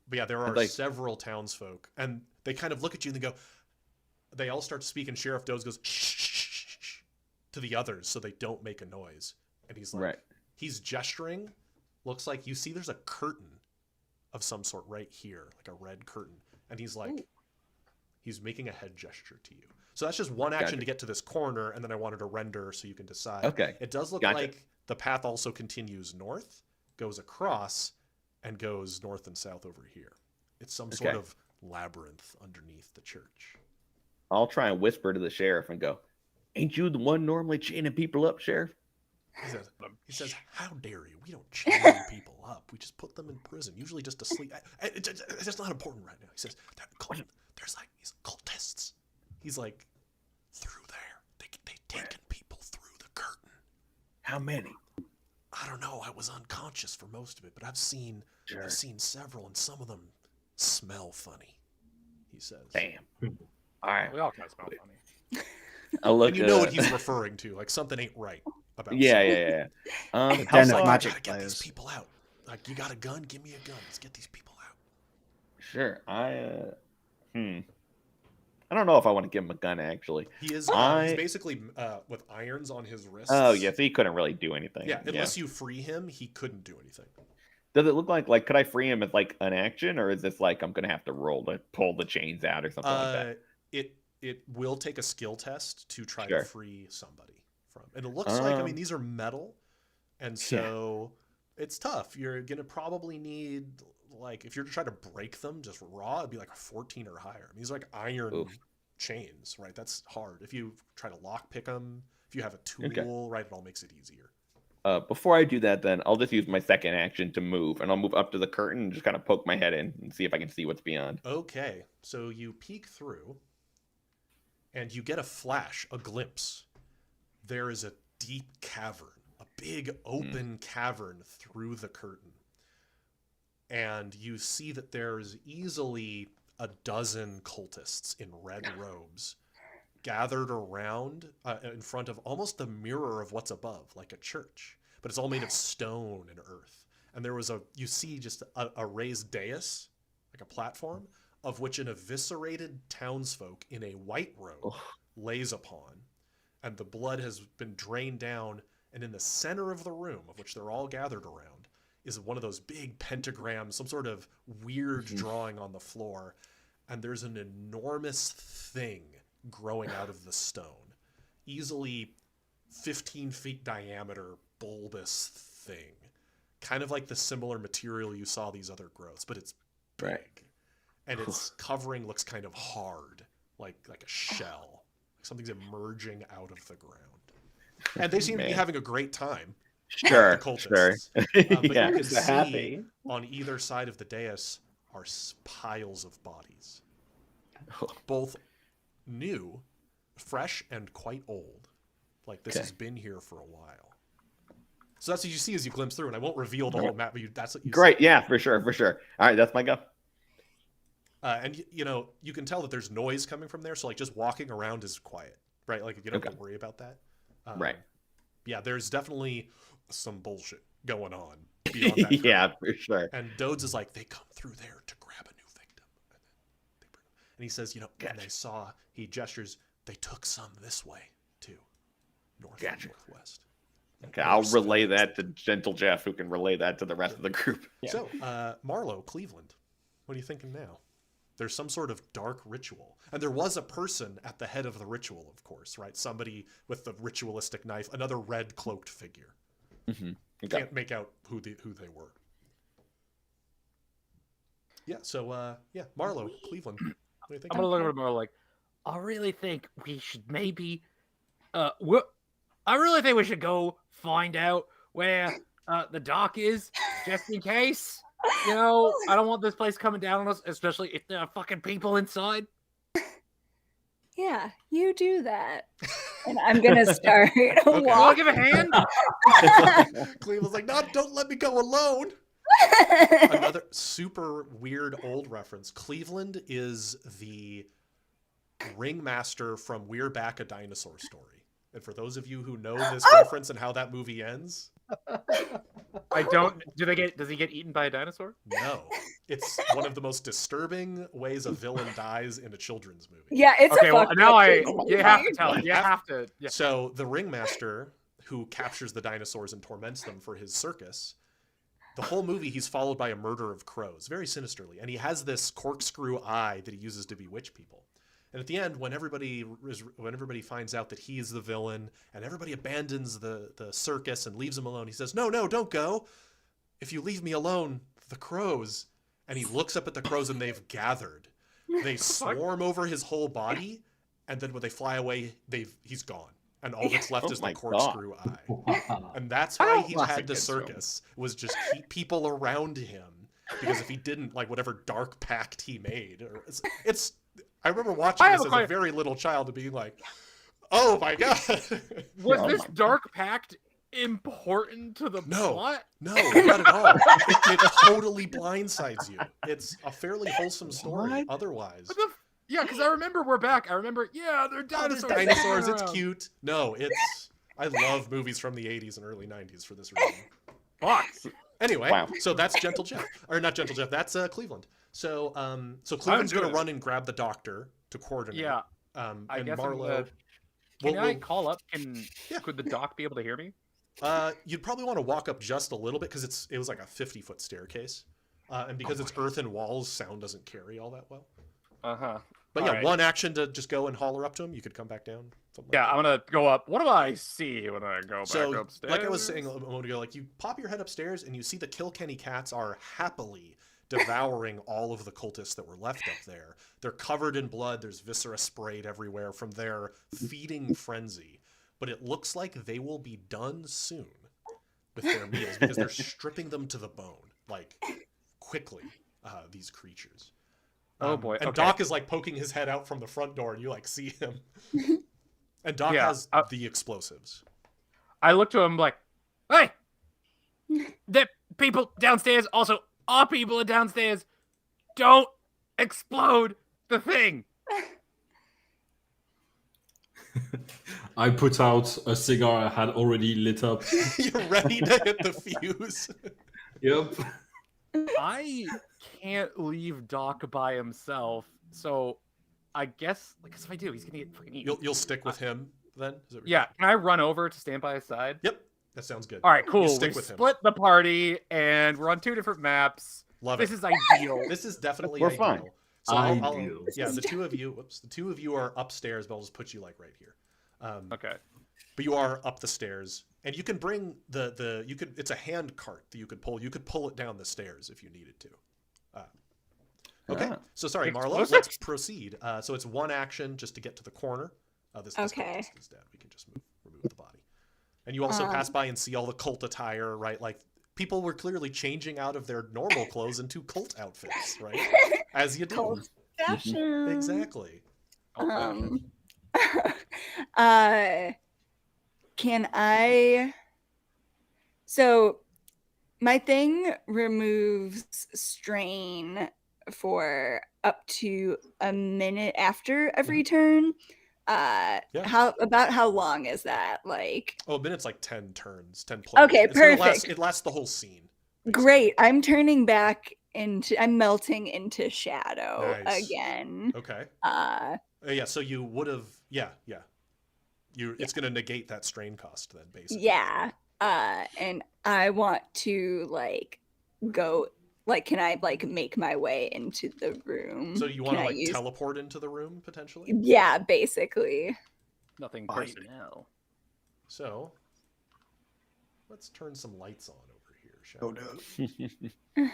But yeah, there are like- several townsfolk, and they kind of look at you and they go, they all start to speak, and Sheriff Dodes goes shh, shh, shh, shh, shh, to the others so they don't make a noise. And he's like, Right. he's gesturing. Looks like you see there's a curtain of some sort right here, like a red curtain. And he's like, He's making a head gesture to you. So that's just one action to get to this corner, and then I wanted to render so you can decide. Okay. It does look like the path also continues north, goes across, and goes north and south over here. It's some sort of labyrinth underneath the church. I'll try and whisper to the sheriff and go, "Ain't you the one normally chaining people up, Sheriff?" He says, "How dare you? We don't chain people up. We just put them in prison, usually just to sleep. It's just not important right now." He says, "There's like these cultists." He's like, "Through there. They taken people through the curtain." "How many?" "I don't know. I was unconscious for most of it, but I've seen several, and some of them smell funny," he says. Damn. All right. We all kind of smell funny. I'll look. And you know what he's referring to. Like, something ain't right about Yeah. Den of Magic magic get players. these people out. Like, you got a gun? Give me a gun. Let's get these people out. Sure. I don't know if I want to give him a gun, actually. He is he's basically with irons on his wrists. Oh, yeah, so he couldn't really do anything. Yeah, unless you free him, he couldn't do anything. Does it look like could I free him as like an action, or is this like I'm gonna have to roll to pull the chains out or something like that? It will take a skill test to try to free somebody from. And it looks like, I mean, these are metal, and so it's tough. You're gonna probably need, like, if you're to try to break them just raw, it'd be like a 14 or higher. I mean, these are like iron chains, right? That's hard. If you try to lock pick them, if you have a tool, right, it all makes it easier. Before I do that, then I'll just use my second action to move, and I'll move up to the curtain and just kind of poke my head in and see if I can see what's beyond. Okay, so you peek through, and you get a flash, a glimpse. There is a deep cavern, a big open cavern through the curtain. And you see that there's easily a dozen cultists in red robes gathered around in front of almost the mirror of what's above, like a church. But it's all made of stone and earth. And there was you see just a raised dais, like a platform, of which an eviscerated townsfolk in a white robe lays upon. And the blood has been drained down. And in the center of the room, of which they're all gathered around, is one of those big pentagrams, some sort of weird drawing on the floor. And there's an enormous thing growing out of the stone. Easily 15 feet diameter, bulbous thing. Kind of like the similar material you saw these other growths, but it's big. And its covering looks kind of hard, like a shell. Like something's emerging out of the ground. And they seem to be having a great time. Sure. But you can see happy. on either side of the dais are piles of bodies. Both new, fresh, and quite old. Like this has been here for a while. So that's what you see as you glimpse through, and I won't reveal the whole map, but that's what you see. Yeah, for sure. All right, that's my go. And you can tell that there's noise coming from there, so like just walking around is quiet, right? Like you don't have to worry about that. Right. Yeah, there's definitely some bullshit going on beyond that. Yeah, for sure. And Dodes is like, they come through there to grab a new victim. And then they bring them. And he says, and they saw, he gestures, they took some this way too. North and northwest. Okay, I'll relay that to Gentle Jeff, who can relay that to the rest of the group. Yeah. So, Marlo, Cleveland, what are you thinking now? There's some sort of dark ritual. And there was a person at the head of the ritual, of course, right? Somebody with the ritualistic knife, another red cloaked figure. Mm-hmm. Okay. Can't make out who they were. Yeah, so, Marlo, Cleveland. What do you think? I'm going to look at it more like, I really think we should maybe... I really think we should go find out where the dock is, just in case. I don't want this place coming down on us, especially if there are fucking people inside. Yeah, you do that. And I'm going to start I'll give a hand. Cleveland's like, no, don't let me go alone. Another super weird old reference. Cleveland is the ringmaster from We're Back, a Dinosaur Story. And for those of you who know this reference and how that movie ends, I don't. Does he get eaten by a dinosaur? No. It's one of the most disturbing ways a villain dies in a children's movie. Yeah, it's okay. Well, now you have to tell it. You have to. Yeah. So the ringmaster who captures the dinosaurs and torments them for his circus, the whole movie he's followed by a murder of crows, very sinisterly, and he has this corkscrew eye that he uses to bewitch people. And at the end, when everybody finds out that he's the villain and everybody abandons the circus and leaves him alone, he says, "No, don't go. If you leave me alone, the crows." And he looks up at the crows and they've gathered. They swarm over his whole body, and then when they fly away, he's gone. And all that's left is the corkscrew eye. And that's why he had the circus, was just keep people around him. Because if he didn't, like, whatever dark pact he made, or it's I remember watching this as a very little child and being like, "Oh my god!" Was this dark pact important to the plot? No, not at all. It totally blindsides you. It's a fairly wholesome story. Otherwise, yeah, because I remember we're back. I remember, they're dinosaurs. Dinosaurs. It's cute. No, I love movies from the 80s and early 90s for this reason. Fuck. Anyway, so that's Gentle Jeff, or not Gentle Jeff. That's Cleveland. So Cleveland's going to run and grab the doctor to coordinate. Yeah. I guess Marlo. Can I call up? Could the doc be able to hear me? You'd probably want to walk up just a little bit because it was like a 50-foot staircase, and because it's earthen walls, sound doesn't carry all that well. But yeah, one action to just go and holler up to him. You could come back down. I'm gonna go up. What do I see when I go back upstairs? Like I was saying a moment ago, like you pop your head upstairs and you see the Kilkenny cats are happily devouring all of the cultists that were left up there. They're covered in blood. There's viscera sprayed everywhere from their feeding frenzy. But it looks like they will be done soon with their meals because they're stripping them to the bone, like quickly. These creatures. Oh boy! And Doc is like poking his head out from the front door, and you like see him. And Doc has the explosives. I look to him like, "Hey, the people downstairs, also our people are downstairs. Don't explode the thing." I put out a cigar I had already lit up. You're ready to hit the fuse. Yep. I can't leave Doc by himself, so I guess, because if I do, he's gonna get fucking eaten. You'll stick with him then? Yeah. Can I run over to stand by his side? Yep. That sounds good. All right, cool. We split the party, and we're on 2 different maps. Love it. This is ideal. This is definitely We're ideal. fine. So the two of you are upstairs, but I'll just put you like right here. Okay. But you are up the stairs, and you can bring it's a hand cart that you could pull. You could pull it down the stairs if you needed to. Okay. So sorry, Marlo. Let's proceed. So it's one action just to get to the corner. This is dead. We can just remove the body. And you also pass by and see all the cult attire, right? Like people were clearly changing out of their normal clothes into cult outfits, right? As you do. Cult fashion. Exactly. Can I? So my thing removes strain for up to a minute after every turn. How long is that? Like, a minute's like 10 turns, 10 plays. Okay, perfect. It lasts the whole scene. Basically. Great. I'm turning back I'm melting into shadow again. Okay. So you would have it's gonna negate that strain cost then, basically. Yeah. And I want to go. Can I make my way into the room? So you want to teleport into the room potentially? Yeah, basically. Nothing personnel. So let's turn some lights on over here, shall we?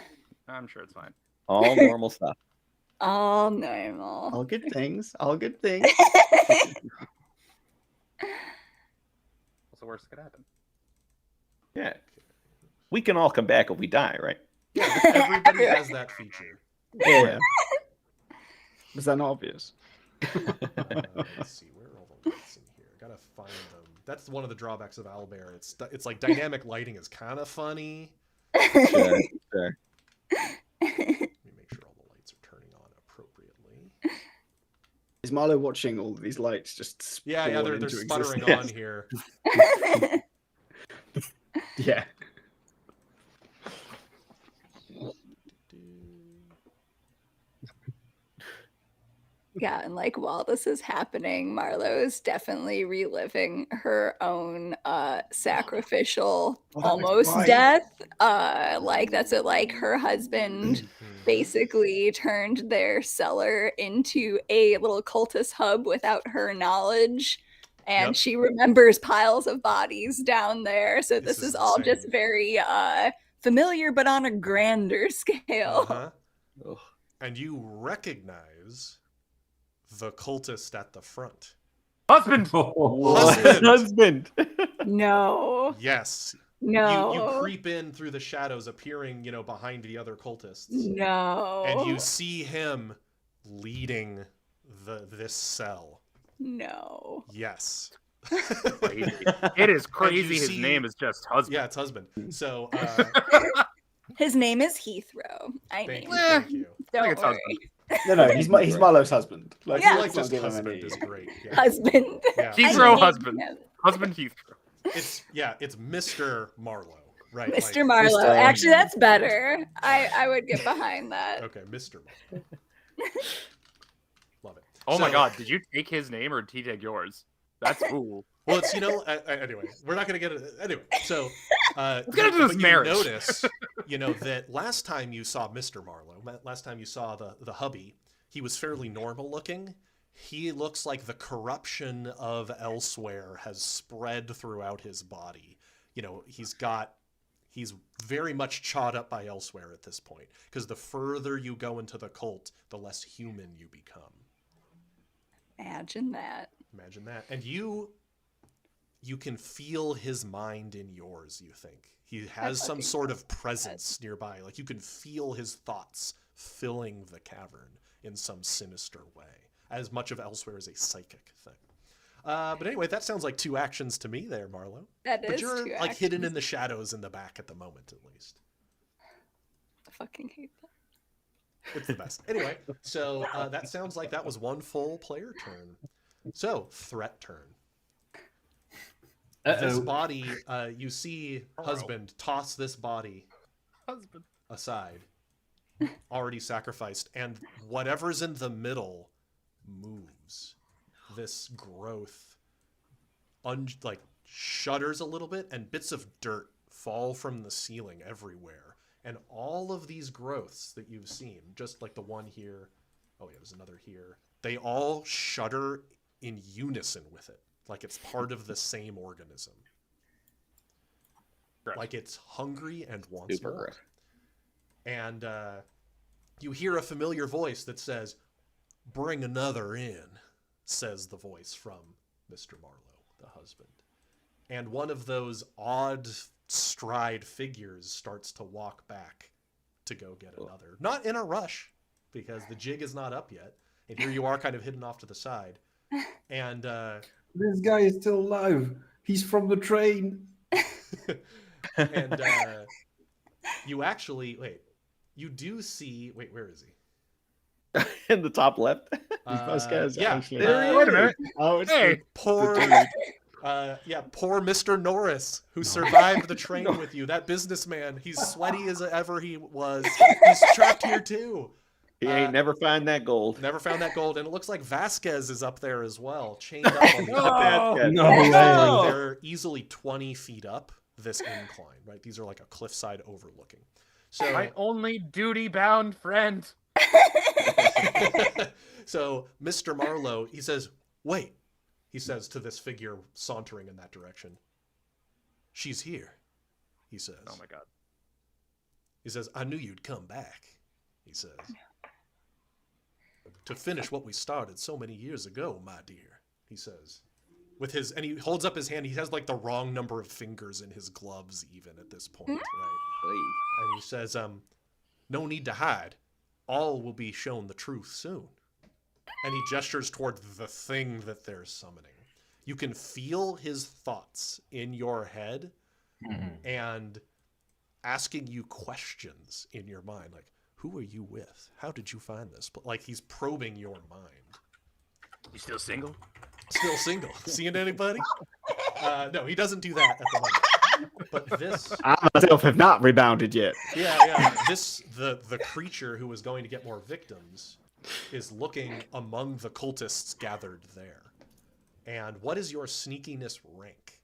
I'm sure it's fine. All normal stuff. All normal. All good things. All good things. What's the worst that could happen? Yeah. We can all come back if we die, right? Yeah, everybody has that feature. Yeah. Was that not obvious? Let's see, where are all the lights in here? I gotta find them. That's one of the drawbacks of Owlbear. It's like dynamic lighting is kind of funny. Sure. Let me make sure all the lights are turning on appropriately. Is Marlo watching all of these lights just they're sputtering on here. Yeah. Yeah, and like while this is happening, Marlowe's definitely reliving her own sacrificial Oh, that was almost fine. death. Like that's it, like her husband Mhm. basically turned their cellar into a little cultist hub without her knowledge. And Yep. she remembers piles of bodies down there. So This this is is all just insane. very familiar, but on a grander scale. Uh-huh. Ugh. And you recognize the cultist at the front. Husband. Husband. Husband. No. Yes. No. You creep in through the shadows, appearing, behind the other cultists. No. And you see him leading this cell. No. Yes. Crazy. It is crazy. His see- name is just husband. Yeah, it's husband. So, His name is Heathrow. I thank mean, you, thank you. don't think it's worry. No, he's Marlowe's husband. Like, Yeah. I let's like not just give him husband any- is great. Yeah. Husband. Yeah. Heathrow I named husband. him Husband Heathrow. It's Mr. Marlowe, right? Mr. Like- Marlowe. Mr. Actually, that's better. I would get behind that. Okay, Mr. Marlowe. Love it. Oh my So- god, did you take his name or did he take yours? That's cool. Well, it's anyway. We're not gonna get it anyway. So Let's get into this but marriage. You notice, that last time you saw Mr. Marlowe, last time you saw the hubby, he was fairly normal looking. He looks like the corruption of elsewhere has spread throughout his body. He's very much chawed up by elsewhere at this point. Because the further you go into the cult, the less human you become. Imagine that. Imagine that. And you can feel his mind in yours, you think. He has some sort of presence nearby. Like you can feel his thoughts filling the cavern in some sinister way. As much of elsewhere as a psychic thing. But anyway, that sounds like 2 actions to me there, Marlo. That But is you're two like hidden actions. in the shadows in the back at the moment, at least. I fucking hate that. It's the best. Anyway, so that sounds like that was 1 full player turn. So, threat turn. This body, you see husband toss this body Husband. aside, already sacrificed, and whatever's in the middle moves. This growth shudders a little bit, and bits of dirt fall from the ceiling everywhere. And all of these growths that you've seen, just like the one here, oh yeah, there's another here, they all shudder in unison with it, like it's part of the same organism. Gross. Like it's hungry and wants Super more. gross. And you hear a familiar voice that says, "Bring another in," says the voice from Mr. Marlowe, the husband. And one of those odd stride figures starts to walk back to go get another. Not in a rush, because the jig is not up yet. And here you are kind of hidden off to the side. And This guy is still alive. He's from the train. and you actually, you do see, where is he? In the top left. Vasquez, yeah, actually. Wait a minute. Oh, it's Hey, Poor, the poor Mr. Norris, who survived the train with you. That businessman, he's sweaty as ever he was. He's trapped here too. He ain't never find that gold. Never found that gold, and it looks like Vasquez is up there as well, chained up on the No. No Like, way. they're easily 20 feet up this incline, right? These are like a cliffside overlooking. So my only duty-bound friend. so Mr. Marlowe, he says, "Wait," he says to this figure sauntering in that direction. "She's here," he says. Oh my god. He says, "I knew you'd come back," he says. "To finish what we started so many years ago, my dear," he says. And he holds up his hand. He has like the wrong number of fingers in his gloves even at this point, right? And he says, "No need to hide. All will be shown the truth soon." And he gestures toward the thing that they're summoning. You can feel his thoughts in your head and asking you questions in your mind. Like, who are you with? How did you find this? Like, he's probing your mind. You still single? Still single. Seeing anybody? No, he doesn't do that at the moment. But this... I myself have not rebounded yet. Yeah. The creature who was going to get more victims is looking among the cultists gathered there. And what is your sneakiness rank?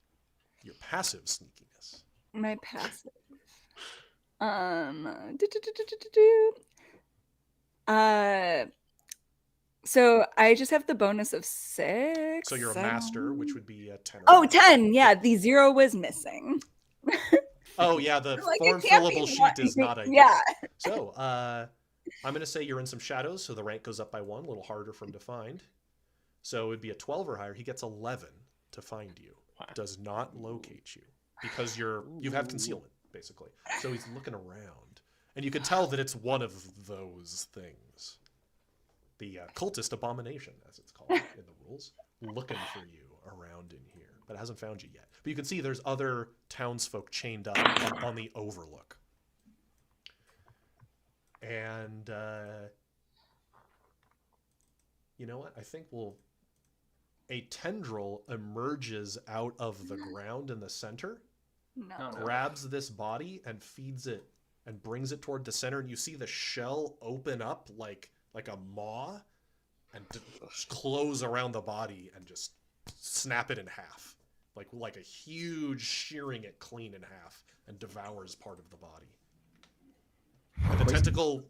Your passive sneakiness. My passive. So I just have the bonus of 6. So you're a master, which would be a 10. Oh, 10. Yeah, the 0 was missing. Oh, yeah, the Like, form it can't be fillable sheet one. is not a... Yeah. So, I'm going to say you're in some shadows, so the rank goes up by 1, a little harder for him to find. So it would be a 12 or higher. He gets 11 to find you. Does not locate you because you have concealment, basically. So he's looking around. And you can tell that it's one of those things. The cultist abomination, as it's called in the rules, looking for you around in here, but hasn't found you yet. But you can see there's other townsfolk chained up on the overlook. And you know what? I think a tendril emerges out of the ground in the center, No. grabs this body and feeds it and brings it toward the center, and you see the shell open up like a maw and close around the body and just snap it in half, like a huge shearing it clean in half, and devours part of the body. And the tentacle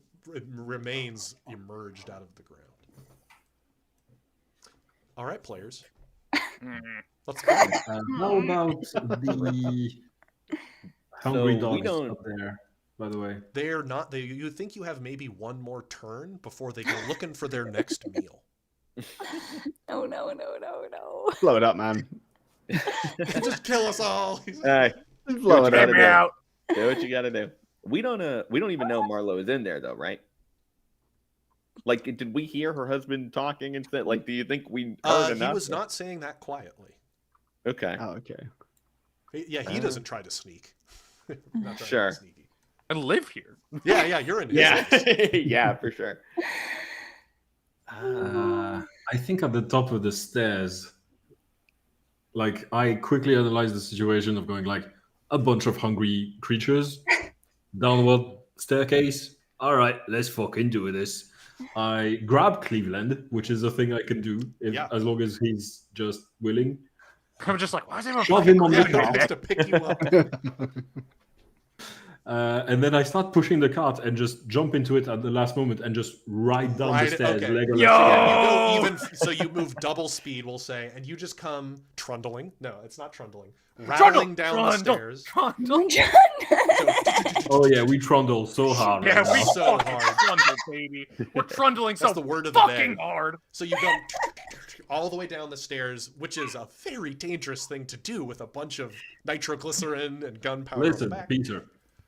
remains emerged out of the ground. All right, players. Let's go. How about the hungry So we dogs don't- up there, by the way? They're not. You think you have maybe one more turn before they go looking for their next meal. No. Blow it up, man. Just kill us all. Hey, Blow it Get up. me me out. do what you gotta do. We don't even know Marlo is in there though, right? Like, did we hear her husband talking and said, like, do you think we heard enough? He was not saying that quietly. Okay. Oh, okay. Yeah, he doesn't try to sneak. Not trying to be Sure. sneaky. I live here. Yeah, you're in his Yeah. house. Yeah, for sure. I think at the top of the stairs, like, I quickly analyzed the situation of going like a bunch of hungry creatures downward staircase. All right, let's fucking do this. I grab Cleveland, which is a thing I can do as long as he's just willing. I'm just like, why is everyone Shove fucking him on the Yeah, grabbing he top. me? wants to pick you up. And then I start pushing the cart and just jump into it at the last moment and just ride down Ride the it, stairs. okay. Legolas. Yo! Yeah, you go even, so you move double speed, we'll say, and you just come trundling. No, it's not trundling. Rattling down the stairs. Trundle. Oh yeah, we trundle so hard. Yeah, right we now. So fucking hard. trundle, baby. We're trundling That's so the word of the fucking day. hard. So you go all the way down the stairs, which is a very dangerous thing to do with a bunch of nitroglycerin and gunpowder on the Listen, back. Peter,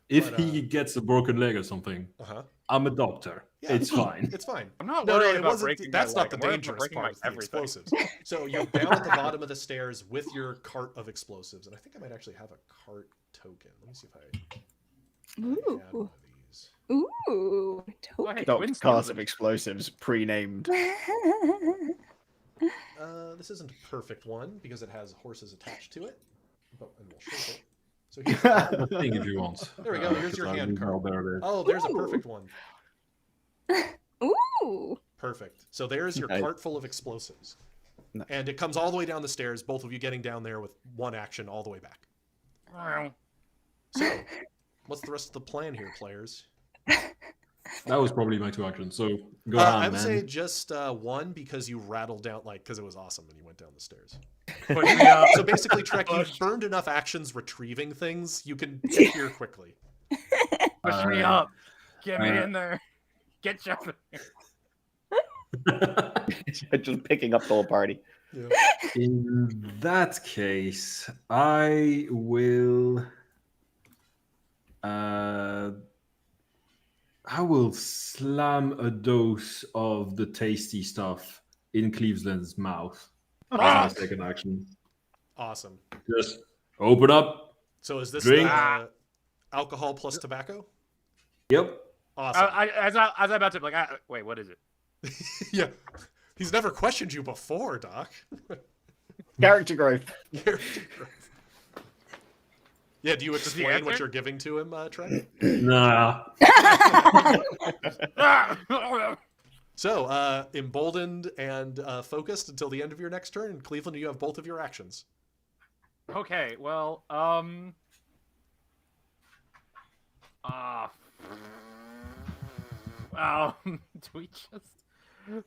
if But, he gets a broken leg or something, Uh-huh. I'm a doctor. Yeah, it's fine. It's fine. I'm not No, worried it about wasn't. breaking That's my not the leg. I'm worried about dangerous breaking part. my It's the everything. explosives. So you're down at the bottom of the stairs with your cart of explosives, and I think I might actually have a cart token. Let me see if I add one Ooh. of these. Ooh. Oh, Token. hey, Dr. Winston's Cars in- of Explosives, pre-named. This isn't a perfect one because it has horses attached to it, but and we'll shape it. So here's A thing if you want. There we go, here's your because I hand know card. there it is. oh, there's a Ooh. perfect one. Ooh. Perfect. So there's your Nice. cart full of explosives, Nice. and it comes all the way down the stairs. Both of you getting down there with one action all the way back. So, what's the rest of the plan here, players? That was probably my 2 actions. So go I on, would man. say just one because you rattled down, because it was awesome and you went down the stairs. Push me up. So basically, Trek, you've burned enough actions retrieving things. You can get here quickly. Push me up. Get me in there. Get Jeff in there. Just picking up the whole party. Yeah. In that case, I will. I will slam a dose of the tasty stuff in Cleveland's mouth. That's my second action. Awesome. Just open up. So is this Drink. alcohol plus tobacco? Yep. Awesome. As I'm about to, wait, what is it? Yeah. He's never questioned you before, Doc. Character growth. Yeah, do you explain what answer? you're giving to him, Trek? Nah. So, emboldened and focused until the end of your next turn. And Cleveland, you have both of your actions. Okay, well,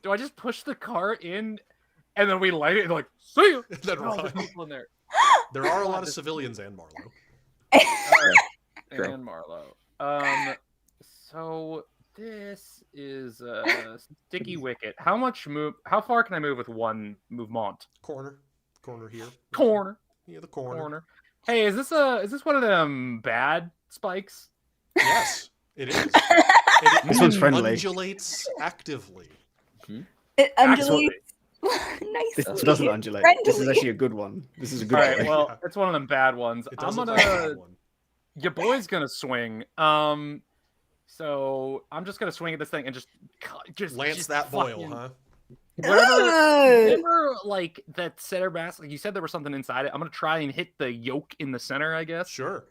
do I just push the car in and then we light it and like, see you? And then Oh, run. there's people in there. There are a lot of civilians and Marlowe. True. And Marlowe. So this is sticky wicket. How far can I move with one movement? Corner here. Corner. Yeah, the corner. Hey, is this one of them bad spikes? Yes, it is. This one's friendly. Undulates actively. It undulates This nicely. doesn't undulate. This is actually a good one. This is a good All one. right, well, it's one of them bad ones. It I'm does look like a gonna. bad one. Your boy's gonna swing. So I'm just gonna swing at this thing and just Lance just that boil, fucking- huh? Whatever, like that center mass. Like you said, there was something inside it. I'm gonna try and hit the yolk in the center, I guess. Sure.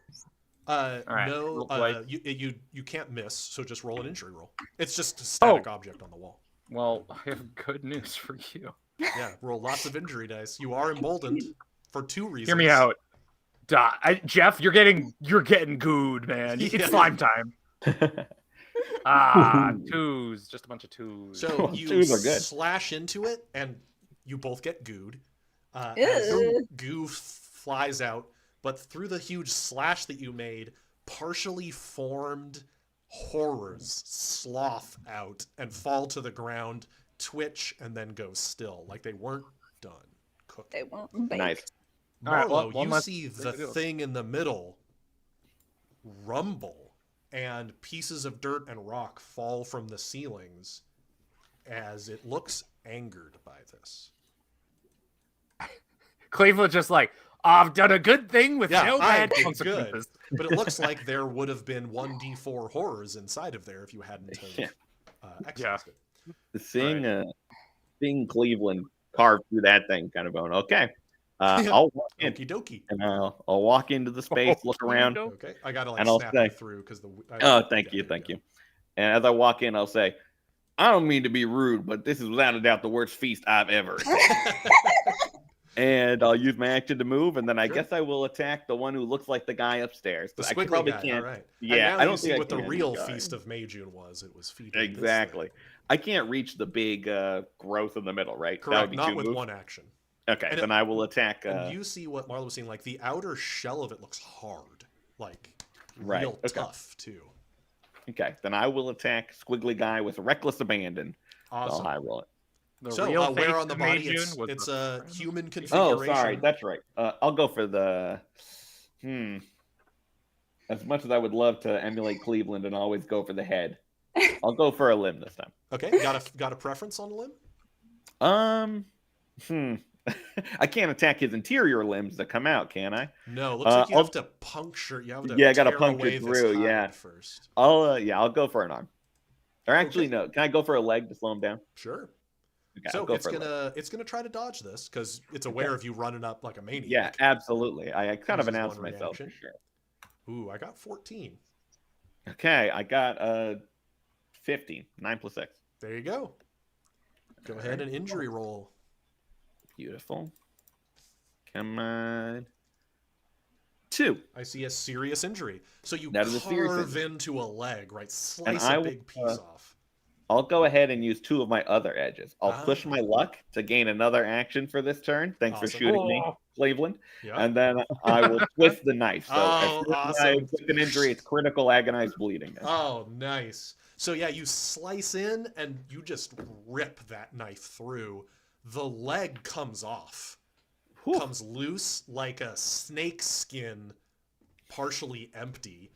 right, No, look like- you can't miss, so just roll an injury roll. It's just a static object on the wall. Well, I have good news for you. Yeah, roll lots of injury dice. You are emboldened for 2 reasons. Hear me out. Jeff, you're getting gooed, man. It's Yeah. slime time. Twos, just a bunch of twos. So you Twos are good. slash into it, and you both get gooed. As Ew. goo flies out, but through the huge slash that you made, partially formed horrors slough out and fall to the ground, twitch, and then go still, like they weren't done cooking. They won't bake. Nice. All right, Marlo, one you last see thing the to do. thing in the middle rumble, and pieces of dirt and rock fall from the ceilings as it looks angered by this. Cleveland just like, I've done a good thing with Yeah, no I bad did consequences. But it looks like there would have been 1d4 horrors inside of there if you hadn't have, excised it. Seeing Cleveland carve through that thing, kind of going, okay. I'll walk in, Okie dokie. and I'll walk into the space, look around. Okay, I gotta like And I'll snap say- you through because the. Thank you. And as I walk in, I'll say, I don't mean to be rude, but this is without a doubt the worst feast I've ever seen. And I'll use my action to move, and then I Sure. guess I will attack the one who looks like the guy upstairs. The I squiggly probably guy, can't. all right. Yeah, and now I you don't see think I what the can real guy. Feast of Mayjune was. It was feeding this Exactly. thing. I can't reach the big growth in the middle, right? That would Correct. be Not two with moves. one action. Okay, And then I will attack. And you see what Marlo was saying, like the outer shell of it looks hard, like Right, real okay. tough too. Okay, then I will attack Squiggly Guy with reckless abandon. Awesome. I'll high roll it. The So real where face on the of body? Mayjune was It's the- a human Oh, configuration. sorry, that's right. I'll go for the. As much as I would love to emulate Cleveland and always go for the head, I'll go for a limb this time. Okay, got a preference on the limb? I can't attack his interior limbs that come out, can I? No, looks like you have to puncture. You have to Yeah, I gotta tear puncture away this through, hide yeah. first. I'll go for an arm. Or actually, Okay. no. Can I go for a leg to slow him down? Sure. Okay, So I'll go it's for a leg. gonna try to dodge this because it's aware of you running up like a maniac. Yeah, absolutely. I kind of Uses announced one myself reaction. for sure. Ooh, I got 14. Okay, I got 15. 9 plus 6. There you go. Go ahead and injury roll. Beautiful. Come on. 2. I see a serious injury. So you That is a serious carve injury. into a leg, right? Slice I a will, big piece off. I'll go ahead and use 2 of my other edges. I'll push Ah. my luck to gain another action for this turn. Thanks for Awesome. shooting me, Oh. Cleveland. Yeah. And then I will twist the knife. So Oh, as soon as I awesome. inflict an injury, it's critical agonized bleeding. Oh, nice. So yeah, you slice in and you just rip that knife through. The leg comes off. Whew. Comes loose like a snake skin, partially empty.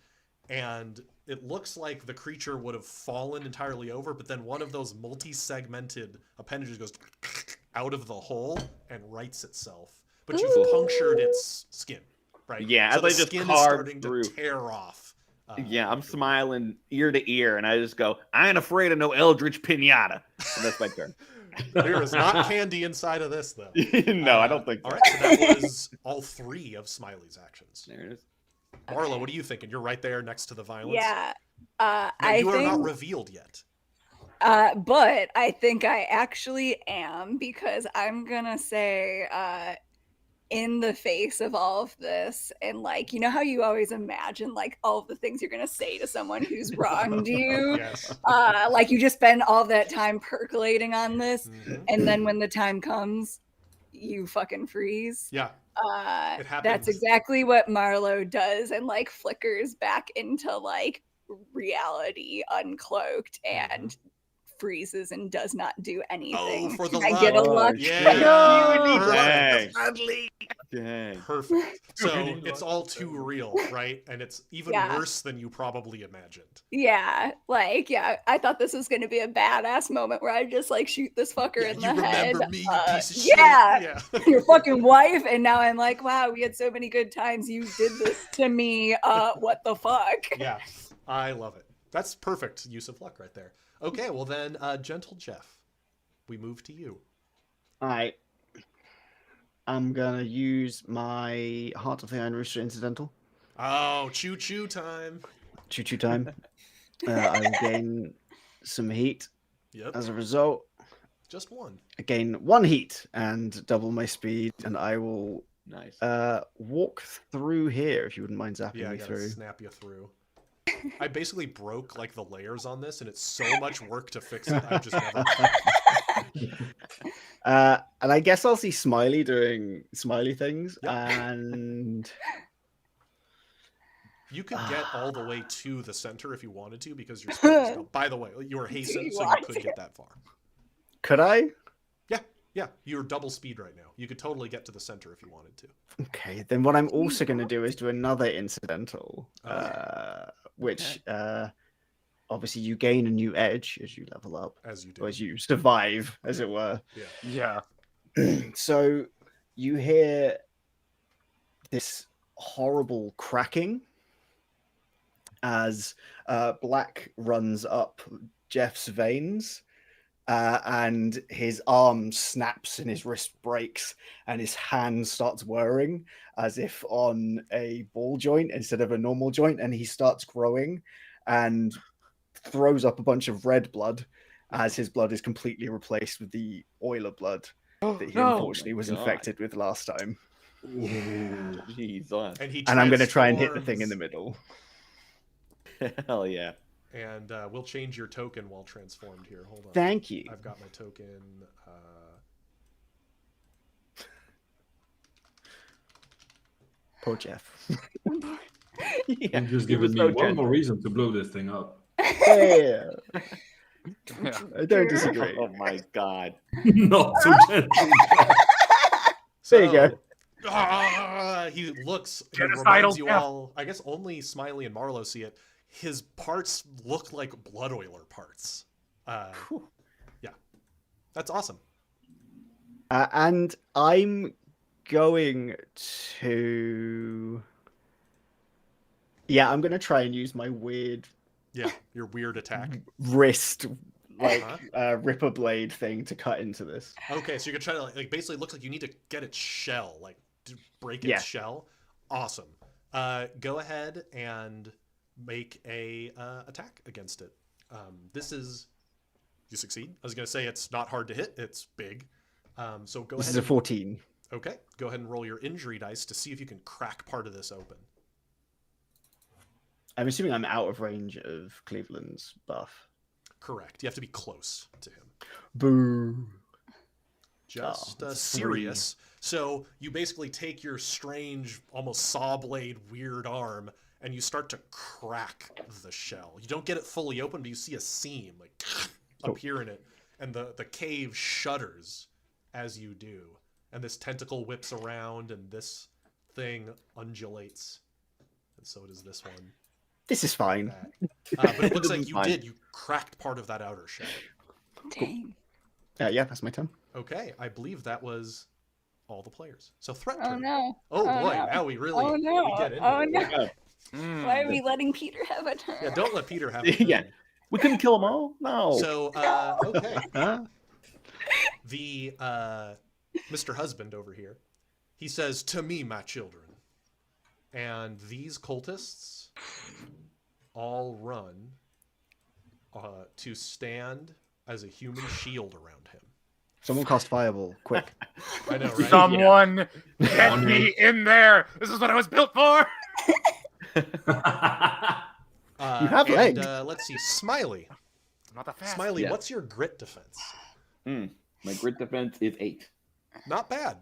And it looks like the creature would have fallen entirely over, but then one of those multi-segmented appendages goes out of the hole and rights itself. But you've Ooh. punctured its skin, right? Yeah, so as the I just skin is carved starting through. to tear off. Yeah, I'm smiling ear to ear, and I just go, I ain't afraid of no eldritch pinata. And that's my turn. There is not candy inside of this, though. No, I don't think so. All right, so that was all 3 of Smiley's actions. There it is. Marla, what are you thinking? You're right there next to the violence. Yeah. Now, I you are think not revealed yet. But I think I actually am, because I'm gonna say, in the face of all of this, and like, you know how you always imagine like all of the things you're gonna say to someone who's wronged you? Yes. Like you just spend all that time percolating on this, Mhm. and then when the time comes, you fucking freeze. Yeah. It happens. That's exactly what Marlowe does, and like flickers back into like reality uncloaked and freezes and does not do anything. Oh, for the Can I get a luck. luck? Yeah. No! Perfect. Dang. Perfect. So Really it's luck. all too real, right? And it's even Yeah. worse than you probably imagined. Yeah, like, yeah, I thought this was gonna be a badass moment where I just like shoot this fucker in the you head. remember me, you piece of shit. Yeah, Yeah. your fucking wife, and now I'm like, wow, we had so many good times. You did this to me. What the fuck? Yeah. I love it. That's perfect use of luck right there. Okay, well then, Gentle Jeff, we move to you. Alright. I'm gonna use my Heart of the Iron Rooster incidental. Oh, choo-choo time. Choo-choo time. I will gain some heat. Yep. As a result, Just one. I gain 1 heat and double my speed, and I will Nice. walk through here if you wouldn't mind zapping Yeah, I me gotta through. snap you through. I basically broke like the layers on this, and it's so much work to fix it. I've just never. And I guess I'll see Smiley doing Smiley things, Yep. and You could get all the way to the center if you wanted to, because your speed is double. By the way, you were hastened, you so you want could to? get that far. could I? Yeah, you're double speed right now. You could totally get to the center if you wanted to. Okay, then what I'm also going to do is do another incidental, Oh. which obviously you gain a new edge as you level up, As you do. or as you survive, as it were. Yeah. So you hear this horrible cracking as Black runs up Jeff's veins, and his arm snaps and his wrist breaks, and his hand starts whirring as if on a ball joint instead of a normal joint, and he starts growing and throws up a bunch of red blood as his blood is completely replaced with the oiler blood that he unfortunately was God. infected with last time. Jesus. And I'm going to try and hit the thing in the middle. Hell yeah. And we'll change your token while transformed here. Hold on. Thank you. I've got my token. Poor Jeff. Yeah. You've just he was given me so one gentle. more reason to blow this thing up. Yeah, Yeah. I don't disagree. Oh my god. Not so gentle. There you go. He looks. He Genocidal reminds you death. all. I guess only Smiley and Marlowe see it. His parts look like blood oiler parts. Yeah, that's awesome. And I'm going to. Yeah, I'm going to try and use my weird Yeah, your weird attack. wrist, like Uh-huh. ripper blade thing to cut into this. Okay, so you're gonna try to like basically it looks like you need to get its shell, like to break its Yeah. shell. Awesome. Go ahead and make a attack against it. This is you succeed. I was gonna say it's not hard to hit. It's big. So go This ahead. is a 14. Okay, go ahead and roll your injury dice to see if you can crack part of this open. I'm assuming I'm out of range of Cleveland's buff. Correct. You have to be close to him. Boo. Just that's serious. So you basically take your strange, almost saw blade, weird arm, and you start to crack the shell. You don't get it fully open, but you see a seam like appear in it, and the cave shudders as you do. And this tentacle whips around, and this thing undulates, and so does this one. This is fine. But it looks like This is you fine. did. You cracked part of that outer shell. Dang. Yeah, that's my turn. Okay, I believe that was all the players. So threat Oh turn. no. Oh Oh, boy, no. now we really Oh no. we get into Oh it. no. Mm. Why are we letting Peter have a turn? Yeah, don't let Peter have it. Yeah. We couldn't kill them all? No. So okay, Huh? the Mr. Husband over here, he says, "To me, my children," and these cultists all run to stand as a human shield around him. Someone cast Fireball, quick. I know, right? Someone get me in there. This is what I was built for. You have legs. Let's see, Smiley. I'm not that fast. Smiley, Yeah. what's your grit defense? My grit defense is 8. Not bad.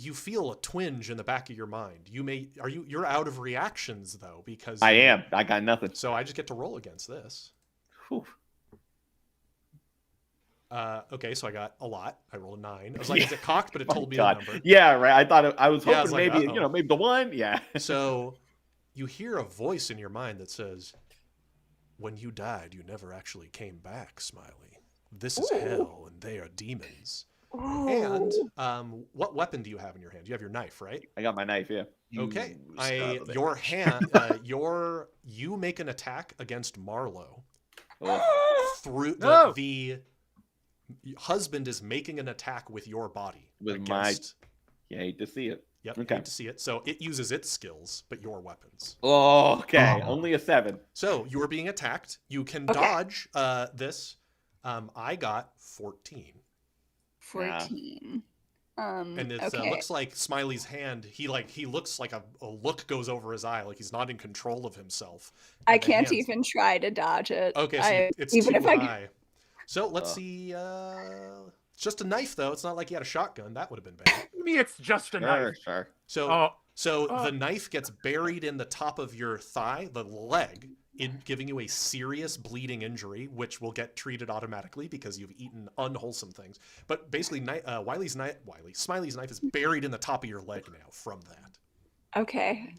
You feel a twinge in the back of your mind. You're out of reactions though, because I am. I got nothing. So I just get to roll against this. Whew. Okay, so I got a lot. I rolled a 9. I was like, is it cocked? But it told me the number. Yeah, right. I thought I was Yeah, I hoping was like, maybe uh-oh. maybe the 1. Yeah. So you hear a voice in your mind that says, when you died, you never actually came back, Smiley. This is hell, and they are demons. And what weapon do you have in your hand? You have your knife, right? I got my knife. Yeah. Okay. son of a Your hand. You make an attack against Marlowe. Through the husband is making an attack with your body. With Yeah, I hate to see it. Yep. Okay. Hate to see it. So it uses its skills, but your weapons. Oh, okay. Only a 7. So you are being attacked. You can dodge this. I got 14. 14. And it looks like Smiley's hand. He looks like a look goes over his eye, like he's not in control of himself. I can't even try to dodge it. Okay, so it's even too if I high. So let's see. It's just a knife, though. It's not like he had a shotgun. That would have been bad. Me, it's just a knife. Sure. So the knife gets buried in the top of your thigh, the leg, giving you a serious bleeding injury, which will get treated automatically because you've eaten unwholesome things. But basically, Smiley's knife is buried in the top of your leg now from that. Okay.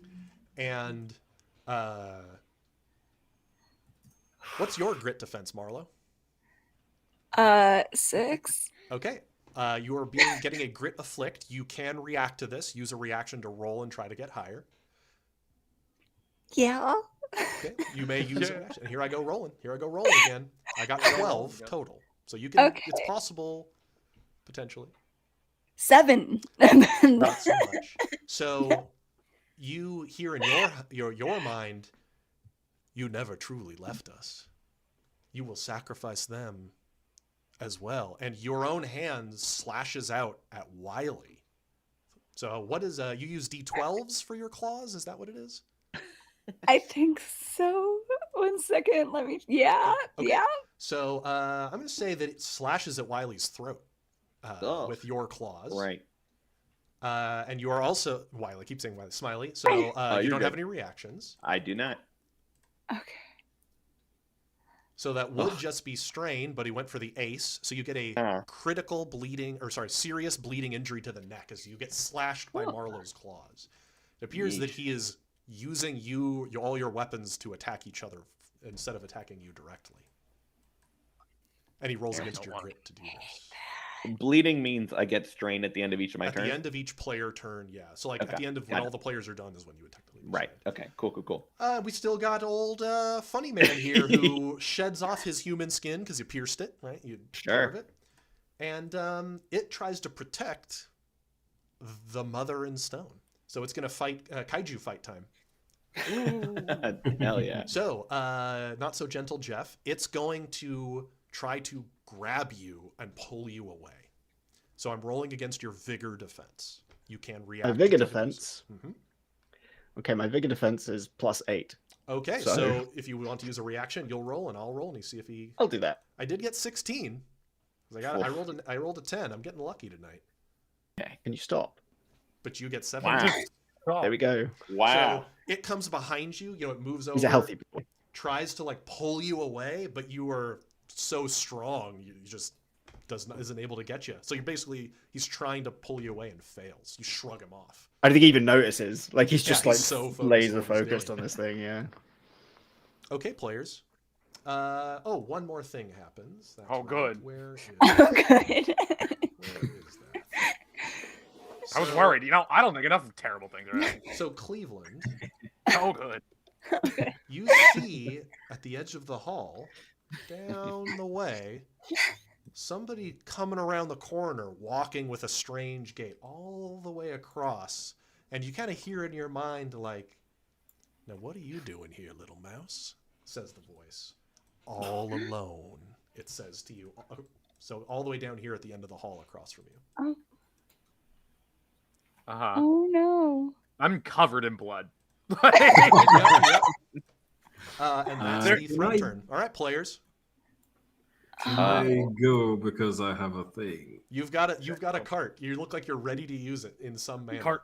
And what's your grit defense, Marlo? 6. Okay. You are getting a grit afflict. You can react to this. Use a reaction to roll and try to get higher. Yeah. Okay. You may use a reaction. And here I go rolling. Again. I got 12 total. So you can. Okay. It's possible, potentially. 7. Not so much. So you hear in your mind, you never truly left us. You will sacrifice them as well, and your own hand slashes out at Wiley. So what is you use D12s for your claws? Is that what it is? I think so. 1 second. Let me. Yeah. Okay. Yeah. So I'm going to say that it slashes at Wiley's throat with your claws. Right. And you are also Wiley. I keep saying Wiley. Smiley. So you don't have any reactions. I do not. Okay. So that would just be strain, but he went for the ace. So you get a serious bleeding injury to the neck as you get slashed by Marlowe's claws. It appears that he is using all your weapons to attack each other instead of attacking you directly. And he rolls against your grit to do this. Bleeding means I get strained at the end of each of my turns? At the end of each player turn, yeah. So at the end of when all the players are done is when you would technically use Right. it. Okay. Cool. We still got old funny man here who sheds off his human skin because you pierced it, right? You carve it. And it tries to protect the mother in stone. So it's going to fight kaiju fight time. Hell yeah. So, not so gentle Jeff. It's going to try to grab you and pull you away. So I'm rolling against your vigor defense. You can react. My vigor defense? Mm-hmm. Okay, my vigor defense is +8. Okay, so if you want to use a reaction, you'll roll and I'll roll and you see if he... I'll do that. I did get 16. I rolled a 10. I'm getting lucky tonight. Okay, can you stop? But you get 7. Wow. There we go. Wow. So it comes behind you, it moves over. He's a healthy boy. Tries to pull you away, but you are so strong, you just isn't able to get you. So he's trying to pull you away and fails. You shrug him off. I don't think he even notices. He's just so laser focused on this thing, yeah. Okay, players. One more thing happens. That's good. Where is Oh, good. Where is that? I was worried. I don't think enough terrible things are happening. So Cleveland, Oh, good. you see at the edge of the hall, down the way, somebody coming around the corner, walking with a strange gait all the way across, and you kind of hear in your mind now what are you doing here, little mouse? Says the voice. all alone, it says to you. So all the way down here at the end of the hall across from you. Oh, Uh-huh. no. I'm covered in blood. Yep. And that's the throne turn. All right, players. I go because I have a thing. You've got a cart. You look like you're ready to use it in some manner. Cart.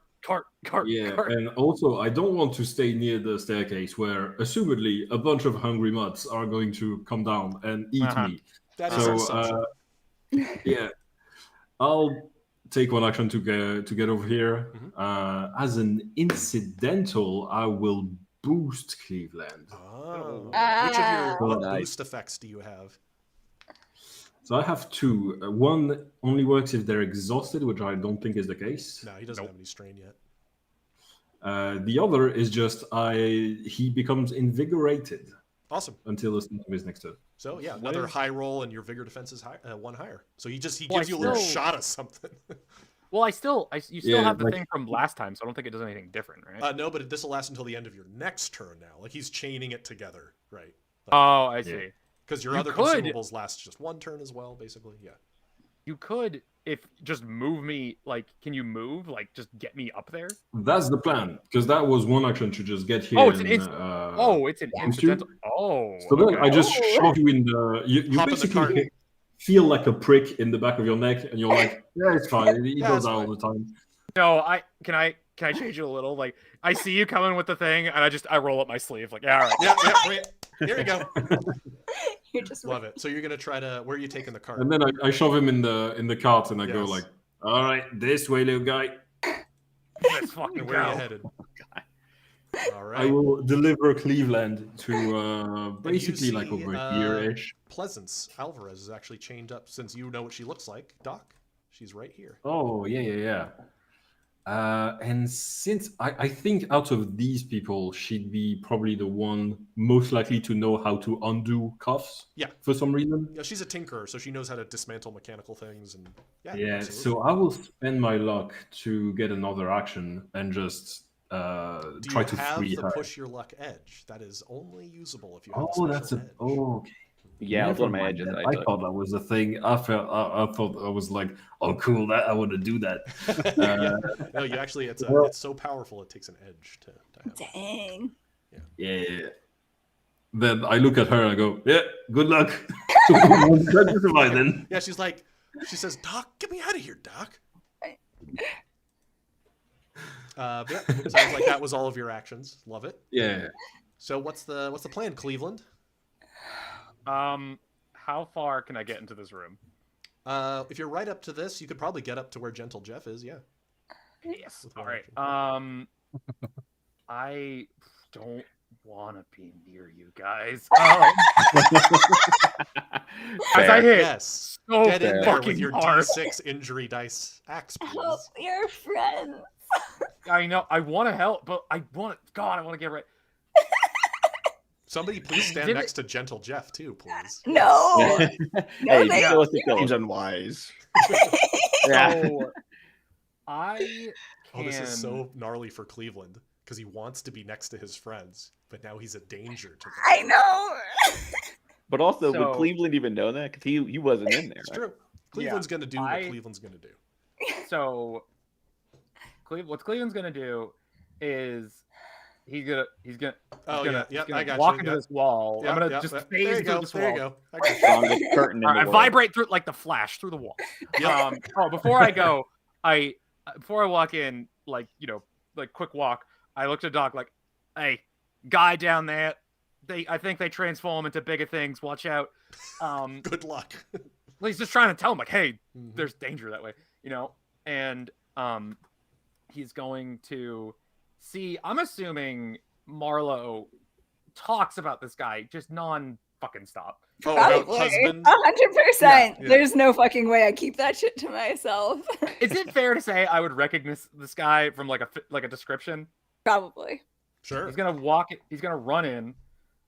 Yeah, and also I don't want to stay near the staircase where, assumedly, a bunch of hungry mutts are going to come down and eat me. That is an assumption. Yeah, I'll take one action to get over here. As an incidental, I will boost Cleveland. Oh. Which of your what nice. boost effects do you have? So I have two. One only works if they're exhausted, which I don't think is the case. No, he doesn't have any strain yet. The other is just he becomes invigorated. Awesome. Until the symptom is next to it. So yeah, another high roll, and your vigor defense is one higher. So he gives you a little still- shot of something. Well, you still Yeah, have the like- thing from last time, so I don't think it does anything different, right? No, but this will last until the end of your next turn now. Like he's chaining it together, right? Oh, I see. Because your You other could- consumables last just one turn as well, basically. Yeah. You could, if just move me, like, can you move? Like, just get me up there? That's the plan, because that was one action to just get here. Oh, it's an and, it's an Yeah. incidental. Oh. So then okay. I just shove you in the. You Hop in the cart. basically feel like a prick in the back of your neck, and you're like, "Yeah, it's fine. He Yeah, goes it's out all fine. the time." No, can I change it a little? Like, I see you coming with the thing, and I roll up my sleeve. Like, yeah, all right. Yeah. Wait. Here you go. You're just Love it. So you're gonna try to. Where are you taking the cart? And then I shove him in the cart, and I go Yes. like, "All right, this way, little guy." Let's fucking Where are you go. headed? All I right. will deliver Cleveland to And you basically like see, over here-ish. Pleasance Alvarez is actually chained up. Since you know what she looks like, Doc, she's right here. Oh yeah. And since I think out of these people, she'd be probably the one most likely to know how to undo cuffs. Yeah. For some reason. Yeah, she's a tinkerer, so she knows how to dismantle mechanical things, and yeah. Yeah. absolutely. So I will spend my luck to get another action and just Do try you to have free the her. push your luck edge? That is only usable if you have a Oh, special that's a edge. okay. Yeah, that's Never one of my mind edges. then. I I took. thought that was a thing. I thought I was like, oh, cool. That I want to do that. Yeah. No, you actually, it's well- it's so powerful it takes an edge to have. Dang. Yeah. Then I look at her and I go, yeah, good luck. Try to survive then. Yeah, she says, Doc, get me out of here, Doc. Yeah, sounds like that was all of your actions. Love it. Yeah. So what's the plan, Cleveland? How far can I get into this room? If you're right up to this, you could probably get up to where Gentle Jeff is. Yeah. Yes. With All one right. action. I don't want to be near you guys. As I Fair. hit Yes. so Get in there fucking with your hard. D6 injury dice axe, please. Help your friends. I know. I want to help, but I want to get right. Somebody please stand Did next to Gentle Jeff too, please. No. Hey, they- show us the killer. Seems unwise. Yeah. So I can. Oh, this is so gnarly for Cleveland because he wants to be next to his friends, but now he's a danger to them. I know. But also, So- would Cleveland even know that? Because he wasn't in there. It's Right? true. Cleveland's gonna do what I- Cleveland's gonna do. So, what Cleveland's gonna do is he's gonna Oh yeah, he's I gonna got walk you. into Yeah. this wall. Yeah, I'm gonna yeah, just yeah. phase There you through go. this There you wall. go. I got you. Strongest curtain in the I world. vibrate through like the flash through the wall. Yep. Before I go, before I walk in, like quick walk. I looked at Doc like, "Hey, guy down there. I think they transform into bigger things. Watch out." Good luck. Well, he's just trying to tell him like, "Hey, Mhm. there's danger that way," and he's going to see. I'm assuming Marlo talks about this guy, just non-fucking stop. Oh, about Probably. husband. 100%. Yeah, yeah. There's no fucking way I keep that shit to myself. Is it fair to say I would recognize this guy from like a description? Probably. Sure. He's gonna walk. He's gonna run in,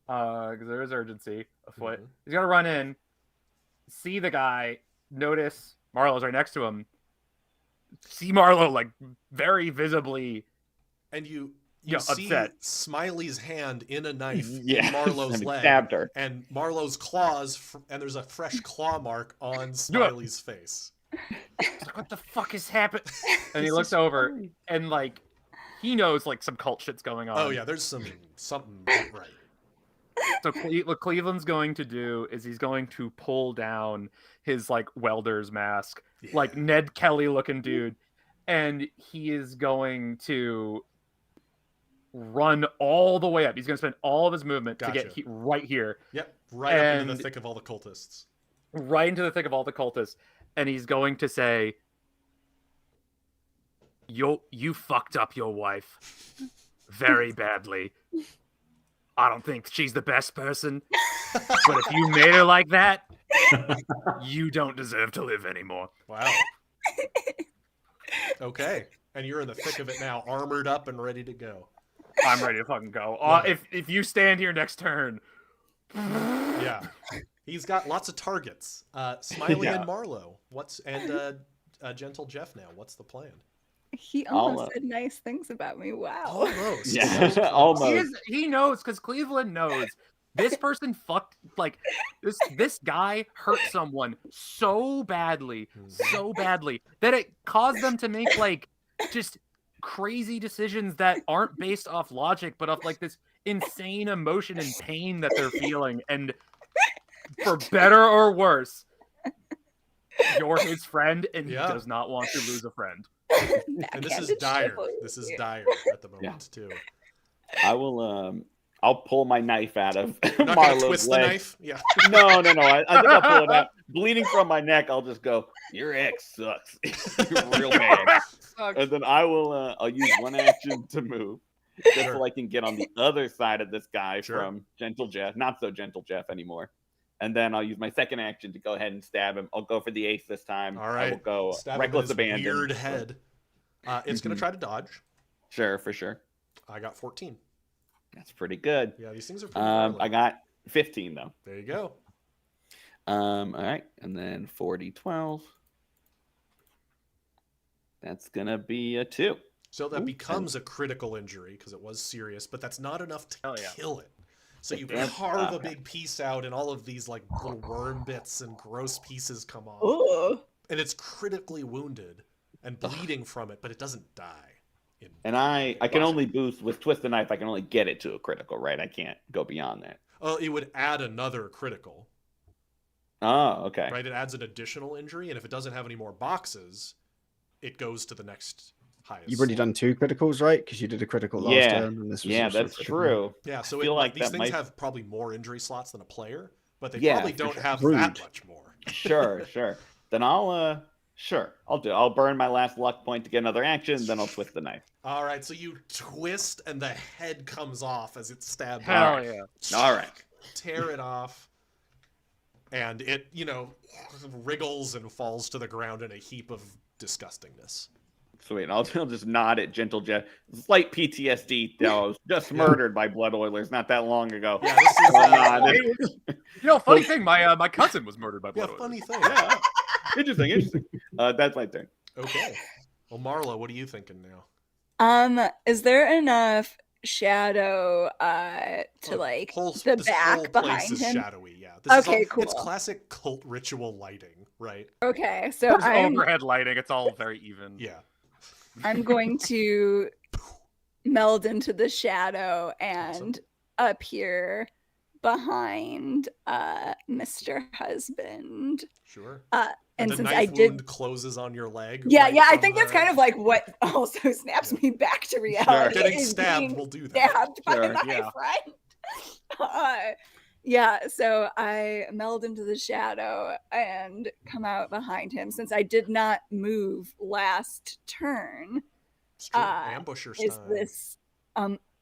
because there is urgency afoot. Mhm. He's gonna run in, see the guy, notice Marlo's right next to him. See Marlo like very visibly. And you you see upset. Smiley's hand in a knife Yeah. in Marlowe's And it leg, stabbed her. and Marlowe's claws, and there's a fresh claw mark on Smiley's face. He's like, what the fuck is happening? And he looks over, and like, he knows like some cult shit's going on. Oh yeah, there's something not right. So what Cleveland's going to do is he's going to pull down his like welder's mask, like Ned Kelly looking dude, and he is going to run all the way up. He's going to spend all of his movement to get right here. Yep, right up into the thick of all the cultists. Right into the thick of all the cultists, and he's going to say, You fucked up your wife very badly. I don't think she's the best person, but if you made her like that, you don't deserve to live anymore. Wow. Okay, and you're in the thick of it now, armored up and ready to go. I'm ready to fucking go. If you stand here next turn. Yeah. He's got lots of targets. Smiley and Marlowe. Gentle Jeff now. What's the plan? He almost said nice things about me. Wow. Almost. Yeah, almost. He knows, because Cleveland knows. This person fucked, like, this guy hurt someone so badly, that it caused them to make, like, just crazy decisions that aren't based off logic, but off, like, this insane emotion and pain that they're feeling. And for better or worse, you're his friend, and he does not want to lose a friend. And this is dire. This is dire at the moment too. I will. I'll pull my knife out of Not Marlowe's twist leg. the knife. Yeah. No. I think I'll pull it out. Bleeding from my neck. I'll just go. Your ex sucks. You're real bad. And then I will. I'll use one action to move, just so I can get on the other side of this guy from Gentle Jeff. Not so Gentle Jeff anymore. And then I'll use my second action to go ahead and stab him. I'll go for the ace this time. All right. I will go Stab reckless him in his abandon. Weird head. It's going to try to dodge. Sure, for sure. I got 14. That's pretty good. Yeah, these things are pretty violent. I got 15 though. There you go. All right, and then 40-12. That's gonna be a 2. So that becomes a critical injury because it was serious, but that's not enough to kill it. So you carve a big piece out, and all of these like little worm bits and gross pieces come off. Ooh. And it's critically wounded and bleeding from it, but it doesn't die. And I can only boost with twist the knife. I can only get it to a critical, right? I can't go beyond that. Oh, it would add another critical. Oh, okay. Right, it adds an additional injury, and if it doesn't have any more boxes, it goes to the next highest. You've already done 2 criticals, right? Because you did a critical last turn. And this was also that's true. Yeah, so I feel like these that things might... have probably more injury slots than a player, but they Yeah, probably don't have Rude. that much more. Sure. Then I'll I'll burn my last luck point to get another action, then I'll twist the knife. All right, so you twist and the head comes off as it's stabbed. Hell yeah. All right. Tear it off. And it, wriggles and falls to the ground in a heap of disgustingness. Sweet. I'll just nod at Gentle Jeff. Slight PTSD. I was just murdered by Blood Oilers not that long ago. Yeah, this is funny thing, my cousin was murdered by Blood Oilers. funny thing. Yeah. Interesting. That's my turn. Okay. Well, Marla, what are you thinking now? Is there enough shadow to this whole back place behind is him? shadowy, yeah. This Okay, is cool. It's classic cult ritual lighting, right? Okay, so There's overhead lighting. It's all very even. Yeah. I'm going to meld into the shadow and appear behind Mr. Husband. Sure. And the since knife I did wound closes on your leg. Yeah, right I from think that's kind of like what also snaps me back to Sure. reality. Getting is stabbed being will do that. Stabbed by Sure, my friend. So I meld into the shadow and come out behind him. Since I did not move last turn, It's true. Ambusher style. is this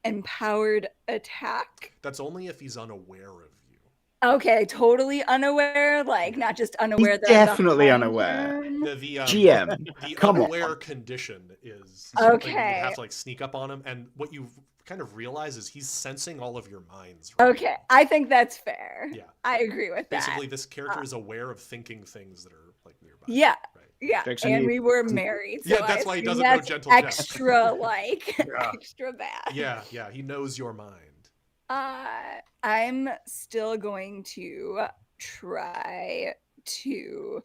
empowered attack? That's only if he's unaware of you. Okay, totally unaware, like not just unaware. He's that I'm definitely behind unaware. him. The GM, the come on. unaware condition is something you Okay. have to like sneak up on him, and what you kind of realize is he's sensing all of your minds. Right Okay, I think that's fair. Yeah. I agree with that. Basically, this character is aware of thinking things that are like nearby. Yeah. Right. Yeah, Jackson, and you- we were married. So Yeah, that's I why he assume doesn't know that's Gentle Jeff. extra, like, Yeah. extra bad. Yeah, he knows your mind. I'm still going to try to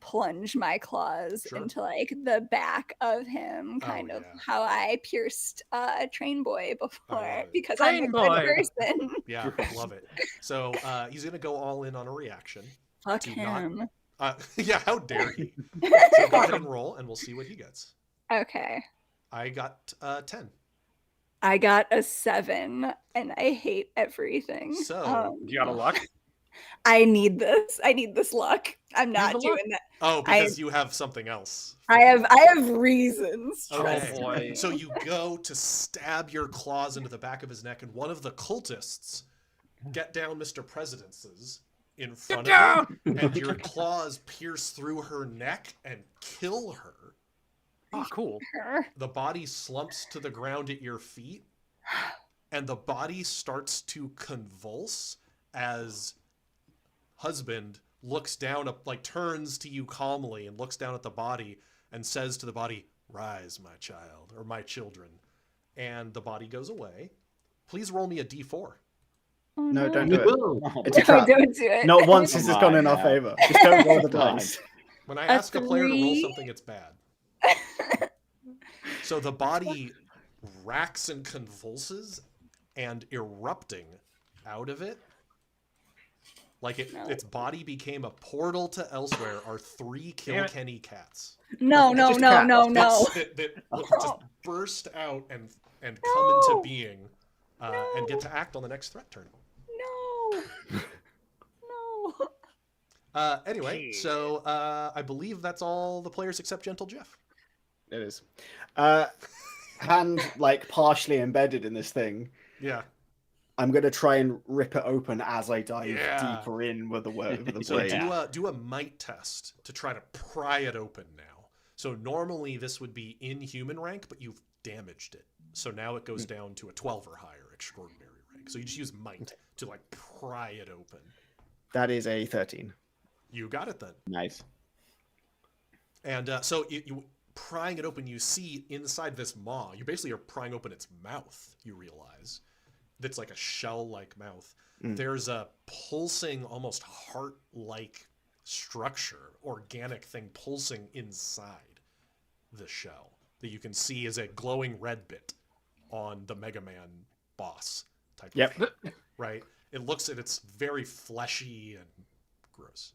plunge my claws Sure. into like the back of him, Oh, kind of yeah. how I pierced Train Boy love before, it. because Train I'm a Boy. good person. Yeah, love it. So he's gonna go all in on a reaction. Fuck Do not- him. Yeah, how dare he? So go ahead and roll, and we'll see what he gets. Okay. I got 10. I got a 7, and I hate everything. So- You got a luck? I need this. I need this luck. I'm not the luck. doing that. Oh, because you have something else. I have reasons. Okay. Trust boy. me. So you go to stab your claws into the back of his neck, and one of the cultists get down Mr. Presidence's in front of him, and your claws pierce through her neck and kill her. Oh, cool. The body slumps to the ground at your feet, and the body starts to convulse as husband looks down, like turns to you calmly and looks down at the body and says to the body, "Rise, my child," or "my children." And the body goes away. Please roll me a d4. Oh, No, don't do it. Oh, It's a No, trap. don't do it. Not once has Come this gone on in our now. favor. Just don't roll the Come on. dice. When I A ask a player to roll 3? something, it's bad. So the body racks and convulses, and erupting out of it, like its body became a portal to elsewhere, are 3 Kilkenny cats. No, no, Just no, cats. no, no. That just burst out and come into being and get to act on the next threat turn. No. No. Anyway, so I believe that's all the players except Gentle Jeff. It is. Hand like partially embedded in this thing. Yeah. I'm gonna try and rip it open as I dive Yeah. deeper in with the blade. So do a might test to try to pry it open now. So normally this would be in human rank, but you've damaged it. So now it goes down to a 12 or higher extraordinary rank. So you just use might to like pry it open. That is a 13. You got it then. Nice. And so you prying it open, you see inside this maw, you basically are prying open its mouth, you realize. That's like a shell-like mouth. There's a pulsing, almost heart-like structure, organic thing pulsing inside the shell that you can see as a glowing red bit on the Mega Man boss type of thing, right? It looks at it's very fleshy and gross.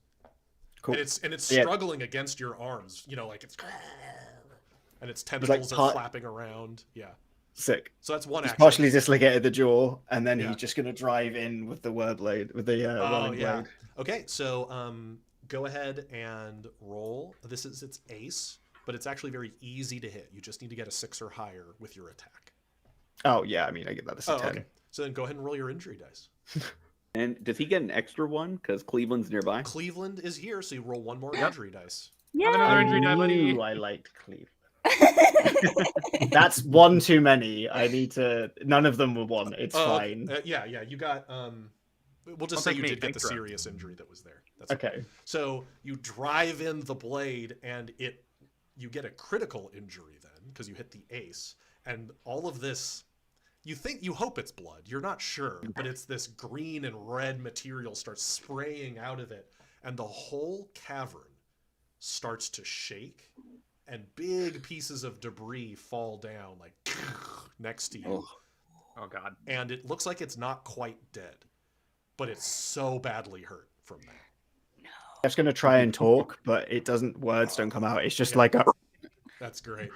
Cool. And it's struggling against your arms, like it's and its tentacles are flapping around. Yeah. Sick. So that's one He's action. partially dislocated the jaw, and then Yeah. he's just gonna drive in with the blade, with the rolling blade. Okay, so go ahead and roll. This is its ace, but it's actually very easy to hit. You just need to get a 6 or higher with your attack. Oh yeah, I mean I get that as a 10. Okay. So then go ahead and roll your injury dice. And does he get an extra one because Cleveland's nearby? Cleveland is here, so you roll one more injury dice. Have another injury die, buddy. Ooh, I liked Cleveland. That's one too many. I need to. None of them were one. It's fine. Yeah. You got. We'll just Don't say take you me, did get the thanks, bro. serious injury that was there. That's Okay. So you drive in the blade, and you get a critical injury then because you hit the ace, and all of this. You hope it's blood. You're not sure, but it's this green and red material starts spraying out of it, and the whole cavern starts to shake, and big pieces of debris fall down like next to you. Oh God. And it looks like it's not quite dead, but it's so badly hurt from that. I'm just gonna try and talk, but it doesn't. Words don't come out. It's just like a. That's great.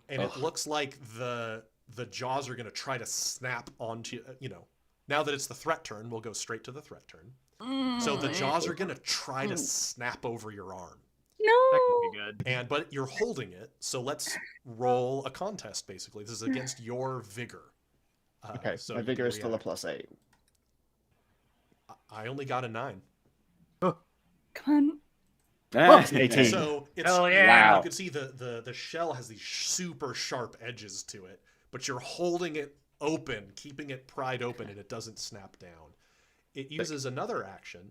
And it looks like the jaws are going to try to snap onto, now that it's the threat turn, we'll go straight to the threat turn. So the jaws are going to try to snap over your arm. That No. could be good. But you're holding it, so let's roll a contest, basically. This is against your vigor. Okay, so my you vigor can is still a react. +8. I only got a 9. Come on. Ah, 18. So it's, Hell yeah. you can see the shell has these super sharp edges to it, but you're holding it open, keeping it pried open, and it doesn't snap down. It uses another action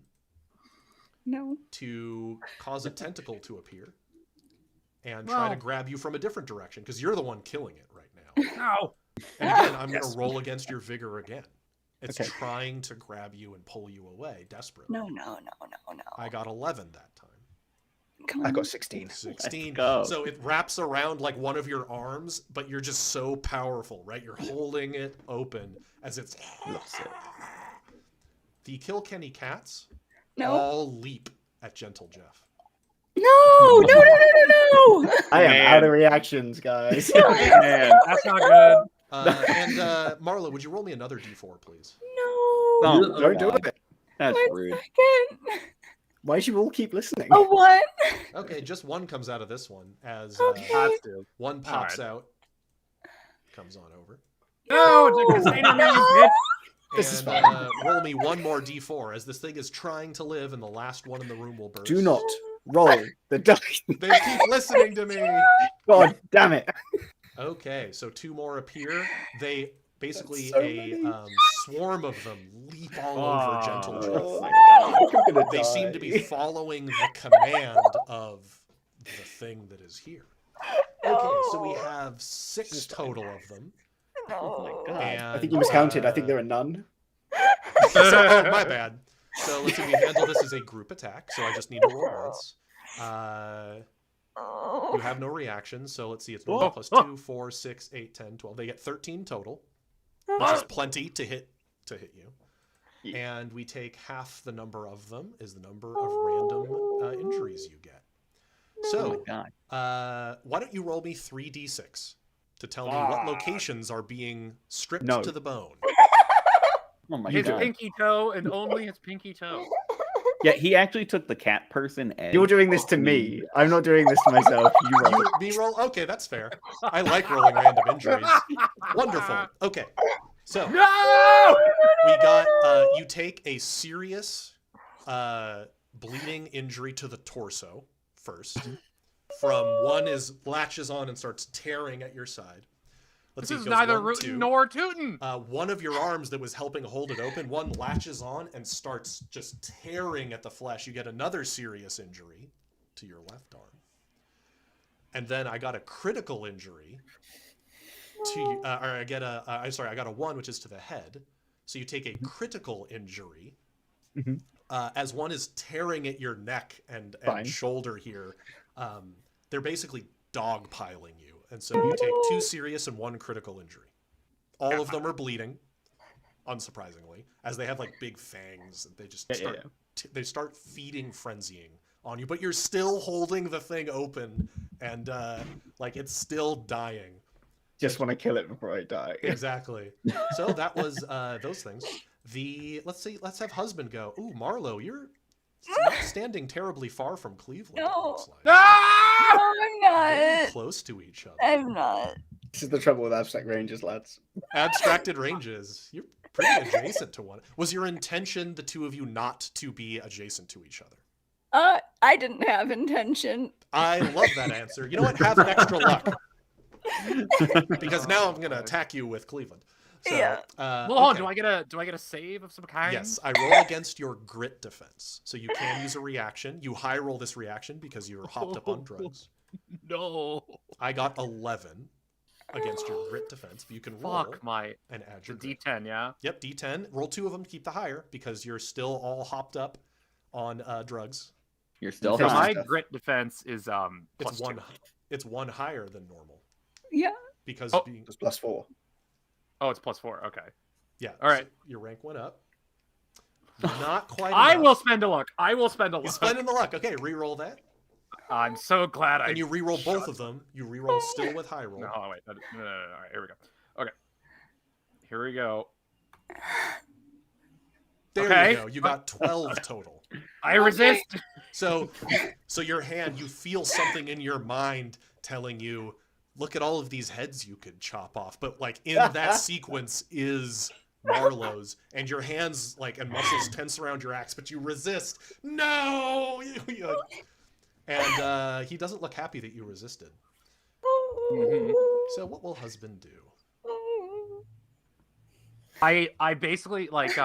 No. to cause a tentacle to appear and try to grab you from a different direction because you're the one killing it right now. No. And again, I'm going Yes. to roll against your vigor again. It's Okay. trying to grab you and pull you away desperately. No. I got 11 that time. Come I on. got 16. 16. go. So it wraps around like one of your arms, but you're just so powerful, right? You're holding it open as it's. Loves it. The Kilkenny cats No. all leap at Gentle Jeff. No. I am Man. out of reactions, guys. Man. That's not good. And Marla, would you roll me another d4, please? No. Oh, Don't do God. it. That's Wait a rude. second. Why should you all keep listening? A one. Okay, just one comes out of this one as Okay. Has to. one pops Alright. out, comes on over. No, it's a container me, you bitch. This is And fine. roll me one more d4 as this thing is trying to live and the last one in the room will burst. Do not roll the dice. They keep listening to me. God damn it. Okay, so two more appear. They basically That's so a many. swarm of them leap all over Gentle Oh. Jeff. Oh my I think I'm gonna They seem to die. be following the command of the thing that is here. Okay, so we have 6 total of them. Oh my God. And, I think you miscounted. I think there are none. so, my bad. So let's see, we handle this as a group attack, so I just need to roll once. You have no reaction, so let's see, it's normally plus 2, 4, 6, 8, 10, 12. They get 13 total, which is plenty to hit you. Yeah. And we take half the number of them is the number of random injuries you get. Oh So, my God. why don't you roll me 3d6 to tell me what locations are being stripped No. to the bone? Oh my His God. pinky toe and only his pinky toe. Yeah, he actually took the cat person edge. You're doing this to me. I'm not doing this to myself. You roll. You, me roll? Okay, that's fair. I like rolling random injuries. Wonderful. Okay, so No! we got you take a serious bleeding injury to the torso first. From one is latches on and starts tearing at your side. Let's This see, is it goes neither 1, rootin' 2. nor tootin'. One of your arms that was helping hold it open, one latches on and starts just tearing at the flesh. You get another serious injury to your left arm. And then I got a critical injury to, or I get a, I'm sorry, I got a 1, which is to the head. So you take a critical injury Mhm. as one is tearing at your neck and Fine. shoulder here. They're basically dogpiling you. And so you take 2 serious and 1 critical injury. All of them are bleeding, unsurprisingly, as they have like big fangs. They just start, they start feeding frenzying on you, but you're still holding the thing open and like it's still dying. Just want to kill it before I die. Exactly. So that was those things. Let's have husband go. Ooh, Marlo, you're not standing terribly far from Cleveland. It No. looks like. Ah! No, I'm Very not. close to each other. I'm not. This is the trouble with abstract ranges, lads. Abstracted ranges. You're pretty adjacent to one. Was your intention, the two of you, not to be adjacent to each other? I didn't have intention. I love that answer. You know what? Have extra luck. Because now I'm going to attack you with Cleveland. So, Yeah. Hold on, okay. do I get a save of some kind? Yes, I roll against your grit defense. So you can use a reaction. You high roll this reaction because you're hopped up on drugs. No. I got 11 against your grit defense, but you can roll Fuck my and add your grit. D10, yeah. Yep, D10. Roll 2 of them to keep the higher because you're still all hopped up on drugs. You're still So So high. my stuff. grit defense is It's plus 1. 2. It's 1 higher than normal Yeah. because Oh. being It's +4. Oh, it's plus 4. Okay. yeah. All right. So your rank went up. Not quite. I enough. will spend a luck. I will spend a You luck. spending the luck. Okay, re-roll that, I'm so glad and you re-roll both of them. You re-roll still with high roll. No, hold on, wait. No. All right, here we go. Okay. Here we go. There Okay. you go. You got 12 total. I resist. So your hand, you feel something in your mind telling you, look at all of these heads you could chop off. But like in that sequence is Marlowe's, and your hands like and muscles tense around your axe, but you resist. No! And he doesn't look happy that you resisted. Mhm. So what will husband do? I basically like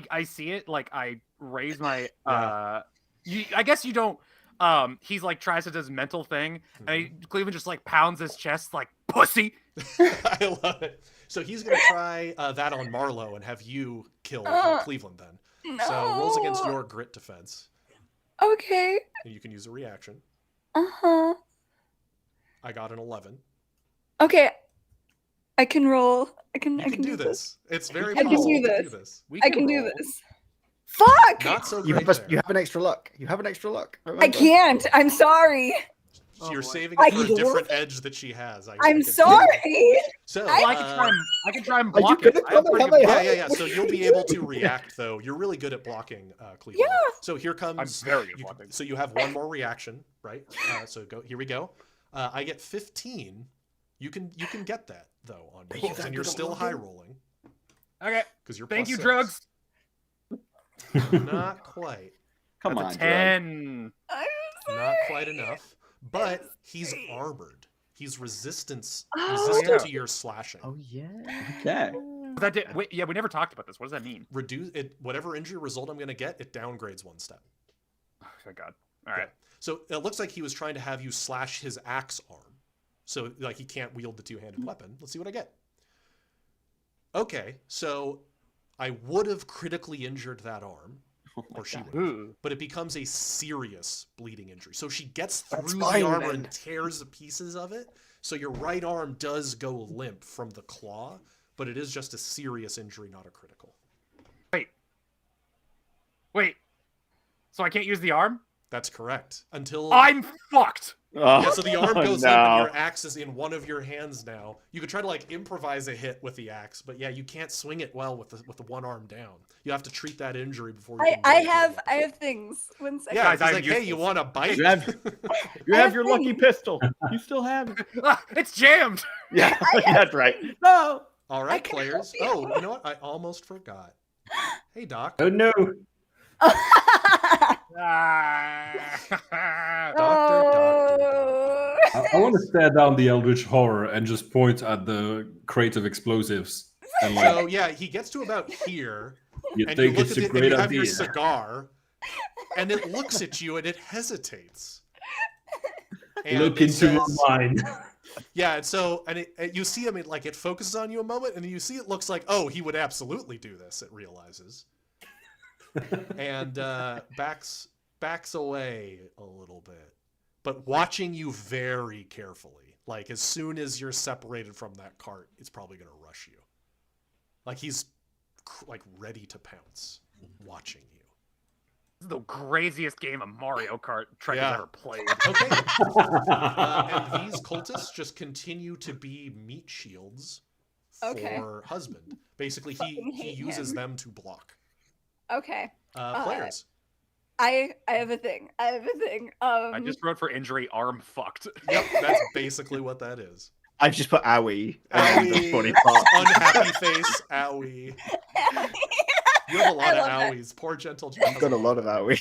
I see it like I raise my I guess you don't he's like tries to do his mental thing, and Cleveland just like pounds his chest like pussy. I love it. So he's gonna try that on Marlowe and have you kill Cleveland then. No. So rolls against your grit defense, Okay. and you can use a reaction. Uh-huh. I got an 11. Okay. I can roll. I can do this. It's very I can possible do to this. do this. We I can do roll. this. Fuck! Not so You great have, there. you have an extra luck. You have an extra luck. I Remember. can't. I'm sorry. So you're boy. saving I it for a can different roll. edge that she has. I I'm can- sorry. So Well, I can try and Are you block good it. at I have combat? pretty Have good I- yeah. So you'll be able to react, though. You're really good at blocking, Cleveland. Yeah. So here comes. I'm very good you- blocking. So you have one more reaction, right? So go. Here we go. I get 15. You can get that though on you yours, got and you're good at still blocking? high rolling Okay. because you're. Thank plus you, 6. drugs. Not quite. Come That's on, a Drug. 10. Not quite enough. But he's armored. He's resistant yeah. to your slashing. Oh yeah. Okay. That did, wait, yeah, we never talked about this. What does that mean? Reduce it. Whatever injury result I'm going to get, it downgrades 1 step. Oh, thank God. All right. So it looks like he was trying to have you slash his axe arm. So like he can't wield the two-handed weapon. Let's see what I get. Okay, so I would have critically injured that arm, or she would have, Ooh. but it becomes a serious bleeding injury. So she gets through fine, the armor then. and tears the pieces of it. So your right arm does go limp from the claw, but it is just a serious injury, not a critical. Wait. So I can't use the arm? That's correct. Until I'm fucked. yeah, so the arm goes limp and no. your axe is in one of your hands now. You could try to like improvise a hit with the axe, but yeah, you can't swing it well with the one arm down. You have to treat that injury before you can I do it. have things. 1 second. Yeah, Guys, he's I'm like, hey, useless. you want a bite? You have, you have your lucky pistol. You still have it. Ah, it's jammed. Yeah, that's right. No. All right, can players. help you. Oh, you know what? I almost forgot. Hey, Doc. Oh no! Ah. Oh. I want to stare down the Eldritch Horror and just point at the crate of explosives. And like, So yeah, he gets to about here, you and you think look it's at a it, and great you have your idea. cigar, and it looks at you, and it hesitates. And Look it into my says- mind. Yeah, and so you see him, it focuses on you a moment, and you see it looks like, oh, he would absolutely do this. It realizes, and backs away a little bit, but watching you very carefully. Like as soon as you're separated from that cart, it's probably gonna rush you. Like he's like ready to pounce, watching you. This is the craziest game of Mario Kart Trek Yeah. has ever played. Okay. And these cultists just continue to be meat shields for Okay. husband. Basically, Fucking he hate uses him. them to block Okay. players. I have a thing. I just wrote for injury, arm fucked. Yep, that's basically what that is. I've just put owie and the Owie, body part. unhappy face, owie. You have a lot I of love that. owies. Poor gentle I've got a lot of owie.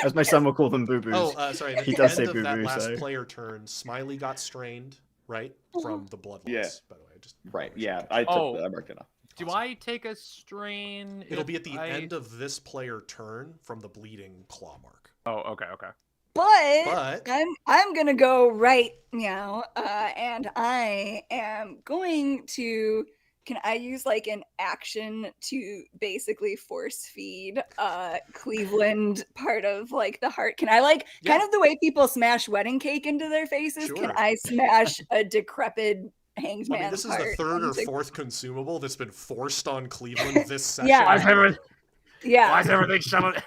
As my son will call them boo-boos. Oh, sorry. At He the does end say of that boo-boo, last so- player turn, Smiley got strained, right? From the blood Yeah. loss, by the way. Just Right. Yeah. I took Oh. I marked it off. Do I take a strain? It'll if be at the I- end of this player turn from the bleeding claw mark. Oh, okay. But But I'm gonna go right now, and I am going to. Can I use like an action to basically force feed Cleveland part of like the heart? Can I like kind Yeah. of the way people smash wedding cake into their faces? Can Sure. I smash a decrepit hanged I mean, man's this is the heart third or into- fourth consumable that's been forced on Cleveland this session. Yeah. Why is everyone, Yeah. why is everything shoving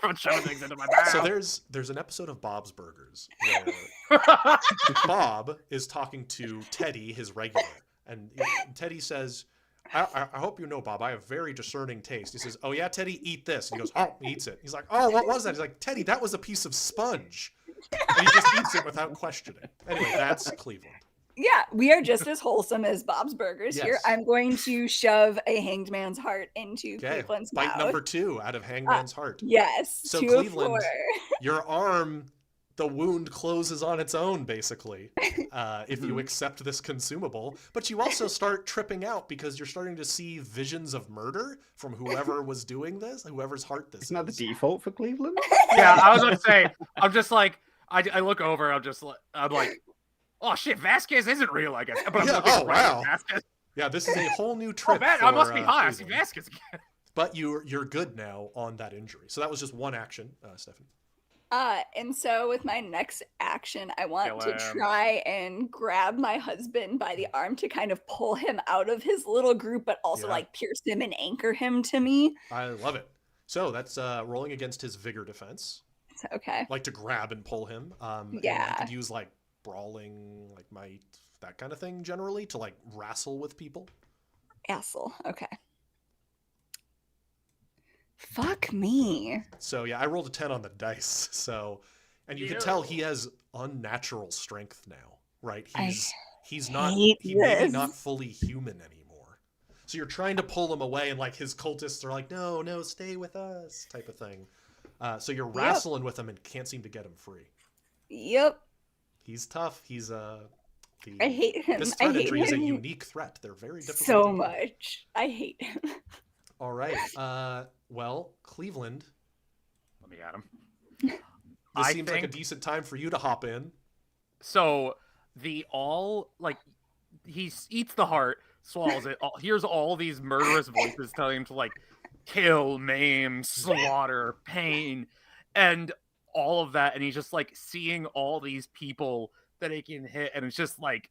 things into my mouth? So there's an episode of Bob's Burgers where Bob is talking to Teddy, his regular, and Teddy says, I hope you know, Bob, I have very discerning taste. He says, oh yeah, Teddy, eat this. And he goes, oh, he eats it. He's like, oh, what was that? He's like, Teddy, that was a piece of sponge. And he just eats it without questioning. Anyway, that's Cleveland. Yeah, we are just as wholesome as Bob's Burgers here. Yes. I'm going to shove a hanged man's heart into Okay, Cleveland's bite mouth. number 2 out of Hangman's Heart. Yes, So 2 of Cleveland, 4. Your arm, the wound closes on its own, basically, if you accept this consumable. But you also start tripping out because you're starting to see visions of murder from whoever was doing this, whoever's heart this Isn't that the is. default for Cleveland? Yeah, I was going to say, I'm just like, I look over. I'm like, oh shit, Vasquez isn't real, I guess. But I'm Yeah, looking oh, right wow. at Vasquez. Yeah, this is a whole new Oh, trip. I must be high. I see Cleveland. Vasquez again. But you're good now on that injury. So that was just one action, Stephanie. And so with my next action, I want to Kill him. try and grab my husband by the arm to kind of pull him out of his little group, but also Yeah. like pierce him and anchor him to me. I love it. So that's rolling against his vigor defense. So, okay. Like to grab and pull him. And Yeah. you could use like brawling, like might, that kind of thing generally to like wrestle with people. Asshole. Okay. Fuck me. So yeah, I rolled a 10 on the dice. So, and you can tell he has unnatural strength now, right? He's not hate maybe this. not fully human anymore. So you're trying to pull him away, and like his cultists are like, no, stay with us, type of thing. So you're wrestling with him and can't seem to get him free. Yep. He's tough. He's I hate him. This I threat hate entry is a him unique threat. They're very difficult. so to do. much. I hate him. All right. Well, Cleveland, Let me at him. this seems like a decent time for you to hop in. So he eats the heart, swallows it, hears all these murderous voices telling him to like kill, maim, slaughter, pain, and all of that, and he's just like seeing all these people that he can hit, and it's just like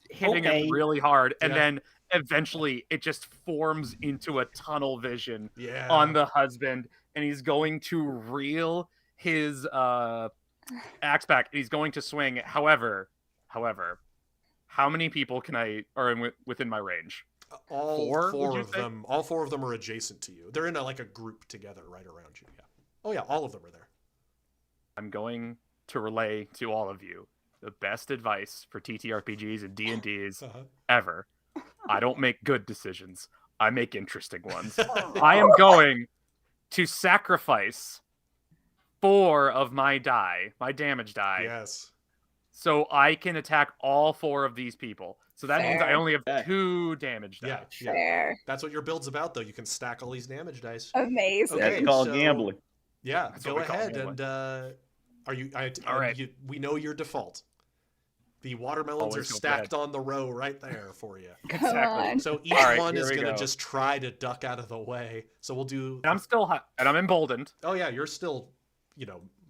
hitting him really hard, and then eventually it just forms into a tunnel vision on the husband, and he's going to reel his axe back, and he's going to swing. However, how many people are within my range? All four of them are adjacent to you. They're in like a group together right around you. Yeah. Oh yeah, all of them are there. I'm going to relay to all of you the best advice for TTRPGs and D&Ds ever. I don't make good decisions. I make interesting ones. I am going to sacrifice 4 of my damage die. Yes. So I can attack all 4 of these people. So that means I Fair. only have 2 damage die. Yeah. Fair. That's what your build's about, though. You can stack all these damage dice. Amazing. Okay. That's called so- gambling. Yeah. That's Go what we call ahead gambling. and are you? All right. We know your default. The watermelons Always are go stacked on the row right there for you. Come Exactly. on. So each All right, one here is we going to go. just try to duck out of the way. So we'll do. And I'm still high, and I'm emboldened. Oh yeah, you're still,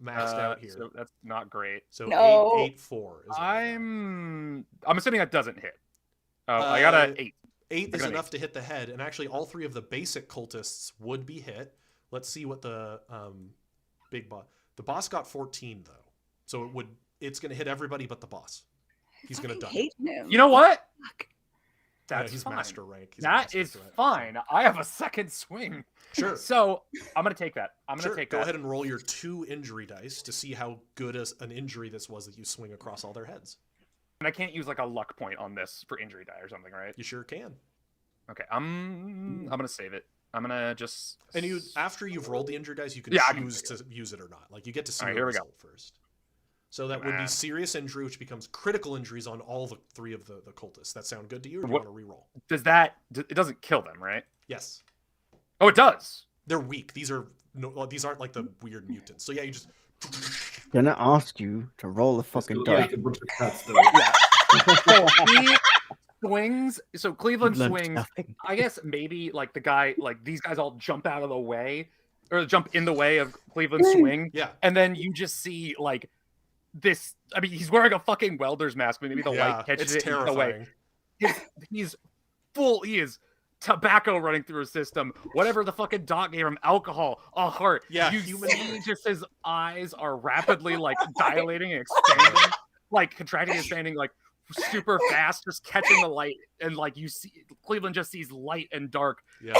maxed out here. So that's not great. So No. 8, 4. Is what I got. I'm assuming that doesn't hit. Oh, I got an 8. 8 is got an enough to hit the head, and actually all 3 of the basic cultists would be hit. Let's see what the big boss. The boss got 14 though, so it's going to hit everybody but the boss. He's going to die. Hate him. You know what? Fuck. That's he's fine. master rank. He's a That master is threat. fine. I have a second swing. Sure. So I'm gonna take that. I'm gonna Sure. take Go that. ahead and roll your 2 injury dice to see how good an injury this was that you swing across all their heads. And I can't use like a luck point on this for injury die or something, right? You sure can. Okay. I'm gonna save it. I'm gonna just. And after you've rolled the injury dice, you can Yeah, I can choose to use it or not. Like you get to see All right, the here we go. result first. So that would be Man. serious injury, which becomes critical injuries on all the 3 of the cultists. That sound good to you, or do you What- want to re-roll? Does that? It doesn't kill them, right? Yes. Oh, it does. They're weak. These aren't like the weird mutants. So yeah, you just Gonna ask you to roll the fucking die. Like a bunch of cats, though. So he swings. So Cleveland You've learned swings. nothing. I guess maybe like these guys all jump out of the way, or jump in the way of Cleveland's swing. yeah. And then you just see like this. I mean, he's wearing a fucking welder's mask, but maybe the Yeah, light catches it's it in the way. terrifying. He's full. He is tobacco running through his system. Whatever the fucking doc gave him, alcohol, a heart. Yeah, you human see heart. just his eyes are rapidly like dilating and expanding, like contracting and expanding, like super fast, just catching the light. And like you see, Cleveland just sees light and dark Yeah.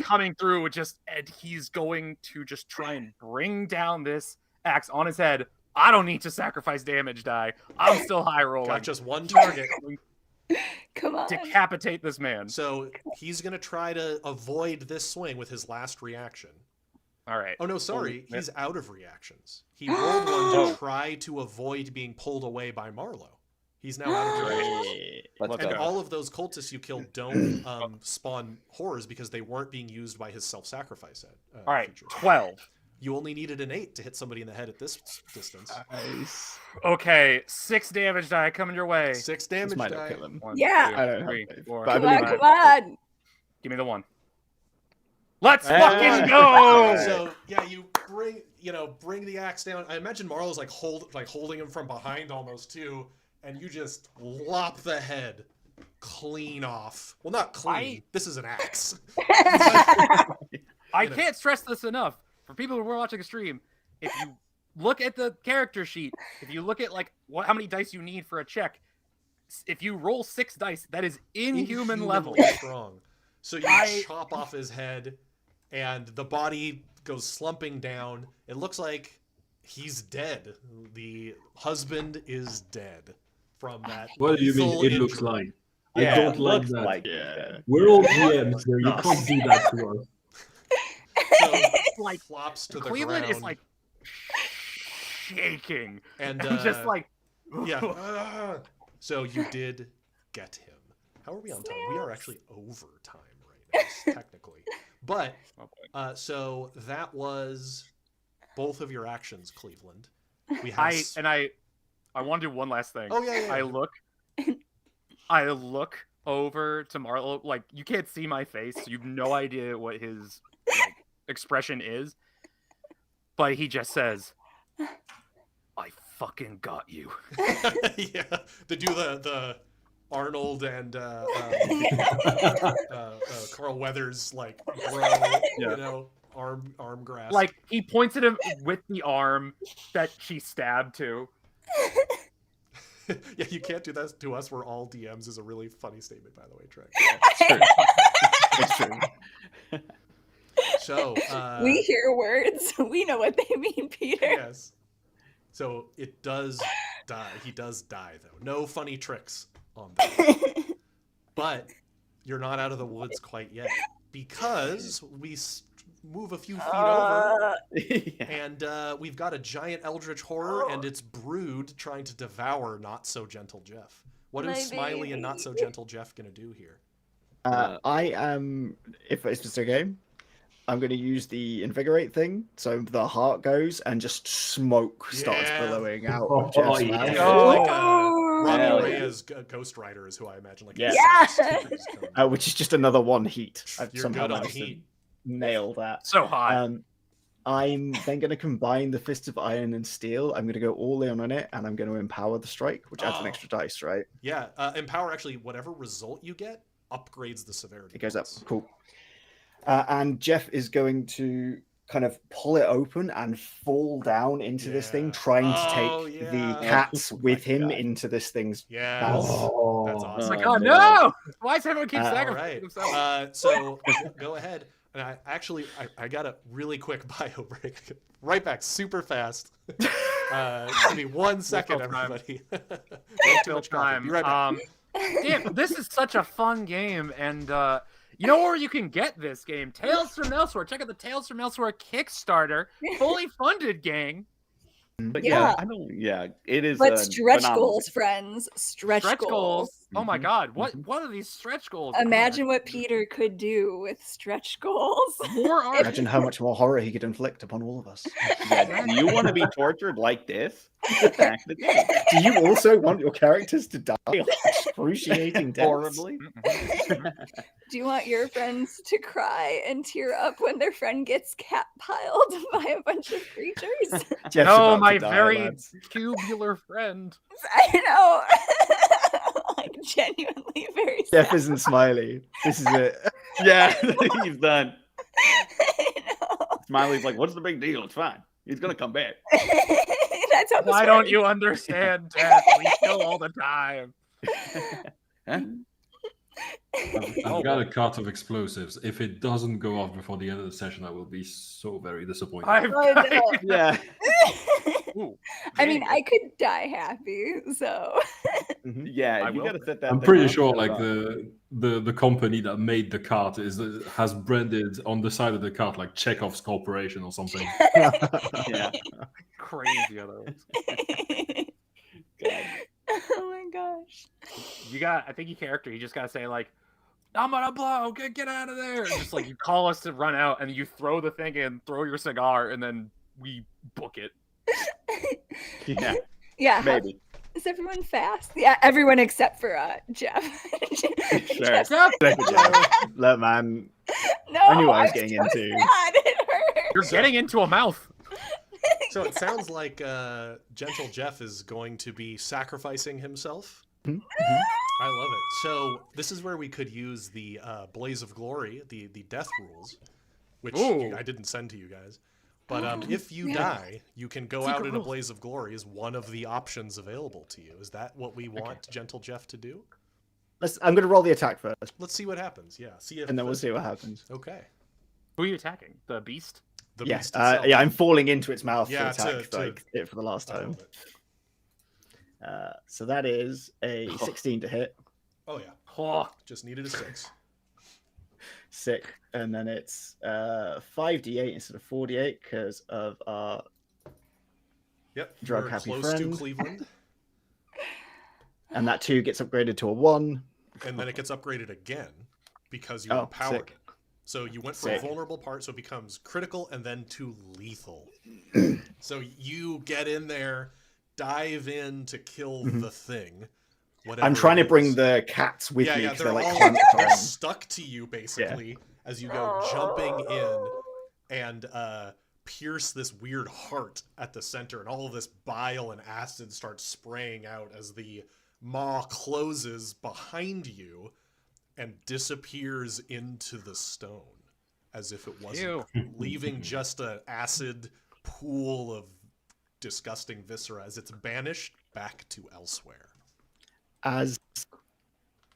coming through. And he's going to just try and bring down this axe on his head. I don't need to sacrifice damage die. I'm still high rolling. Got just one target. Come on. Decapitate this man. So he's gonna try to avoid this swing with his last reaction. All right. Oh no, sorry, Oh, he's out of reactions. He rolled one to try to avoid being pulled away by Marlowe. He's now out of reactions. Let's And go. all of those cultists you killed don't spawn horrors because they weren't being used by his self-sacrifice. All right. Feature. 12. You only needed an 8 to hit somebody in the head at this distance. Nice. Okay, 6 damage die coming your way. 6 This damage might not die. kill him. 1, Yeah. 2, I don't 3, have faith, 4, but I Come believe on, it. come on. Give me the 1. Let's Hey. fucking go! So yeah, you bring the axe down. I imagine Marlo's like holding him from behind almost too, and you just lop the head clean off. Well, not clean. This is an axe. I can't stress this enough. For people who are watching a stream, if you look at the character sheet, if you look at like how many dice you need for a check, if you roll 6 dice, that is inhuman level. Inhumanly strong. So you chop off his head, and the body goes slumping down. It looks like he's dead. The husband is dead from that. What do you mean? lethal It looks injury. like. Yeah, I don't like looks that. like Yeah. We're all GMs here. You can't do that to us. So Like, flops to the Cleveland ground. is like shaking. and Just like yeah. So you did get him. How are we on time? We are actually over time right now, technically. But so that was both of your actions, Cleveland. We have. I want to do one last thing. Oh yeah. I look over to Marlo. Like, you can't see my face, so you have no idea what his like expression is. But he just says, "I fucking got you." Yeah. To do the Arnold and Carl Weathers like bro, arm grasp. Like, he points at him with the arm that she stabbed to. Yeah, you can't do that to us. We're all DMs is a really funny statement, by the way, Trek. It's true. So We hear words. We know what they mean, Peter. yes. So it does die. He does die though. No funny tricks on that. But you're not out of the woods quite yet because we move a few feet over. And we've got a giant eldritch horror and its brood trying to devour Not So Gentle Jeff. What My is Smiley baby. and Not So Gentle Jeff gonna do here? I am, if it's okay, I'm going to use the invigorate thing. So the heart goes and just smoke starts Yeah. billowing out Oh, of Jeff's yeah. mouth. Yeah, like Oh. Robbie Hell Reyes Ghost Rider is who I imagine. Like Yeah. Which is just another one heat. I've You're somehow good on managed to heat. nail that. So hot. I'm then going to combine the Fist of Iron and Steel. I'm going to go all in on it, and I'm going to empower the strike, which adds an Oh. extra dice, right? Yeah, empower actually whatever result you get upgrades the severity. It goes up. points. Cool. And Jeff is going to kind of pull it open and fall down into this thing, Yeah. trying to Oh, take yeah. the cats Oh my with him God. into this thing's. Yeah, That's- that's awesome. It's like, Oh, oh man. no! Why does everyone keep All All sacrificing right. themselves? So go ahead. And I got a really quick bio break. Right back, super fast. Give me 1 second, Real time. everybody. Don't too much coffee. Be right back. Damn, this is such a fun game, and you know where you can get this game? Tales from Elsewhere. Check out the Tales from Elsewhere Kickstarter, fully funded, gang. But Yeah. I don't. Yeah, it is. But stretch phenomenal. goals, friends. Stretch, Stretch goals. Oh my Mhm. God, what are these stretch goals? Imagine what Peter could do with stretch goals. More art. Imagine how much more horror he could inflict upon all of us. Yeah, do you want to be tortured like this? Attack the game. Do you also want your characters to die excruciating deaths? Horribly. Do you want your friends to cry and tear up when their friend gets catpiled by a bunch of creatures? Jeff's No, about my to die, very lads. tubular friend. I know. Like, genuinely very Jeff sad. isn't Smiley. This is it. Yeah, he's done. I know. Smiley's like, "What's the big deal? It's fine. He's gonna come back." That's how this Why don't works. you understand, Dad? We kill all the time. Huh? I've got a cart of explosives. If it doesn't go off before the end of the session, I will be so very disappointed. I've Oh, got no. Yeah. Ooh, I mean, dang. I could die happy, so Mhm. Yeah, I you will. gotta set that. I'm thing pretty up. sure like the company that made the cart has branded on the side of the cart like Chekhov's Corporation or something. Yeah. Crazy otherwise. God. oh my gosh. I think your character, you just gotta say like, I'm gonna blow. Get out of there! And just like you call us to run out, and you throw the thing in, throw your cigar, and then we book it. Yeah, Yeah. maybe. Is everyone fast? Yeah, everyone except for Jeff. Sure. Jeff, Look, man, No, I knew what I was I'm getting so into. sad. It hurt. you're getting into a mouth. So it sounds like Gentle Jeff is going to be sacrificing himself. Mhm. I love it. So this is where we could use the Blaze of Glory, the death rules, which Ooh. I didn't send to you guys. But if you die, you can go out in a Blaze of Glory is one of the options available to you. Is that what we want Gentle Jeff to do? I'm going to roll the attack first, Let's see what happens. Yeah, see if and then we'll see what happens. Okay. Who are you attacking? The beast? The Yeah, beast itself. yeah, I'm falling into its mouth Yeah, to attack, to- like it for the last I time. love it. So that is a 16 to hit. Oh yeah, Oh, just needed a 6. Sick. And then it's 5d8 instead of 4d8 because of our Yep. Drug we're happy close to friend. Cleveland, and that 2 gets upgraded to a 1. and then it gets upgraded again because you Oh, empowered sick. it. So you went from Sick. vulnerable part, so it becomes critical, and then to lethal. So you get in there, dive in to kill the thing. Whatever I'm trying it to bring is. the cats with Yeah, me yeah, because they're they're like all clamped they're on. stuck to you basically as you go jumping in and pierce this weird heart at the center, and all of this bile and acid starts spraying out as the maw closes behind you and disappears into the stone as if it wasn't, leaving just an acid pool of disgusting viscera as it's banished back to elsewhere. As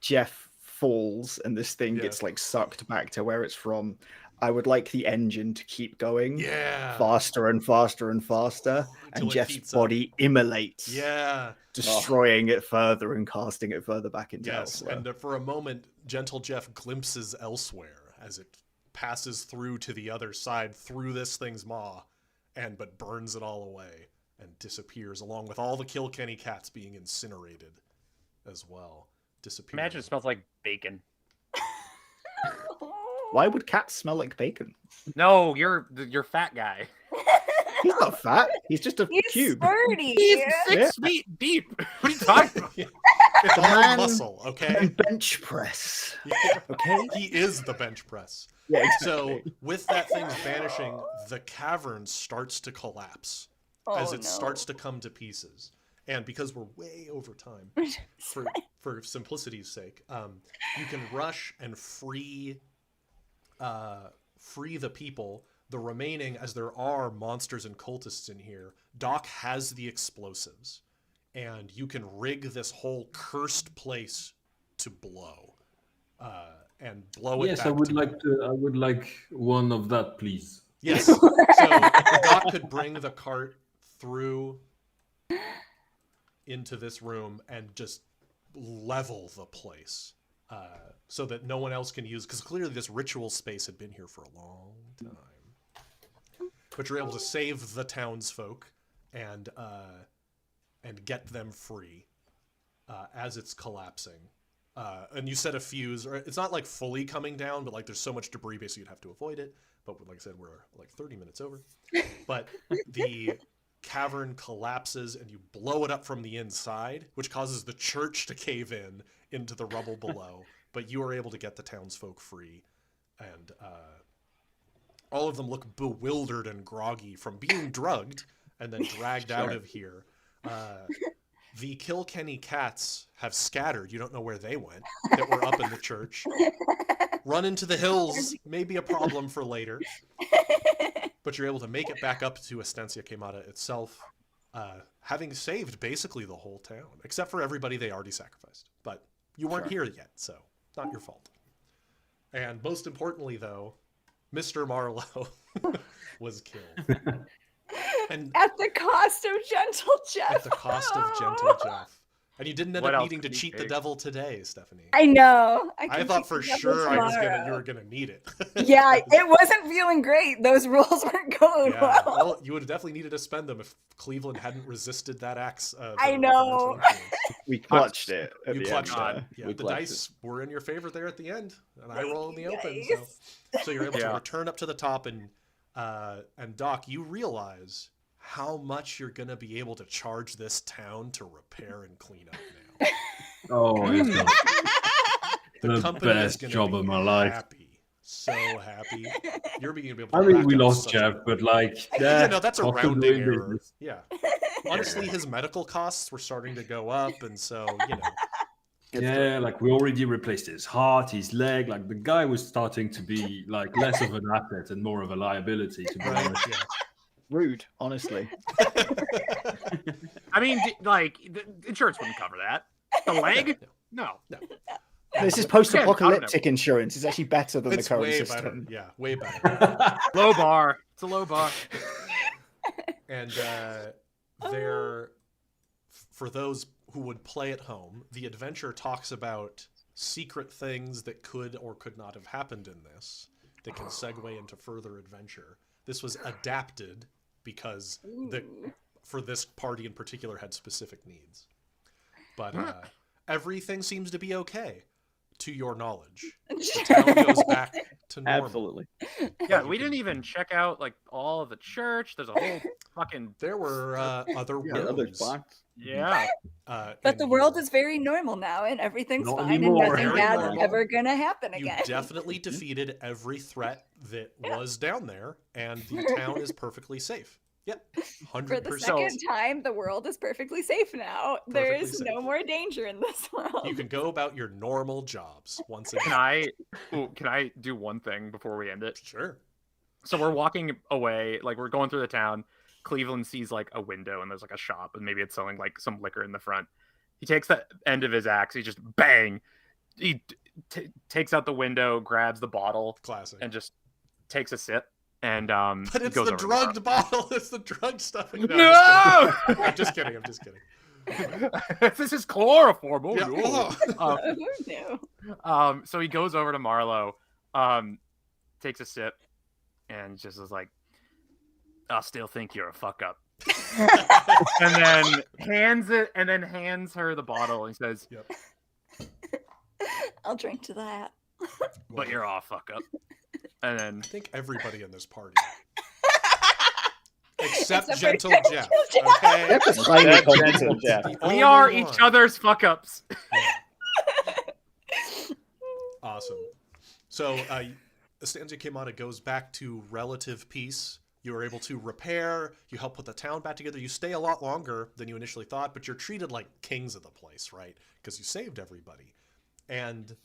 Jeff falls and this thing Yeah. gets like sucked back to where it's from, I would like the engine to keep going Yeah. faster and faster and faster, Until and it Jeff's heats up. body immolates, Yeah. destroying it further and casting it further back into Yes, elsewhere. and for a moment, Gentle Jeff glimpses elsewhere as it passes through to the other side through this thing's maw, but burns it all away and disappears, along with all the Kilkenny cats being incinerated as well. Disappear. imagine it smells like bacon. Why would cats smell like bacon? No, you're fat guy. He's not fat. He's just a He's cube. sturdy. He's Yeah. 6 feet deep. What are you talking about? It's all Man. muscle, okay? And bench press. Okay. He is the bench press. Yeah. So with that thing's vanishing, the cavern starts to collapse as it starts to come to pieces. And because we're way over time, for simplicity's sake, you can rush and free the people. The remaining, as there are monsters and cultists in here, Doc has the explosives, and you can rig this whole cursed place to blow, and blow it. Yes, back I would to like to. I would like one of that, please. Yes. So Doc could bring the cart through into this room and just level the place, so that no one else can use, because clearly this ritual space had been here for a long time. But you're able to save the townsfolk and get them free as it's collapsing. And you set a fuse, or it's not like fully coming down, but like there's so much debris, basically you'd have to avoid it. But like I said, we're like 30 minutes over. But the cavern collapses and you blow it up from the inside, which causes the church to cave in into the rubble below. But you are able to get the townsfolk free, and all of them look bewildered and groggy from being drugged and then dragged out of here. The Kilkenny cats have scattered. You don't know where they went, that were up in the church. Run into the hills, maybe a problem for later. But you're able to make it back up to Estancia Quemada itself, having saved basically the whole town, except for everybody they already sacrificed. But you weren't here yet, so not your fault. And most importantly, though, Mr. Marlowe was killed. And At the cost of Gentle Jeff. at the cost of Gentle Jeff. And you didn't end What up else needing to could he cheat the take? devil today, Stephanie. I know. I can thought cheat for the devil sure you tomorrow. were gonna need it. Yeah, it wasn't feeling great. Those rules weren't going Yeah. well. Well, you would have definitely needed to spend them if Cleveland hadn't resisted that axe. I know. We clutched it. At You the clutched end. it. Yeah, We the clutched dice were in your favor there at the end, and I Thank roll in the you, open. guys. So you're able to Yeah. return up to the top, and Doc, you realize how much you're gonna be able to charge this town to repair and clean up now. Oh, it's the, The the company is best gonna job be of my life. happy, so happy. You're being able to. I mean, rack we up lost such Jeff, a- but like, Yeah, no, that's a cost of rounding doing error. business. Yeah. Honestly, his medical costs were starting to go up, and so Yeah, like we already replaced his heart, his leg. Like the guy was starting to be like less of an asset and more of a liability. To be right? honest. Yeah. Rude, honestly. I mean, the insurance wouldn't cover that. The leg? No. This is I post-apocalyptic insurance. It's actually better than It's the current way system. better. Yeah, way better. Low bar. It's a low bar. And there, for those who would play at home, the adventure talks about secret things that could or could not have happened in this that can segue into further adventure. This was adapted because for this party in particular had specific needs. But everything seems to be okay, to your knowledge. The town goes back to normal. Absolutely. Yeah, we didn't even check out like all of the church. There's a whole fucking There were other Yeah, other rooms. spots. yeah. But the world is very normal now, and everything's Not fine, anymore. and nothing Very bad's normal. ever gonna happen You again. definitely defeated every threat that was down there, and the town is perfectly safe. Yep, For 100%. the second time, the world is perfectly safe now. There Perfectly is safe. no more danger in this world. You can go about your normal jobs once again. Can I do one thing before we end it? Sure. So we're walking away, like we're going through the town. Cleveland sees like a window and there's like a shop, and maybe it's selling like some liquor in the front. He takes the end of his axe, he just bang. He takes out the window, grabs the bottle, Classic. and just takes a sip. And But he it's goes the over to drugged bottle. It's the drugged stuff. No! I'm just kidding. I'm just kidding. This is chloroform. Oh, Yeah. no. Oh. No. So he goes over to Marlo, takes a sip, and just is like, "I still think you're a fuck up." And then hands her the bottle and says, Yep. I'll drink to that. "But you're all fuck up." And then I think everybody in this party, except Except for Gentle Gentle Jeff. Jeff. Okay. That's highly That's competent. gentle, Jeff. The we only are one. each other's fuck ups. Awesome. So, Estancia Kimata goes back to relative peace. You are able to repair. You help put the town back together. You stay a lot longer than you initially thought, but you're treated like kings of the place, right? Because you saved everybody. And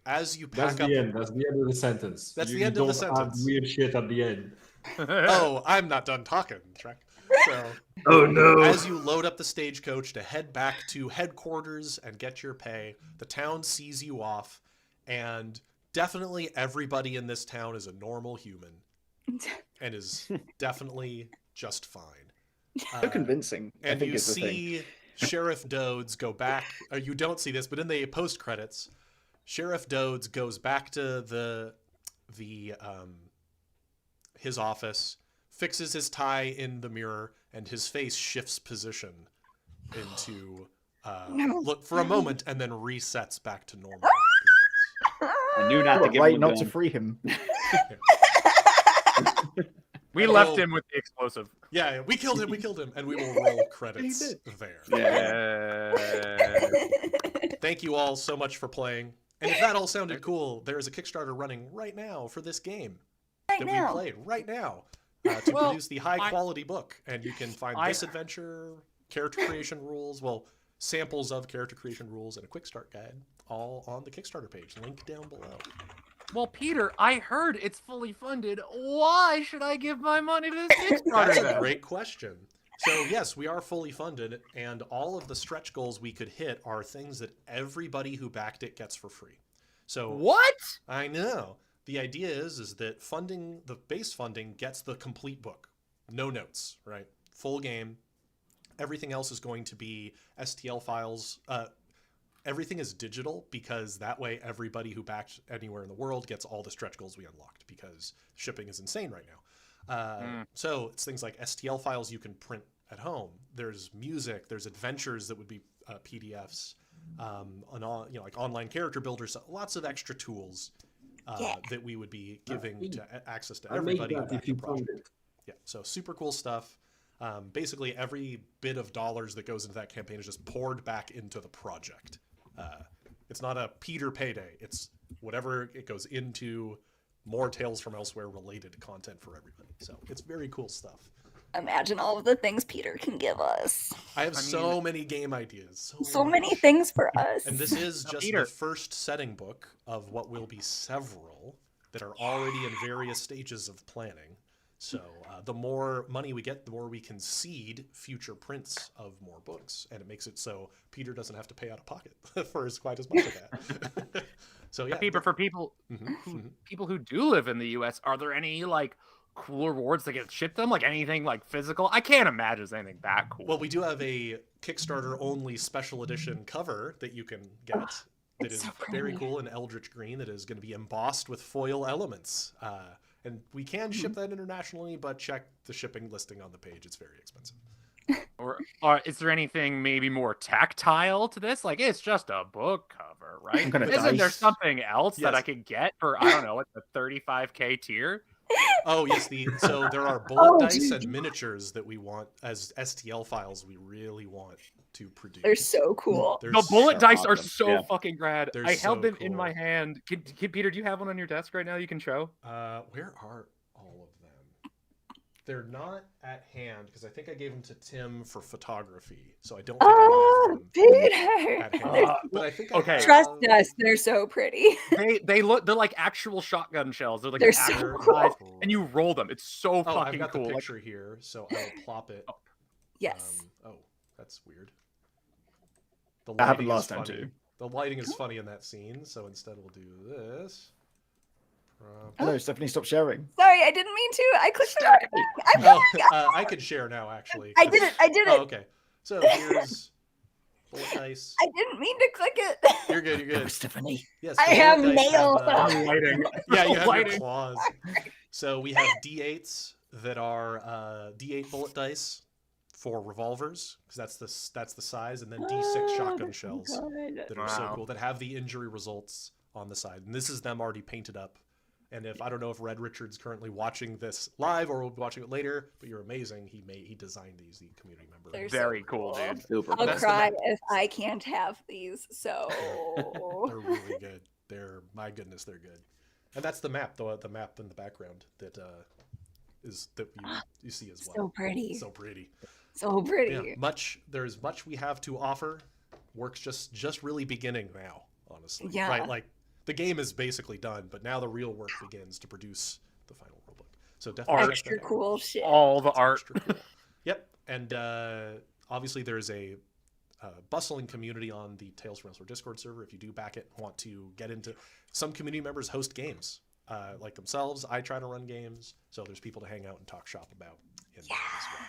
as you That's pack up, the end. That's the end of the sentence. That's the You end of the don't add sentence. Weird shit at the end. oh, I'm not done talking, Shrek. So, Oh no! as you load up the stagecoach to head back to headquarters and get your pay, the town sees you off, and definitely everybody in this town is a normal human and is definitely just fine. So convincing. I And think you is the thing. see Sheriff Dodes go back. You don't see this, but in the post credits, Sheriff Dodes goes back to the his office, fixes his tie in the mirror, and his face shifts position into look for a moment, and then resets back to normal. I knew not to What, give right him a not to gun. free him. We And left we'll- him with the explosive. Yeah, we killed him, and we will roll credits there. Yeah. Thank you all so much for playing. And if that all sounded cool, there is a Kickstarter running right now for this game Right that now. we played right now to Well, produce the high-quality book. And you can find this adventure, character creation rules, well, samples of character creation rules, and a quick start guide all on the Kickstarter page. Link down below. Well, Peter, I heard it's fully funded. Why should I give my money to this That's Kickstarter? a then? great question. So yes, we are fully funded, and all of the stretch goals we could hit are things that everybody who backed it gets for free. So What? I know. The idea is that funding, the base funding, gets the complete book. No notes, right? Full game. Everything else is going to be STL files. Everything is digital because that way everybody who backed anywhere in the world gets all the stretch goals we unlocked because shipping is insane right now. So it's things like STL files you can print at home. There's music. There's adventures that would be PDFs, like online character builders, lots of extra tools that we would be giving access to everybody about the project. Yeah, so super cool stuff. Basically, every bit of dollars that goes into that campaign is just poured back into the project. It's not a Peter payday. It's whatever it goes into more Tales from Elsewhere related content for everybody. So it's very cool stuff. Imagine all of the things Peter can give us. I have so many game ideas. So many things for us. And this is just the first setting book of what will be several that are already in various stages of planning. So the more money we get, the more we can seed future prints of more books. And it makes it so Peter doesn't have to pay out of pocket for quite as much of that. So yeah. Peter, for people who do live in the US, are there any like cool rewards that get shipped them? Like anything like physical? I can't imagine there's anything that cool. Well, we do have a Kickstarter only special edition cover that you can get. That is so very cool in Eldritch Green. That is going to be embossed with foil elements. And we can ship that internationally, but check the shipping listing on the page. It's very expensive. Or is there anything maybe more tactile to this? Like, it's just a book cover, right? Isn't there something else that I could get for, I don't know, at the 35K tier? Oh, yes. So there are bullet dice and miniatures that we want as STL files we really want to produce. They're so cool. The bullet dice are so fucking rad. I held them in my hand. Peter, do you have one on your desk right now you can show? Where are all of them? They're not at hand because I think I gave them to Tim for photography. So I don't think I have them Peter! at hand. But I think Trust us, they're so pretty. They're like actual shotgun shells. They're like they're actual so cool. and you roll them. It's so fucking I've got cool. the picture here, so I'll plop it. Yes. That's weird. That happened last time too. The lighting is funny in that scene, so instead we'll do this. Hello, Stephanie, stop sharing. Sorry, I didn't mean to. I clicked the wrong thing. I could share now, actually. I did it. Oh, okay. So here's bullet dice. I didn't mean to click it. You're good. You're good. Oh, Stephanie. Yes. I have nails. Lighting. Yeah, you have your claws. So we have D8s that are D8 bullet dice for revolvers, because that's the size, and then D6 shotgun shells that are so cool, that have the injury results on the side. And this is them already painted up. And I don't know if Red Richard's currently watching this live or will be watching it later, but you're amazing. He designed these, the community member. They're very so cool, dude. Super. I'll cry if I can't have these. So they're really good. My goodness, they're good. And that's the map, the map in the background that you see as well. So pretty. So pretty. So pretty. Yeah, there's much we have to offer. Work's just really beginning now, honestly. Yeah. Right, like the game is basically done, but now the real work begins to produce the final rulebook. So definitely extra cool shit. All the art. Cool. Yep, and obviously there's a bustling community on the Tales from Elsewhere Discord server. If you do back it, want to get into, some community members host games like themselves. I try to run games, so there's people to hang out and talk shop about in there as well.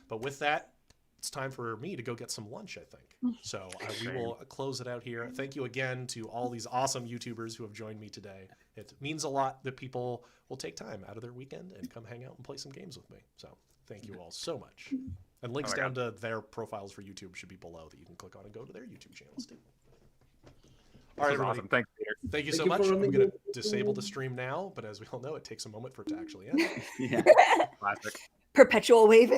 But with that, it's time for me to go get some lunch, I think. So we will close it out here. Thank you again to all these awesome YouTubers who have joined me today. It means a lot that people will take time out of their weekend and come hang out and play some games with me. So thank you all so much. And links down to their profiles for YouTube should be below that you can click on and go to their YouTube channels too. All right, everybody. Awesome. Thanks, Peter. Thank you so much. I'm going to disable the stream now, but as we all know, it takes a moment for it to actually end. Yeah. Classic. Perpetual waving.